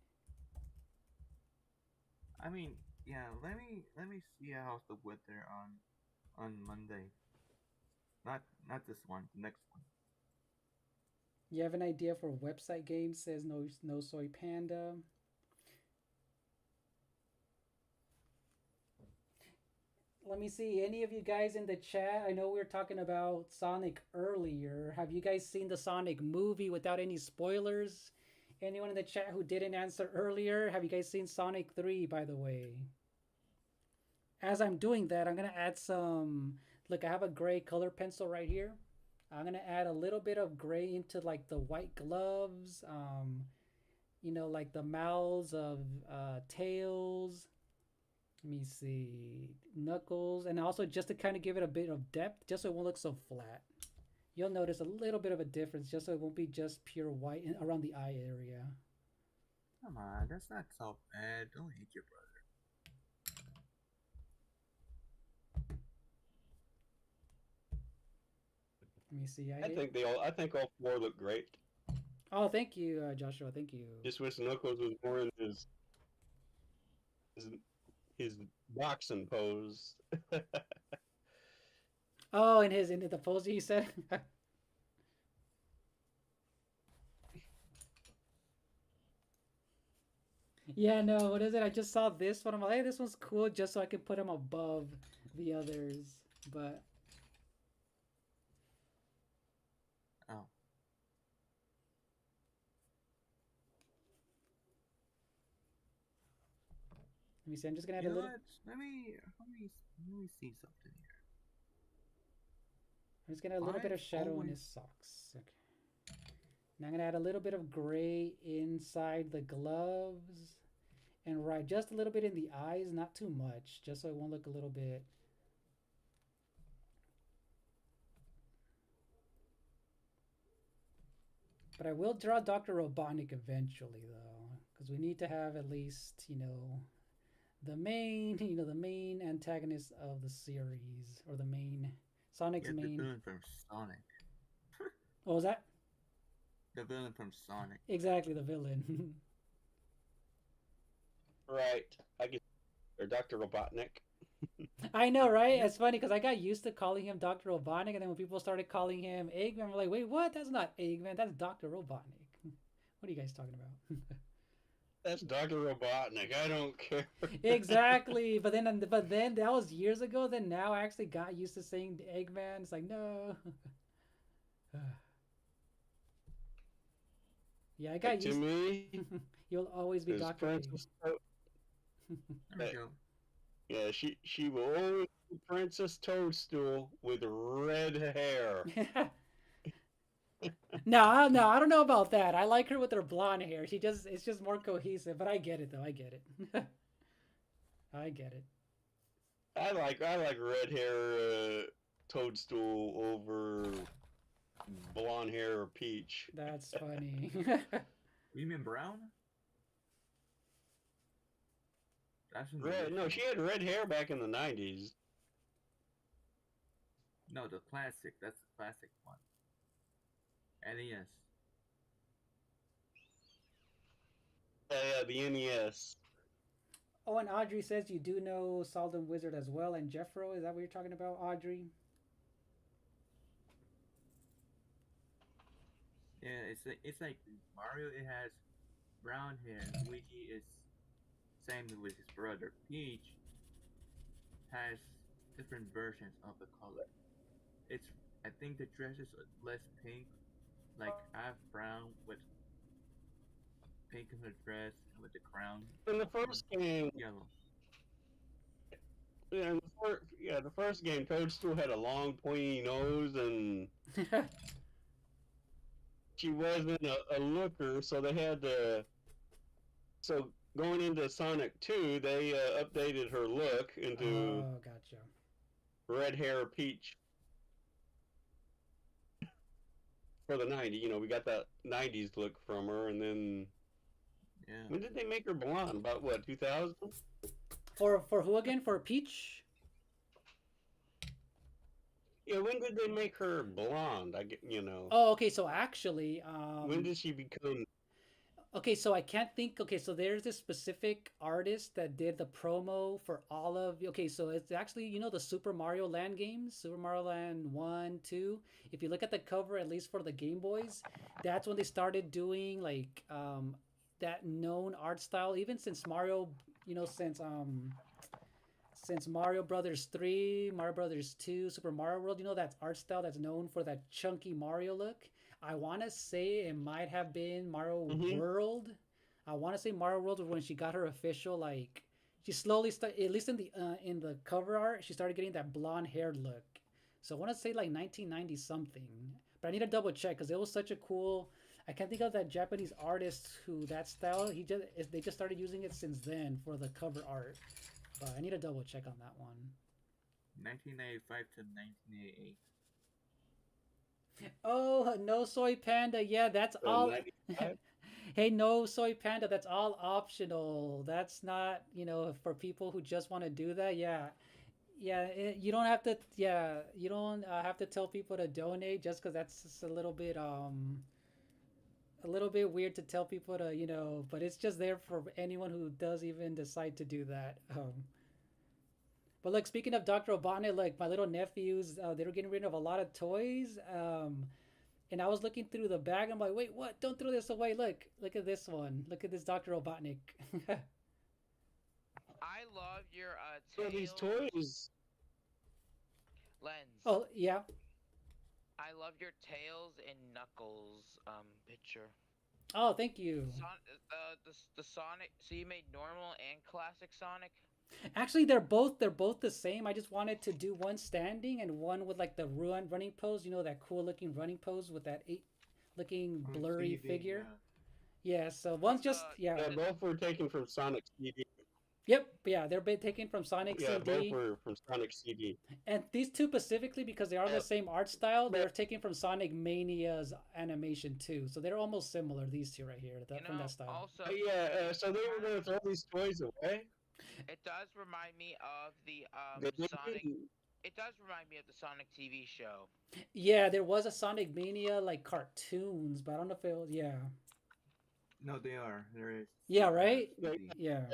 I mean, yeah. Let me see how's the weather on Monday. Not this one. The next one. You have an idea for website game? Says no soy panda. Let me see. Any of you guys in the chat? I know we were talking about Sonic earlier. Have you guys seen the Sonic movie without any spoilers? Anyone in the chat who didn't answer earlier? Have you guys seen Sonic 3, by the way? As I'm doing that, I'm going to add some. Look, I have a gray color pencil right here. I'm going to add a little bit of gray into like the white gloves, like the mouths of Tails. Let me see. Knuckles. And also just to kind of give it a bit of depth, just so it won't look so flat. You'll notice a little bit of a difference just so it won't be just pure white around the eye area. Come on, that's not so bad. Don't hate your brother. Let me see. I think all four look great. Oh, thank you, Joshua. Thank you. Just wish Knuckles was more in his, his boxing pose. Oh, in the pose he said. Yeah, no, what is it? I just saw this one. I'm like, hey, this one's cool just so I can put him above the others. But Oh, let me see. I'm just gonna add you a know little. what? Let me see something here. I'm just gonna add a little bit of I've shadow on always his socks. Okay. Now I'm gonna add a little bit of gray inside the gloves. And right, just a little bit in the eyes, not too much, just so it won't look a little bit. But I will draw Dr. Robotnik eventually, though, because we need to have at least, the main, the main antagonist of the series, or the main, Sonic's get the main. villain from Sonic. What was that? The villain from Sonic. Exactly, the villain. Right. I get or Dr. Robotnik. I know, right? It's funny because I got used to calling him Dr. Robotnik, and then when people started calling him Eggman, we're like, wait, what? That's not Eggman. That's Dr. Robotnik. What are you guys talking about? That's Dr. Robotnik. I don't care. Exactly. But then that was years ago. Then now I actually got used to saying Eggman. It's like, no. Yeah, I got To used. me, You'll always be is Dr. Princess. There we go. Yeah, she will always be Princess Toadstool with red hair. No, no, I don't know about that. I like her with her blonde hair. It's just more cohesive. But I get it though. I get it. I get it. I like red hair Toadstool over blonde hair Peach. That's funny. You mean brown? That's in the Red? No, original. she had red hair back in the 90s. No, the classic. That's the classic one. NES. Yeah, the NES. Oh, and Audrey says you do know Solden Wizard as well, and Jeffro. Is that what you're talking about, Audrey? Yeah, it's like Mario. It has brown hair. Luigi is same with his brother. Peach has different versions of the color. It's I think the dress is less pink, like half brown with pink in the dress and with the crown In the first game, yellow. the first game, Toadstool had a long pointy nose and she wasn't a looker, so they had to. So going into Sonic 2, they updated her look into Oh, gotcha. red hair Peach for the 90s. We got that 90s look from her, and then Yeah. when did they make her blonde? About what, 2000? For who again? For Peach? Yeah, when did they make her blonde? Oh, okay. So actually, when did she become? okay, so I can't think. Okay, so there's this specific artist that did the promo for all of. Okay, so it's actually the Super Mario Land games, Super Mario Land 1, 2. If you look at the cover, at least for the Game Boys, that's when they started doing like that known art style. Even since Mario, since Mario Brothers 3, Mario Brothers 2, Super Mario World, that art style that's known for that chunky Mario look. I want to say it might have been Mario World. I want to say Mario World was when she got her official like she slowly started, at least in the cover art, she started getting that blonde haired look. So I want to say like 1990 something. But I need to double check because it was such a cool. I can't think of that Japanese artist who that style. They just started using it since then for the cover art. But I need to double check on that one. 1995 to 1988. Oh, no soy panda. Yeah, that's all. 95? Hey, no soy panda. That's all optional. That's not, for people who just want to do that. Yeah, yeah. You don't have to. Yeah, you don't have to tell people to donate just because that's just a little bit weird to tell people to, But it's just there for anyone who does even decide to do that. But look, speaking of Dr. Robotnik, like my little nephews, they were getting rid of a lot of toys. And I was looking through the bag. I'm like, wait, what? Don't throw this away. Look at this one. Look at this Dr. Robotnik. I love your So these Tails toys. lens. Oh, yeah. I love your Tails and Knuckles picture. Oh, thank you. The Sonic. So you made normal and classic Sonic. Actually, they're both the same. I just wanted to do one standing and one with like the running pose. You know that cool looking running pose with that eight looking From blurry TV, figure. yeah. Yeah. So one's just yeah. Yeah, both were taken from Sonic CD. Yep. Yeah, they're taken from Sonic Yeah, both CD. were from Sonic CD. And these two specifically, because they are the Uh, same art style, they're but taken from Sonic Mania's animation too. So they're almost similar. These two right here, You from know, that style. also, yeah, so they were gonna throw these toys away. it does remind me of the They Sonic. didn't. It does remind me of the Sonic TV show. Yeah, there was a Sonic Mania like cartoons, but I don't know if it was. Yeah. No, they are. There is. Yeah. Right. Like, CD. Yeah.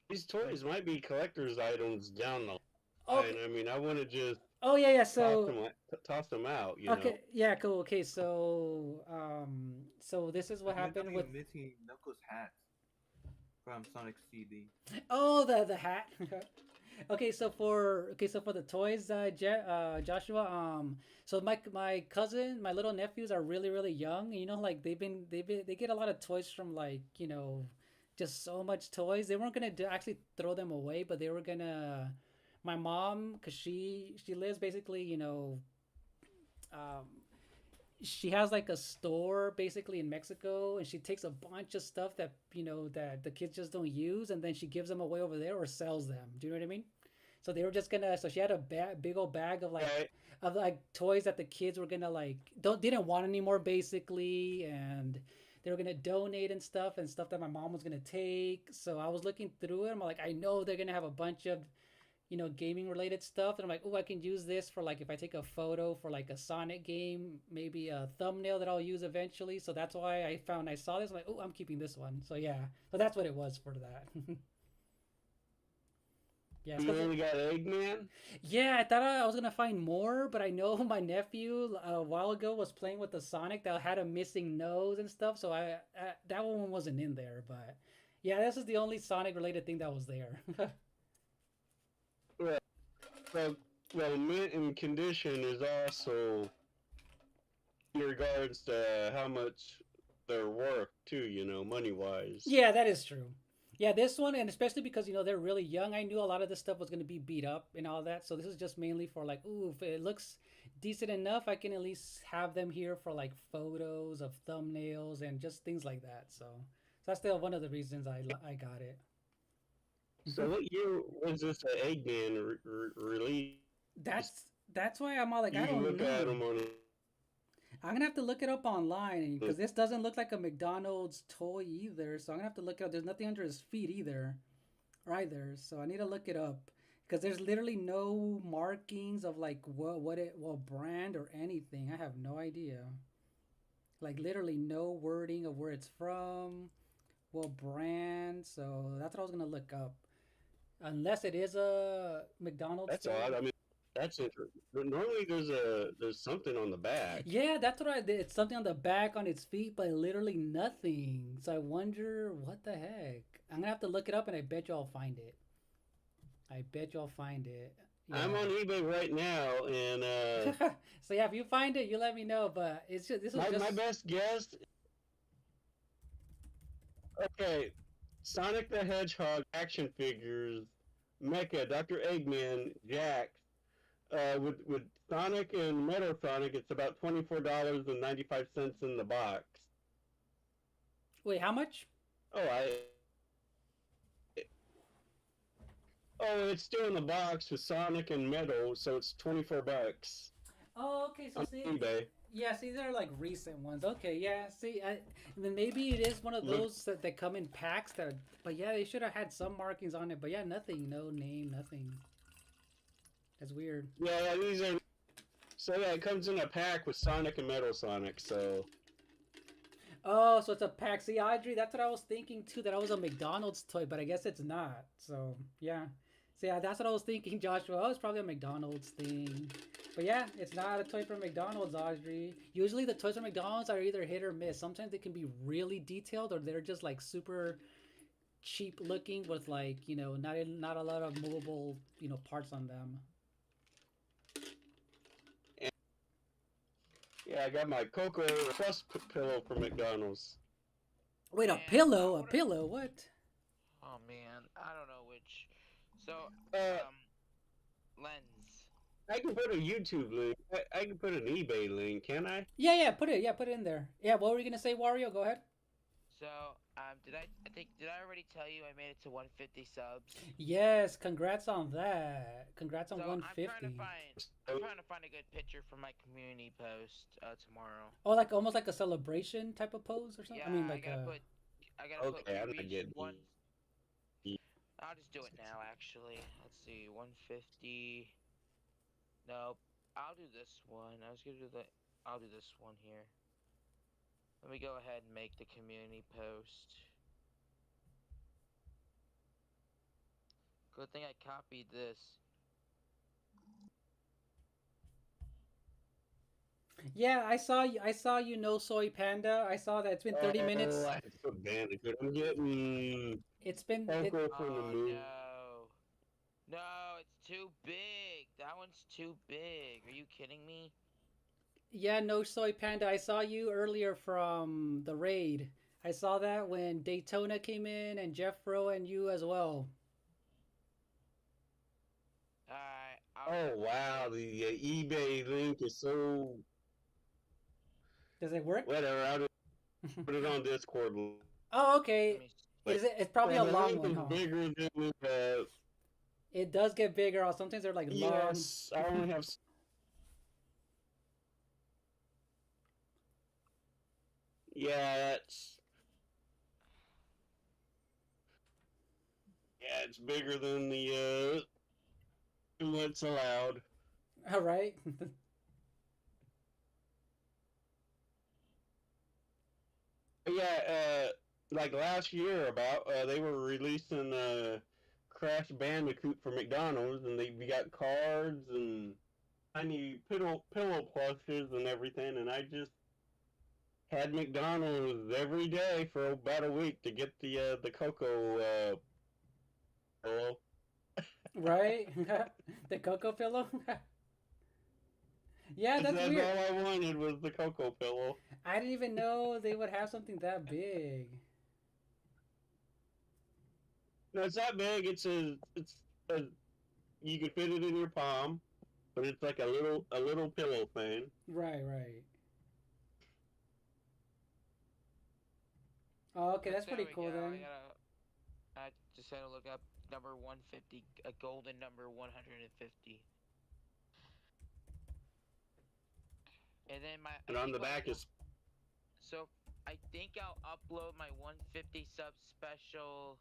these toys might be collector's items down the Oh. line. I mean, I want to just Oh yeah. Yeah. toss So. them out. You Okay. know. Yeah. Cool. Okay. So this is what You're happened definitely with. missing Knuckles' hat from Sonic CD. Oh, the hat. Okay, so for the toys, Joshua, so my cousin, my little nephews are really young. You know, like they get a lot of toys from like just so much toys. They weren't gonna actually throw them away, but they were gonna. My mom, cause she lives basically, um, she has like a store basically in Mexico, and she takes a bunch of stuff that that the kids just don't use, and then she gives them away over there or sells them. Do you know what I mean? So they were just gonna. So she had a big old bag of Right. toys that the kids were gonna like didn't want anymore basically, and they were gonna donate and stuff that my mom was gonna take. So I was looking through it. I'm like, I know they're gonna have a bunch of gaming related stuff. And I'm like, oh, I can use this for like if I take a photo for like a Sonic game, maybe a thumbnail that I'll use eventually. So that's why I saw this. I'm like, oh, I'm keeping this one. So yeah, so that's what it was for that. Yeah, You only got Eggman. yeah, I thought I was gonna find more, but I know my nephew a while ago was playing with the Sonic that had a missing nose and stuff. So that one wasn't in there, but yeah, this is the only Sonic related thing that was there. Well, mint and condition is also in regards to how much they're worth too. Money wise. Yeah, that is true. Yeah, this one, and especially because they're really young, I knew a lot of this stuff was going to be beat up and all that. So this is just mainly for like, ooh, if it looks decent enough, I can at least have them here for like photos of thumbnails and just things like that. So that's still one of the reasons I got it. So what year was this Eggman released? That's why I'm all like, I You don't look at know. them on. I'm gonna have to look it up online because this doesn't look like a McDonald's toy either. So I'm gonna have to look it up. There's nothing under his feet either. So I need to look it up because there's literally no markings of like what brand or anything. I have no idea. Like literally no wording of where it's from, what brand. So that's what I was gonna look up. Unless it is a McDonald's That's toy. odd. I mean, that's interesting. Normally, there's something on the back. Yeah, that's what I did. It's something on the back on its feet, but literally nothing. So I wonder what the heck. I'm gonna have to look it up, and I bet you I'll find it. I bet you'll find it. Yeah. I'm on eBay right now, and So yeah, if you find it, you let me know. But it's just this was my just best guess. Okay, Sonic the Hedgehog action figures, Mecha, Dr. Eggman, Jax. With Sonic and Metal Sonic, it's about $24.95 in the box. wait, how much? Oh, it's still in the box with Sonic and Metal, so it's $24 Oh, okay. So on see, eBay. yeah, see, they're like recent ones. Okay, yeah. See, and then maybe it is one of Look- those that come in packs that. But yeah, they should have had some markings on it. But yeah, nothing, no name, nothing. That's weird. Yeah, these are. So yeah, it comes in a pack with Sonic and Metal Sonic. So Oh, so it's a pack. See, Audrey, that's what I was thinking too. That I was a McDonald's toy, but I guess it's not. So yeah. So yeah, that's what I was thinking, Joshua. Oh, it's probably a McDonald's thing. But yeah, it's not a toy from McDonald's, Audrey. Usually the toys from McDonald's are either hit or miss. Sometimes they can be really detailed, or they're just like super cheap looking with like not a lot of movable parts on them. yeah, I got my Cocoa Plus pillow from McDonald's. Wait, a Man, pillow? I A would've- pillow? What? Oh man, I don't know which. So, Uh, um, lens. I can put a YouTube link. I can put an eBay link, can I? Yeah, put it in there. Yeah, what were you gonna say, Wario? Go ahead. So, did I already tell you I made it to 150 subs? Yes, congrats on that. Congrats on So I'm So, trying to find a good picture for my community post tomorrow. Oh, like almost like a celebration type of pose or something. I Yeah, mean, like I gotta put okay, we I'm not reached getting. one. I'll just do it now. Actually, let's see, 150. Nope. I'll do this one. I was gonna do the. I'll do this one here. Let me go ahead and make the community post. Good thing I copied this. yeah, I saw you. I saw you. No soy panda. I saw that it's been 30 Oh, minutes. I have to Bandicoot. I'm getting It's been it. Coco from the Oh movie. no. No, it's too big. That one's too big. Are you kidding me? Yeah, no soy panda. I saw you earlier from the raid. I saw that when Daytona came in and Jeffro and you as well. Alright, I'll Oh wow, this. the eBay link is so Does it work? whatever. I'll just put it on Discord. Oh, Let okay. me. Is Like, it? It's probably yeah, a the long link one, is huh? bigger than It does get bigger. Or sometimes they're like long. yes. I only have yeah. It's bigger than the what's allowed. All right. Yeah, like last year about they were releasing Crash Bandicoot for McDonald's, and we got cards and tiny pillow plushes and everything, and I just had McDonald's every day for about a week to get the Cocoa pillow. Right? The cocoa pillow? Yeah, that's That's weird. all I wanted was the Cocoa pillow. I didn't even know they would have something that big. No, it's not big. It's a you can fit it in your palm, but it's like a little pillow thing. Right, right. Oh, okay, But that's there pretty we cool go. then. I just had to look up number 150, a golden number 150. And then I And on think the back is so I think I'll upload my 150 sub special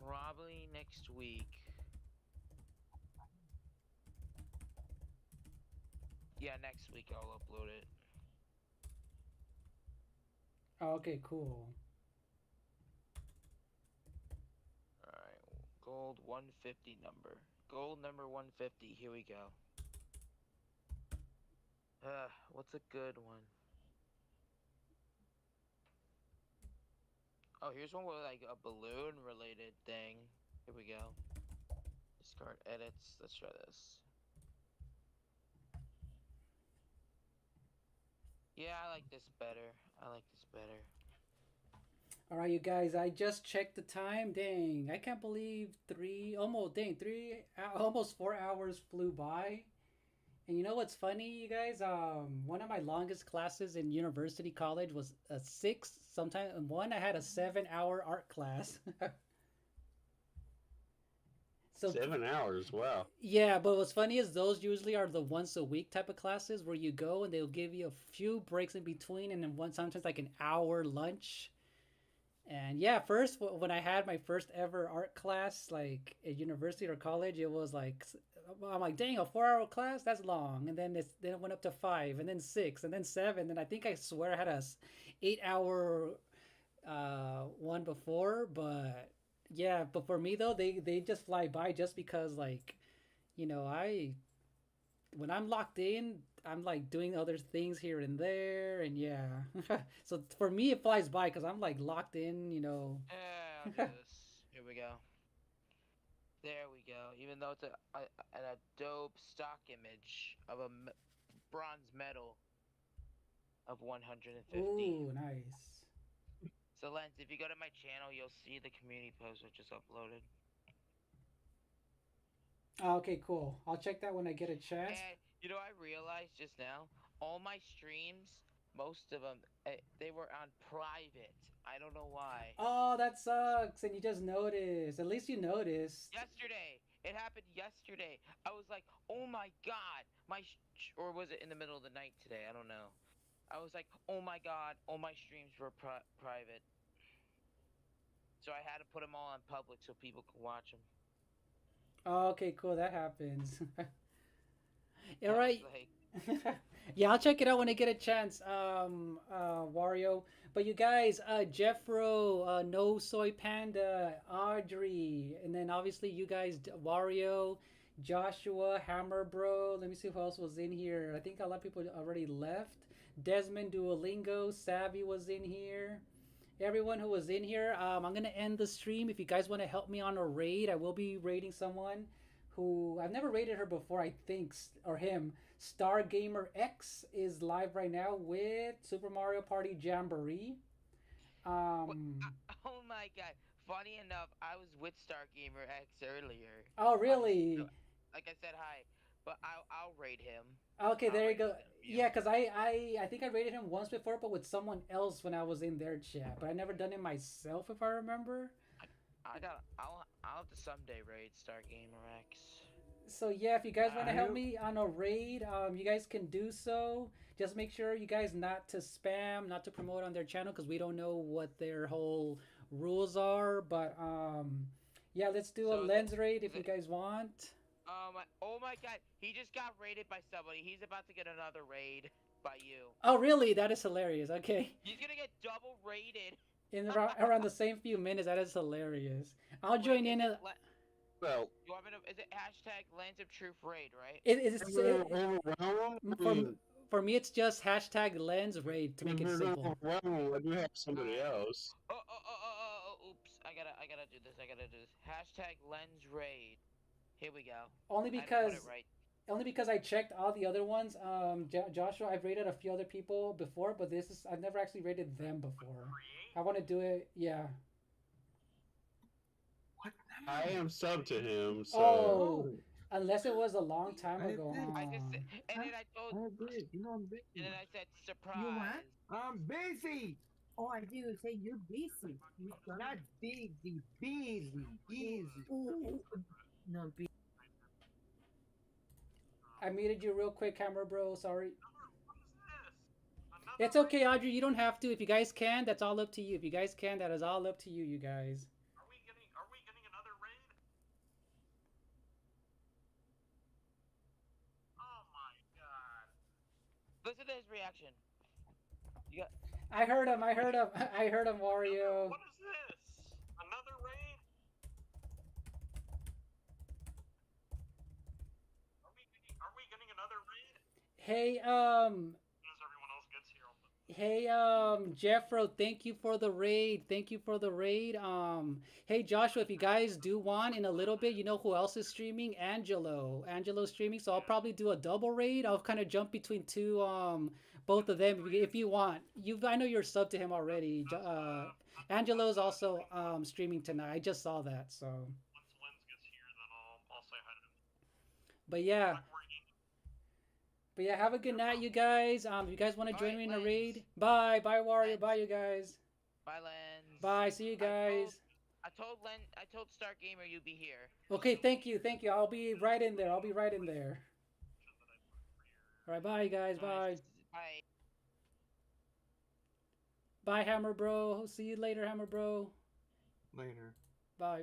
probably next week. Yeah, next week I'll upload it. Oh, okay, cool. Alright, gold 150 number. Gold number 150, here we go. What's a good one? Oh, here's one with like a balloon related thing. Here we go. Discard edits. Let's try this. Yeah, I like this better. I like this better. All right, you guys, I just checked the time. Dang, I can't believe almost 4 hours flew by. And you know what's funny, you guys? One of my longest classes in university college was a 6. Sometimes one I had a 7-hour art class. So 7 hours. Wow. yeah, but what's funny is those usually are the once a week type of classes where you go and they'll give you a few breaks in between, and then one sometimes like an hour lunch. And yeah, first when I had my first ever art class, like at university or college, it was like I'm like, dang, a 4 hour class, that's long. And then it went up to 5, and then 6, and then 7. And I think I swear I had a 8 hour one before, but yeah, but for me though, they just fly by just because like I when I'm locked in, I'm like doing other things here and there, and yeah. So for me, it flies by because I'm like locked in. Yeah, I'll do this. Here we go. There we go. Even though it's an Adobe stock image of a bronze medal of 150. Ooh, nice. So Lens, if you go to my channel, you'll see the community post which is uploaded. Oh, okay, cool. I'll check that when I get a chance. And you know, I realized just now, all my streams, most of them, they were on private. I don't know why. Oh, that sucks. And you just noticed. At least you noticed. Yesterday, it happened yesterday. I was like, oh my god, or was it in the middle of the night today? I don't know. I was like, oh my god, all my streams were private. So I had to put them all on public so people could watch them. Oh, okay, cool. That happens. All I was right. like, Yeah, I'll check it out when I get a chance, Wario. But you guys, Jeffro, No Soy Panda, Audrey, and then obviously you guys, Wario, Joshua, Hammer Bro. Let me see who else was in here. I think a lot of people already left. Desmond Duolingo, Savvy was in here. Everyone who was in here, I'm gonna end the stream. If you guys want to help me on a raid, I will be raiding someone who I've never raided her before. I think or him. Star Gamer X is live right now with Super Mario Party Jamboree. Um, oh my god. Funny enough, I was with Star Gamer X earlier. oh So, really? like I said hi, but I'll rate him. Okay, I'll there you rate go. him in Yeah, real. cause I think I rated him once before, but with someone else when I was in their chat. But I never done it myself, if I remember. I'll have to someday raid Star Gamer X. So yeah, if you guys want to help I- me on a raid, you guys can do so. Just make sure you guys not to spam, not to promote on their channel, because we don't know what their whole rules are. But yeah, let's do a So lens raid if you guys want. Oh my god, he just got raided by somebody. He's about to get another raid by you. Oh really? That is hilarious. Okay, He's gonna get double raided. in around the same few minutes, that is hilarious. I'll Wait, join in. Well, you want me to? Is it hashtag Lands of Truth raid, right? For me, it's just hashtag lens raid to make it simple. I do have somebody else. Oops! I gotta do this. I gotta do this. Hashtag Lens raid. Here we go. Only I didn't because put it right. only because I checked all the other ones. Joshua, I've rated a few other people before, but this is I've never actually rated them before. I want to do it. Yeah. What? I am sub to him, so. Oh, unless it was a long time I ago. did. I just huh? and then I told Oh, good. You know I'm busy. and then I said surprise. You what? I'm busy. Oh, I didn't say you're busy. Not busy. Busy. Ooh, no, busy. I muted you real quick, camera bro. Sorry. It's okay, Audrey. You don't have to. If you guys can, that's all up to you. If you guys can, that is all up to you, you guys. Are we getting another raid? Oh my god. Listen to his reaction. You got I heard him. I heard him. I heard him, Wario. What is this? Another raid? Are we getting another raid? Hey, As everyone else gets here. Hey, Jeffro, thank you for the raid. Thank you for the raid. Hey, Joshua, if you guys do want in a little bit, you know who else is streaming? Angelo. Angelo's streaming, so I'll probably do a double raid. I'll kind of jump between two, both of them if you want. I know you're sub to him already. Angelo's also streaming tonight. I just saw that, so. Once Lens gets here, then I'll say hi to him. But yeah. Back working. But yeah, have a good night, you guys. If you guys want to join Alright, me in a Lens. raid, bye, Wario, Lens. bye, you guys. bye Lens. Bye, see you guys. I told Star Gamer you'd be here. Okay, thank you. I'll be right in there. All right, bye, guys. Bye. Bye. Bye, Hammer Bro. See you later, Hammer Bro. Later. Bye.